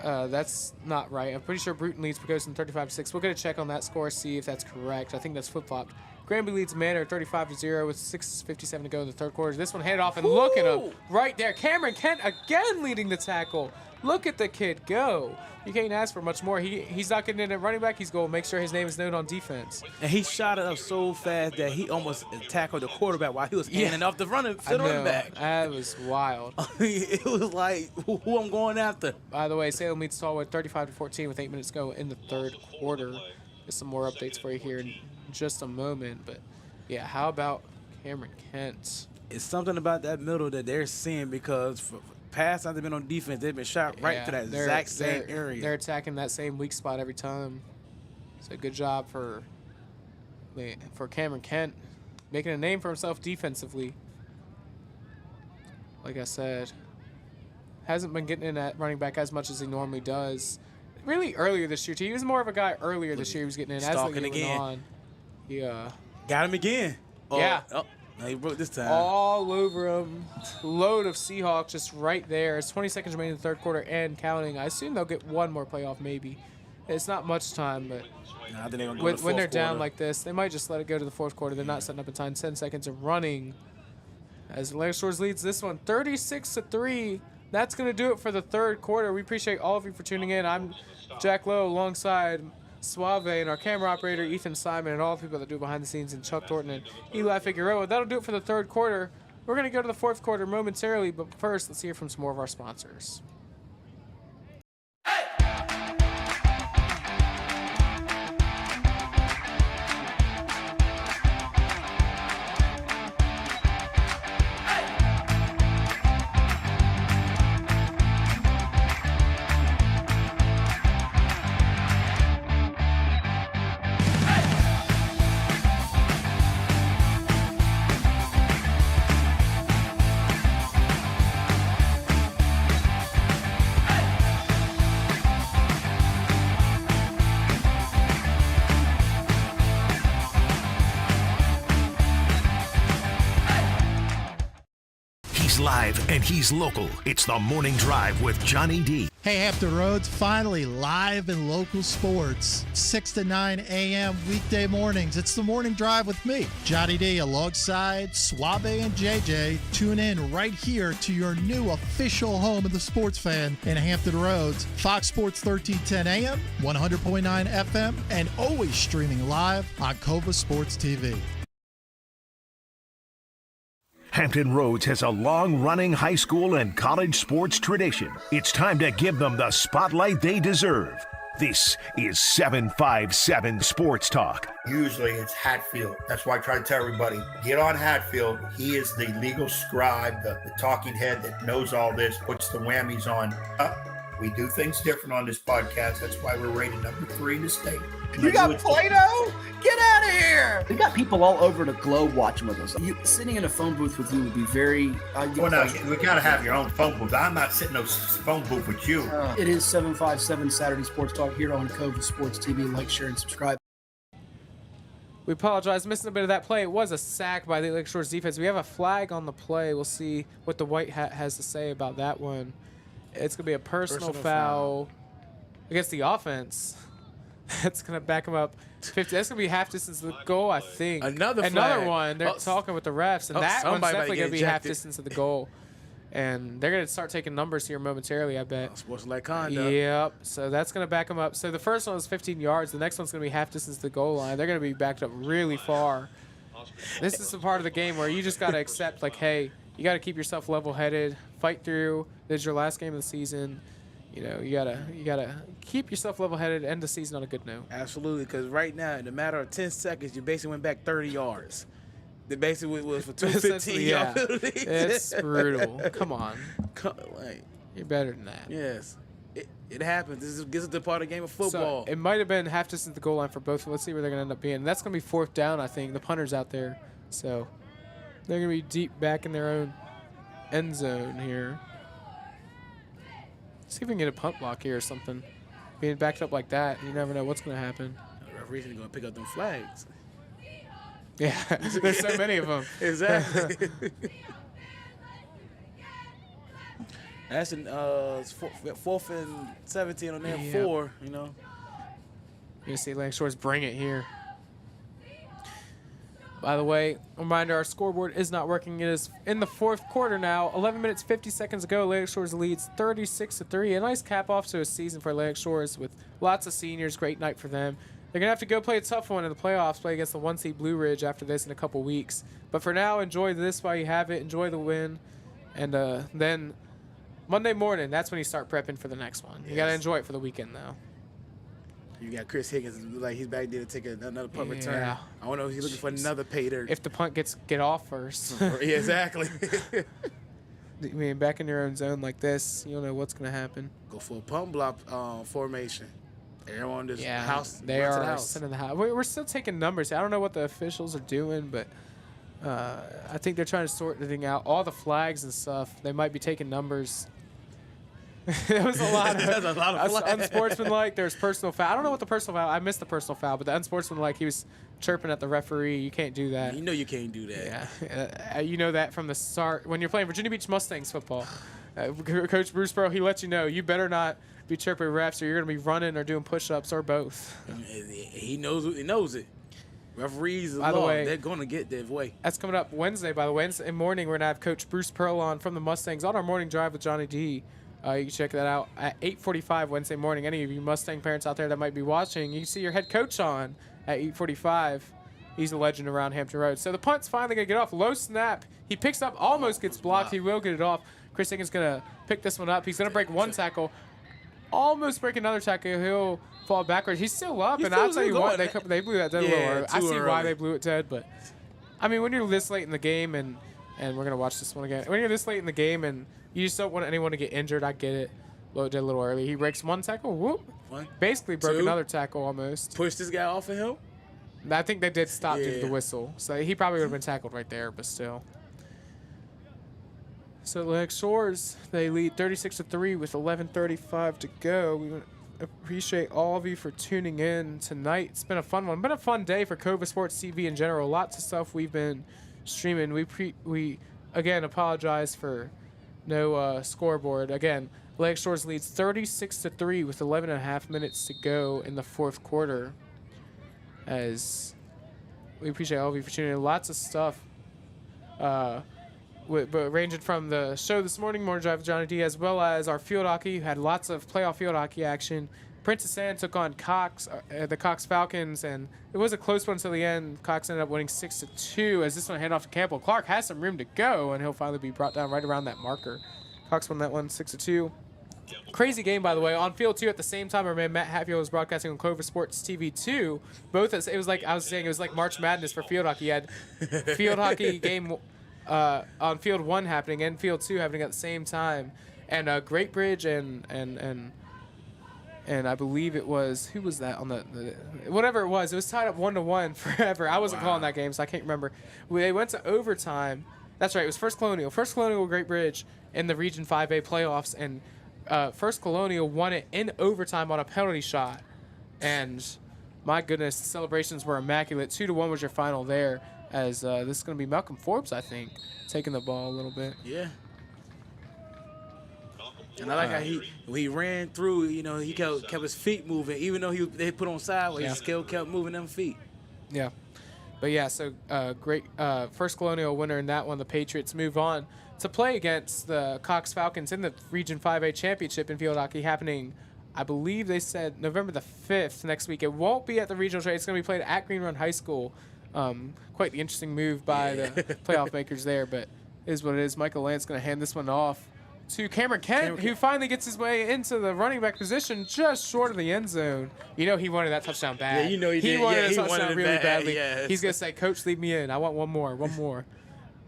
That's not right. I'm pretty sure Bruton leads Pocosin 35-6. We'll get a check on that score, see if that's correct. I think that's flip-flopped. Granby leads Manor 35-0 with 6:57 to go in the third quarter. This one handed off, and look at him right there. Cameron Kent again leading the tackle. Look at the kid go. You can't ask for much more. He's not getting in at running back. He's going to make sure his name is known on defense. And he shot it up so fast that he almost tackled the quarterback while he was handing off the running back. That was wild. It was like, who I'm going after. By the way, Salem leads Stallwood 35-14 with 8 minutes to go in the third quarter. Get some more updates for you here in just a moment. But, yeah, how about Cameron Kent? It's something about that middle that they're seeing because pass hasn't been on defense. They've been shot right to that exact same area. They're attacking that same weak spot every time. So good job for Cameron Kent making a name for himself defensively. Like I said, hasn't been getting in at running back as much as he normally does. Really earlier this year, too. He was more of a guy earlier this year. He was getting in as the year went on. He got him again. Yeah. Oh, no, he broke this time. All over him. Load of Seahawks just right there. It's 20 seconds remaining in the third quarter and counting. I assume they'll get one more playoff maybe. It's not much time, but I think they're gonna go to the when they're fourth down quarter. like this, they might just let it go to the fourth quarter. They're not setting up in time. 10 seconds of running. As Lake Shores leads this one 36-3. That's going to do it for the third quarter. We appreciate all of you for tuning in. I'm Jack Lowe alongside Suave and our camera operator Ethan Simon and all the people that do behind the scenes and Chuck Thornton and Eli Figueroa. That'll do it for the third quarter. We're going to go to the fourth quarter momentarily, but first let's hear from some more of our sponsors. Live and he's local. It's the Morning Drive with Johnny D. Hey, Hampton Roads, finally live in local sports. 6 to 9 a.m. weekday mornings. It's the Morning Drive with me, Johnny D, alongside Suave and JJ. Tune in right here to your new official home of the sports fan in Hampton Roads. Fox Sports 1310 AM, 100.9 FM, and always streaming live on Cova Sports TV. Hampton Roads has a long-running high school and college sports tradition. It's time to give them the spotlight they deserve. This is 757 Sports Talk. Usually it's Hatfield. That's why I try to tell everybody, get on Hatfield. He is the legal scribe, the talking head that knows all this, puts the whammies on. We do things different on this podcast. That's why we're rated number 3 in the state. You got Play-Doh? Get out of here! We've got people all over the globe watching with us. Sitting in a phone booth with you would be very... well, no, we got to have your own phone booth. I'm not sitting in no phone booth with you. It is 757 Saturday Sports Talk here on Cova Sports TV. Like, share, and subscribe. We apologize, missing a bit of that play. It was a sack by the Lake Shores defense. We have a flag on the play. We'll see what the white hat has to say about that one. It's going to be a personal foul against the offense. That's going to back him up 50. That's going to be half distance to the goal, I think. Another one. They're talking with the refs, and that one's definitely going to be half distance to the goal. And they're going to start taking numbers here momentarily, I bet. Sports-like conduct. Yep. So that's going to back them up. So the first one was 15 yards. The next one's going to be half distance to the goal line. They're going to be backed up really far. This is the part of the game where you just got to accept, like, hey, you got to keep yourself level-headed, fight through. This is your last game of the season. You know, you gotta keep yourself level-headed, end the season on a good note. Absolutely, because right now, in a matter of 10 seconds, you basically went back 30 yards. They basically was for 215 yeah. It's brutal. Come on. You're better than that. Yes. It happens. This is the part of the game of football. So it might have been half distance to the goal line for both. Let's see where they're going to end up being. And that's going to be fourth down, I think. The punter's out there. So they're going to be deep back in their own end zone here. See if we can get a punt block here or something. Being backed up like that, you never know what's going to happen. The referee's going to pick up them flags. Yeah, there's so many of them. Exactly. That's an 4th and 17 on there, 4, you know. You see Lake Shores bring it here. By the way, reminder, our scoreboard is not working. It is in the fourth quarter now. 11 minutes, 50 seconds ago. Atlantic Shores leads 36-3. A nice cap off to a season for Atlantic Shores with lots of seniors. Great night for them. They're going to have to go play a tough one in the playoffs, play against the 1-seed Blue Ridge after this in a couple weeks. But for now, enjoy this while you have it. Enjoy the win. And then Monday morning, that's when you start prepping for the next one. You got to enjoy it for the weekend, though. You got Chris Higgins, like he's back there to take another punt return. I don't know if he's looking for another pay dirt. If the punt get off first. Yeah, exactly. I mean, back in your own zone like this, you don't know what's going to happen. Go for a punt block formation. Everyone just house. They are sending the house. We're still taking numbers. I don't know what the officials are doing, but I think they're trying to sort everything out. All the flags and stuff, they might be taking numbers. It was a lot of unsportsmanlike. There's personal foul. I don't know what the personal foul. I missed the personal foul, but the unsportsmanlike, he was chirping at the referee. You can't do that. You know you can't do that. Yeah, you know that from the start when you're playing Virginia Beach Mustangs football. Coach Bruce Burrow, he lets you know you better not be chirping refs, or you're gonna be running or doing push-ups or both. He knows it. Referees, by the way, they're gonna get their way. That's coming up Wednesday. By the way, Wednesday morning, we're gonna have Coach Bruce Pearl on from the Mustangs on our morning drive with Johnny D. You can check that out at 8:45 Wednesday morning. Any of you Mustang parents out there that might be watching, you can see your head coach on at 8:45. He's a legend around Hampton Road. So the punt's finally going to get off. Low snap. He picks up, almost gets blocked. He will get it off. Chris Higgins going to pick this one up. He's going to break one tackle. Almost break another tackle. He'll fall backwards. He's still up. And I'll tell you what, they blew that dead a little early. I see why they blew it dead. But, I mean, when you're this late in the game, and we're going to watch this one again. When you're this late in the game and you just don't want anyone to get injured, I get it. Low dead a little early. He breaks one tackle. Whoop. Basically broke another tackle almost. Pushed this guy off of him? I think they did stop due to the whistle. So he probably would have been tackled right there, but still. So Atlantic Shores, they lead 36-3 with 11:35 to go. We appreciate all of you for tuning in tonight. It's been a fun one. Been a fun day for Cova Sports TV in general. Lots of stuff we've been streaming. We again apologize for no scoreboard. Again, Atlantic Shores leads 36-3 with 11.5 minutes to go in the fourth quarter. As we appreciate all of you for tuning in. Lots of stuff. But ranging from the show this morning, Morning Drive with Johnny D, as well as our field hockey. Had lots of playoff field hockey action. Princess Anne took on Cox, the Cox Falcons, and it was a close one until the end. Cox ended up winning 6-2 as this one handed off to Campbell. Clark has some room to go, and he'll finally be brought down right around that marker. Cox won that one 6-2. Crazy game, by the way. On field 2 at the same time, our man Matt Hatfield was broadcasting on Cova Sports TV 2. Both, it was like I was saying, it was like March Madness for field hockey. You had field hockey game on field 1 happening and field 2 happening at the same time, and Great Bridge and I believe it was, who was that on the whatever it was tied up 1-1 forever. I wasn't calling that game, so I can't remember. They went to overtime. That's right, it was First Colonial Great Bridge in the Region 5A playoffs, and First Colonial won it in overtime on a penalty shot. And my goodness, the celebrations were immaculate. 2-1 was your final there, as this is going to be Malcolm Forbes, I think, taking the ball a little bit. Yeah. And I like how he ran through, he kept his feet moving. Even though they put on sideways, he still kept moving them feet. Yeah. But yeah, so great First Colonial winner in that one. The Patriots move on to play against the Cox Falcons in the Region 5A Championship in field hockey happening, I believe they said November the 5th next week. It won't be at the regional trade. It's going to be played at Green Run High School. Quite the interesting move by the playoff makers there, but it is what it is. Michael Lance going to hand this one off to Cameron Kent, who finally gets his way into the running back position just short of the end zone. He wanted that touchdown bad. Yeah, he did. He wanted a touchdown really bad. badly. Yeah. He's going to say, Coach, leave me in. I want one more.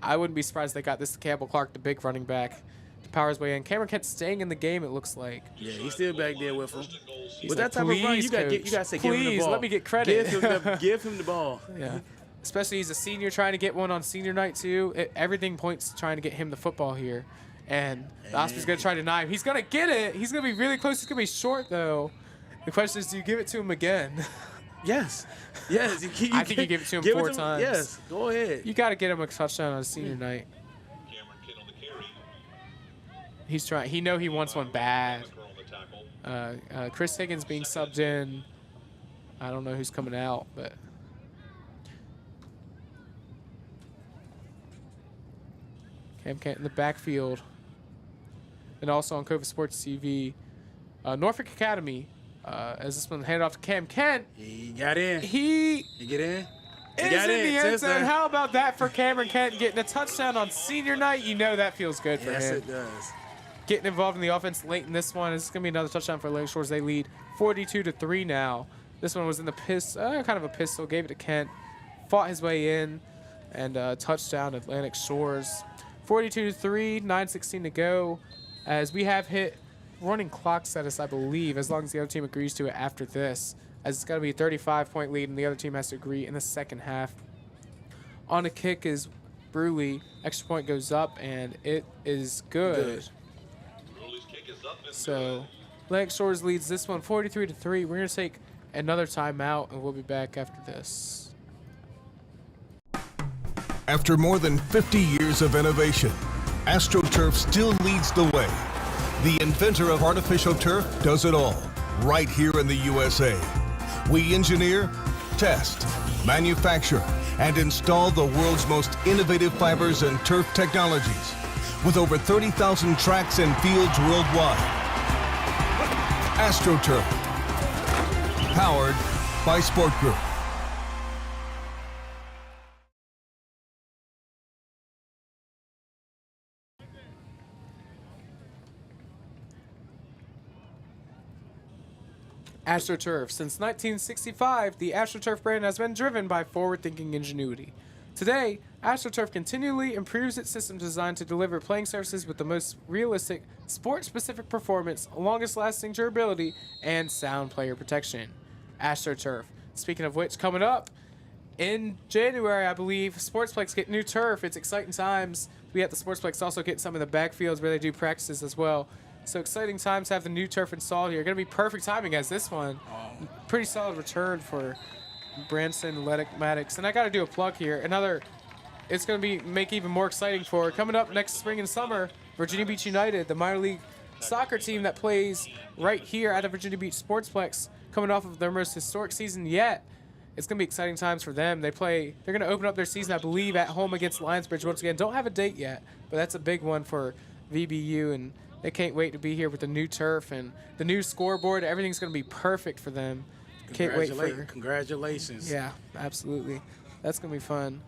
I wouldn't be surprised if they got this to Campbell Clark, the big running back, to power his way in. Cameron Kent staying in the game, it looks like. Yeah, he's still back there with him. With that type of run, you got to say, give him the ball. Let me get credit. Give him the ball. Yeah. Especially he's a senior trying to get one on senior night, too. Everything points to trying to get him the football here. And the Osprey's going to try to deny him. He's going to get it. He's going to be really close. He's going to be short, though. The question is, do you give it to him again? Yes. I think you give it to him 4 times. Yes, go ahead. You got to get him a touchdown on senior night. He's trying. He wants one bad. Chris Higgins being subbed in. I don't know who's coming out, but Cam Kent in the backfield. And also on Cova Sports TV, Norfolk Academy, as this one handed off to Cam Kent. He got in. He get in. He is got in the end zone. Sister. How about that for Cameron Kent getting a touchdown on senior night? You know that feels good for him. Yes, it does. Getting involved in the offense late in this one. This is going to be another touchdown for Atlantic Shores. They lead 42-3 now. This one was in the kind of a pistol. Gave it to Kent. Fought his way in. And touchdown Atlantic Shores. 42-3, 9:16 to go. As we have hit running clock status, I believe, as long as the other team agrees to it after this. As it's got to be a 35-point lead, and the other team has to agree in the second half. On a kick is Bruley. Extra point goes up, and it is good. So Atlantic Shores leads this one 43-3. We're going to take another timeout, and we'll be back after this. After more than 50 years of innovation, AstroTurf still leads the way. The inventor of artificial turf does it all, right here in the USA. We engineer, test, manufacture, and install the world's most innovative fibers and turf technologies, with over 30,000 tracks and fields worldwide. AstroTurf, powered by Sport Group. AstroTurf. Since 1965, the AstroTurf brand has been driven by forward-thinking ingenuity. Today, AstroTurf continually improves its system designed to deliver playing surfaces with the most realistic, sport-specific performance, longest-lasting durability, and sound player protection. AstroTurf. Speaking of which, coming up in January, I believe, Sportsplex get new turf. It's exciting times. We at the Sportsplex also get some of the backfields where they do practices as well. So exciting times to have the new turf installed here. Going to be perfect timing as this one. Pretty solid return for Branson Maddox. And I got to do a plug here. It's going to make even more exciting for coming up next spring and summer, Virginia Beach United, the minor league soccer team that plays right here at the Virginia Beach Sportsplex, coming off of their most historic season yet. It's going to be exciting times for them. They're going to open up their season, I believe, at home against Lionsbridge once again. Don't have a date yet, but that's a big one for VBU, and they can't wait to be here with the new turf and the new scoreboard. Everything's going to be perfect for them. Can't wait for Congratulations. Yeah, absolutely. That's going to be fun.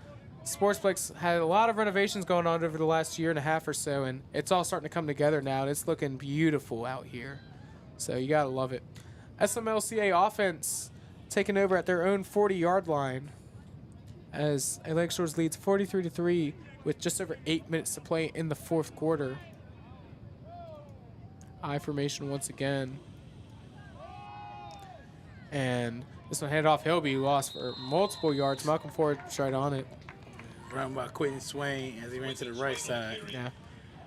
Sportsplex had a lot of renovations going on over the last year and a half or so, and it's all starting to come together now, and it's looking beautiful out here. So you got to love it. SMLCA offense taking over at their own 40-yard line as Atlantic Shores leads 43-3 with just over 8 minutes to play in the fourth quarter. I formation once again. And this one handed off Hilby, who lost for multiple yards. Malcolm Ford was right on it. Run by Quentin Swain as he ran to the right side. Yeah.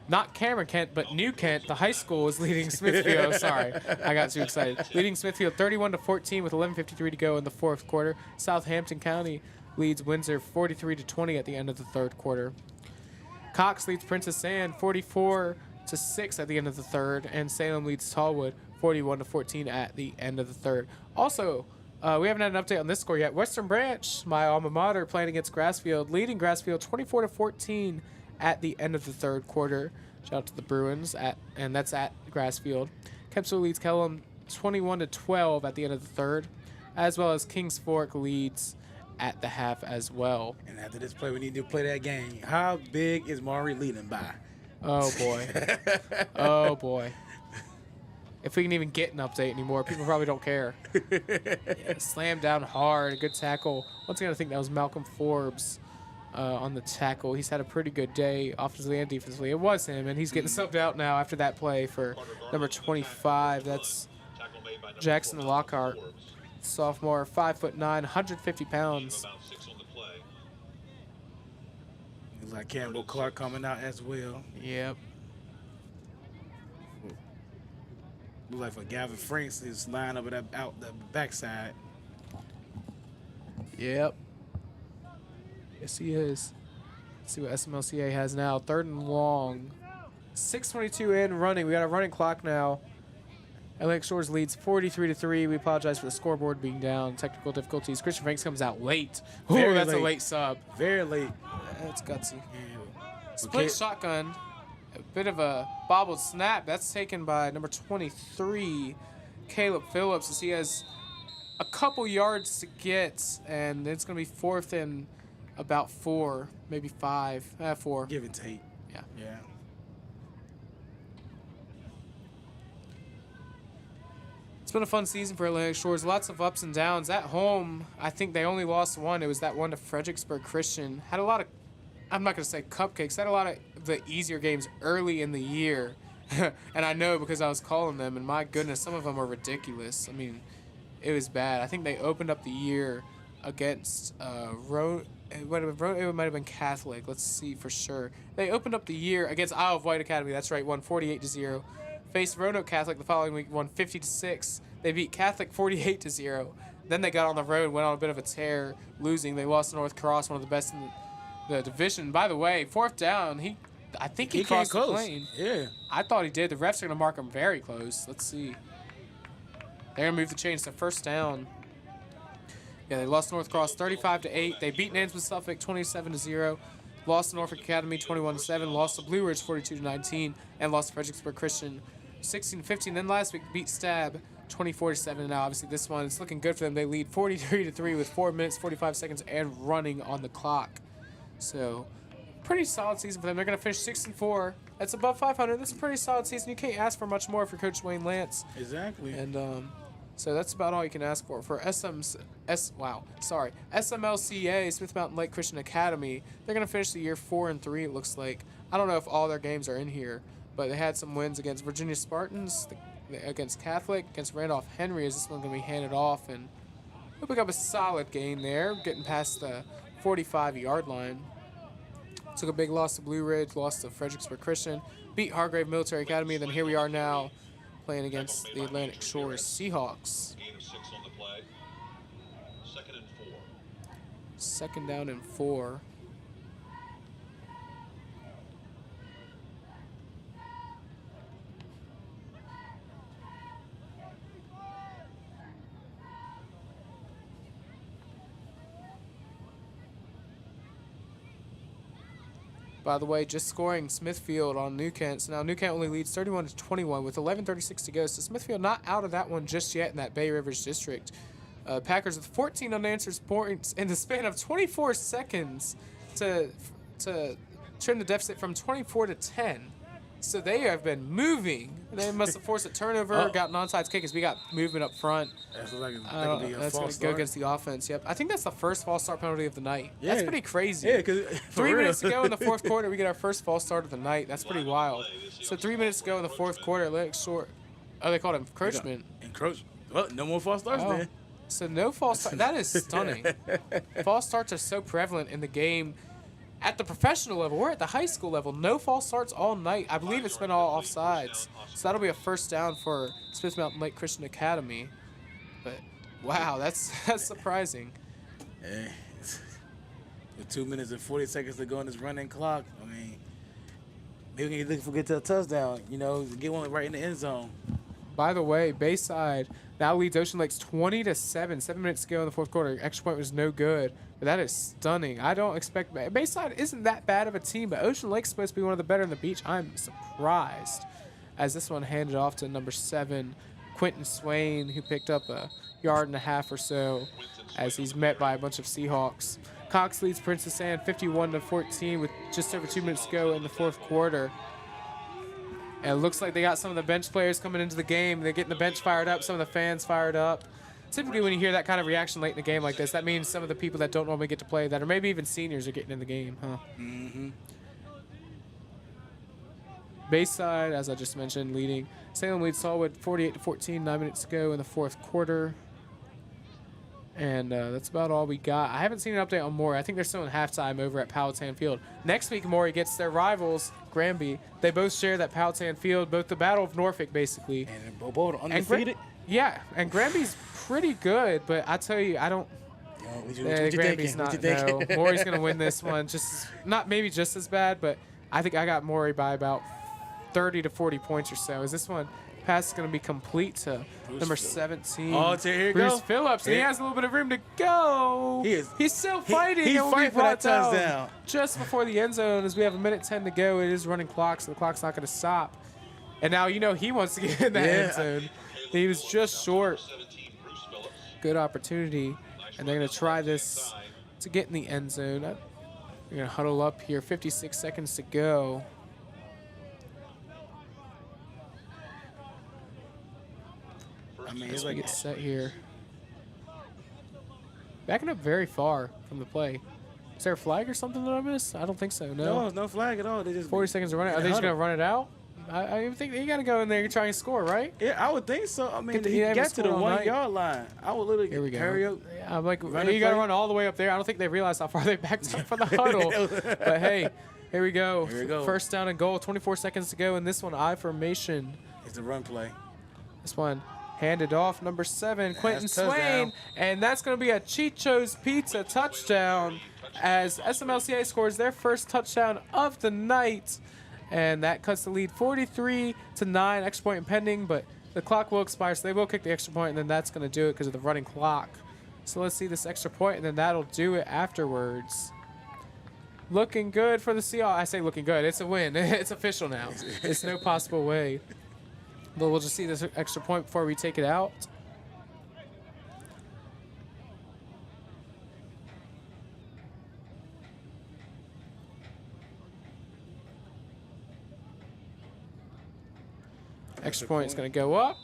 Not Cameron Kent, but New Kent. The high school is leading Smithfield. Sorry, I got too excited. Leading Smithfield 31-14 with 11:53 to go in the fourth quarter. Southampton County leads Windsor 43-20 at the end of the third quarter. Cox leads Princess Anne 44-6 at the end of the third, and Salem leads Tallwood 41-14 at the end of the third. Also, we haven't had an update on this score yet. Western Branch, my alma mater, playing against Grassfield, leading Grassfield 24-14 at the end of the third quarter. Shout out to the Bruins, and that's at Grassfield. Kempsville leads Kellum 21-12 at the end of the third, as well as Kings Fork leads at the half as well. And after this play, we need to play that game. How big is Maury leading by? Oh, boy. Oh, boy. If we can even get an update anymore, people probably don't care. Yeah, slammed down hard, good tackle. Once again, I think that was Malcolm Forbes on the tackle. He's had a pretty good day offensively and defensively. It was him, and he's getting subbed out now after that play for number 25. That's Jackson Lockhart, sophomore, 5'9", 150 pounds. Looks like Campbell Clark coming out as well. Yep. Looks like for Gavin Franks is lying over that out the backside. Yep. Yes, he is. Let's see what SMLCA has now. Third and long. 6:22 in running. We got a running clock now. Atlantic Shores leads 43-3. We apologize for the scoreboard being down. Technical difficulties. Christian Franks comes out late. Oh, that's a late sub. Very late. That's gutsy. Yeah. Split shotgun. A bit of a bobbled snap. That's taken by number 23, Caleb Phillips, as he has a couple yards to get, and it's going to be 4th and about 4, maybe 5. 4. Give and take. Yeah. Yeah. It's been a fun season for Atlantic Shores. Lots of ups and downs. At home, I think they only lost one. It was that one to Fredericksburg Christian. Had a lot of, I'm not going to say cupcakes, had a lot of the easier games early in the year. And I know because I was calling them, and my goodness, some of them were ridiculous. I mean, it was bad. I think they opened up the year against it might have been Catholic. Let's see for sure. They opened up the year against Isle of Wight Academy. That's right, won 48-0. Faced Roanoke Catholic the following week, won 50-6. They beat Catholic 48-0. Then they got on the road, went on a bit of a tear, losing. They lost to North Cross, one of the best in the division. By the way, 4th down, I think he crossed the plane. Yeah. I thought he did. The refs are going to mark him very close. Let's see. They're going to move the chains to 1st down. Yeah, they lost to North Cross 35-8. They beat Nansman Suffolk 27-0. Lost to Norfolk Academy 21-7. Lost to Blue Ridge 42-19. And lost to Fredericksburg Christian 16-15. Then last week beat Stab 24-7. Now obviously this one is looking good for them. They lead 43-3 with 4 minutes 45 seconds and running on the clock. So pretty solid season for them. They're going to finish 6-4. That's above 500. That's a pretty solid season. You can't ask for much more for Coach Wayne Lance. Exactly. And so that's about all you can ask for. For SMLCA, Smith Mountain Lake Christian Academy, they're going to finish the year 4-3, it looks like. I don't know if all their games are in here, but they had some wins against Virginia Spartans, against Catholic, against Randolph Henry. Is this one going to be handed off? And we'll pick up a solid gain there, getting past the 45-yard line. Took a big loss to Blue Ridge, lost to Fredericksburg Christian, beat Hargrave Military Academy, and then here we are now playing against the Atlantic Shores Seahawks. Gain of 6 on the play. 2nd and 4. 2nd down and 4. By the way, just scoring Smithfield on New Kent. So now New Kent only leads 31-21 with 11:36 to go. So Smithfield not out of that one just yet in that Bay Rivers district. Packers with 14 unanswered points in the span of 24 seconds to trim the deficit from 24 to 10. So they have been moving. They must have forced a turnover, got an onside kick as we got movement up front. That's like that's going to go against the offense. Yep. I think that's the first false start penalty of the night. Yeah. That's pretty crazy. Yeah, 'cause 3 minutes to go in the 4th quarter, we get our first false start of the night. That's pretty wild. So 3 minutes to go in the 4th quarter, Atlantic Shore. Oh, they called it encroachment. Encroachment. Well, no more false starts then. So no false start. That is stunning. False starts are so prevalent in the game. At the professional level, we're at the high school level. No false starts all night. I believe it's been all offsides. So that'll be a 1st down for Smith Mountain Lake Christian Academy. But wow, that's surprising. Hey, with 2 minutes and 40 seconds to go on this running clock, I mean, maybe we can look for get to a touchdown. You know, get one right in the end zone. By the way, Bayside now leads Ocean Lakes 20-7. 7 minutes to go in the 4th quarter. Extra point was no good. But that is stunning. I don't expect Bayside isn't that bad of a team, but Ocean Lake's supposed to be one of the better in the beach. I'm surprised. As this one handed off to number 7, Quentin Swain, who picked up a 1.5 yards or so as he's met by a bunch of Seahawks. Cox leads Princess Anne 51-14 with just over 2 minutes to go in the 4th quarter. And it looks like they got some of the bench players coming into the game. They're getting the bench fired up, some of the fans fired up. Typically when you hear that kind of reaction late in the game like this, that means some of the people that don't normally get to play, that are maybe even seniors, are getting in the game, huh? Mm-hmm. Bayside, as I just mentioned, leading. Salem leads Salwood 48-14, 9 minutes to go in the 4th quarter. And that's about all we got. I haven't seen an update on Maury. I think they're still in halftime over at Powhatan Field. Next week, Maury gets their rivals, Granby. They both share that Powhatan Field, both the Battle of Norfolk, basically. And they're both undefeated. Yeah, and Granby's pretty good, but I tell you, I don't. What you thinking? No, Maury's gonna win this one. Just not maybe just as bad, but I think I got Maury by about 30 to 40 points or so. Is this one? pass is going to be complete to number 17. Oh, here Bruce go. Phillips. And he has a little bit of room to go. He's still fighting. He's He'll fighting be for that brought down touchdown. just before the end zone as we have 1:10 to go. It is running clock, so the clock's not going to stop. And now he wants to get in that end zone. He was just short. Good opportunity. And they're going to try this to get in the end zone. We're going to huddle up here. 56 seconds to go. I mean, As we get set here. Backing up very far from the play. Is there a flag or something that I missed? I don't think so. No, no flag at all. They just 40 seconds to run it. Are they just going to run it out? I think you got to go in there and try and score, right? Yeah, I would think so. I mean, He he haven't got to the scored all night. 1-yard line. I would literally Here we go. hurry up. I'm like, run you the got to play. run all the way up there. I don't think they realized how far they backed up for the huddle. But hey, here we go. Here we go. First down and goal. 24 seconds to go in this one. I formation. It's a run play. This one handed off. Number 7, Quentin That's Swain. touchdown. And that's going to be a Chicho's Pizza touchdown as SMLCA scores their first touchdown of the night. And that cuts the lead 43-9. Extra point impending, but the clock will expire, so they will kick the extra point, and then that's going to do it because of the running clock. So let's see this extra point, and then that'll do it afterwards. Looking good for the Seahawks. I say looking good. It's a win. It's official now. It's no possible way. But we'll just see this extra point before we take it out. Extra point is going to go up.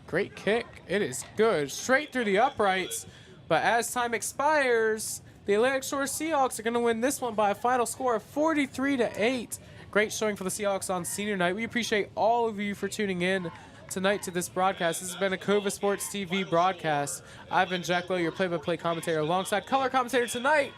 Great kick. It is good. Straight through the uprights. But as time expires, the Atlantic Shore Seahawks are going to win this one by a final score of 43-8. Great showing for the Seahawks on senior night. We appreciate all of you for tuning in tonight to this broadcast. This has been a Cova Sports TV broadcast. I've been Jack Lowe, your play-by-play commentator, alongside color commentator tonight,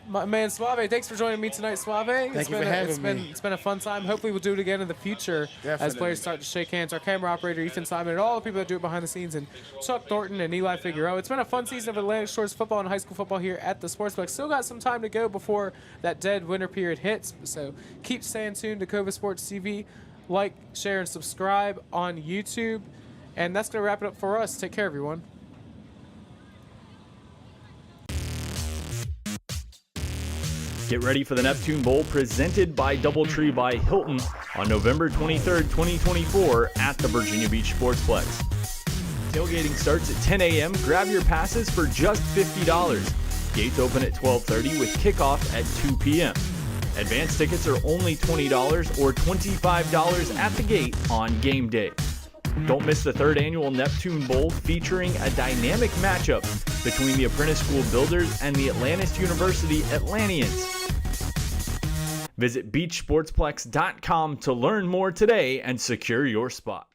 my man Suave. Thanks for joining me tonight, Suave. Thank you for having me. It's been a fun time. Hopefully we'll do it again in the future as players start to shake hands. Our camera operator, Ethan Simon, and all the people that do it behind the scenes, and Chuck Thornton and Eli Figueroa. It's been a fun season of Atlantic Shores football and high school football here at the Sportsplex. Still got some time to go before that dead winter period hits, so keep staying tuned to Cova Sports TV. Like, share, and subscribe on YouTube. And that's going to wrap it up for us. Take care, everyone. Get ready for the Neptune Bowl presented by Doubletree by Hilton on November 23rd, 2024 at the Virginia Beach Sportsplex. Tailgating starts at 10 a.m. Grab your passes for just $50. Gates open at 12:30 with kickoff at 2 p.m. Advance tickets are only $20 or $25 at the gate on game day. Don't miss the 3rd annual Neptune Bowl featuring a dynamic matchup between the Apprentice School Builders and the Atlantis University Atlanteans. Visit beachsportsplex.com to learn more today and secure your spot.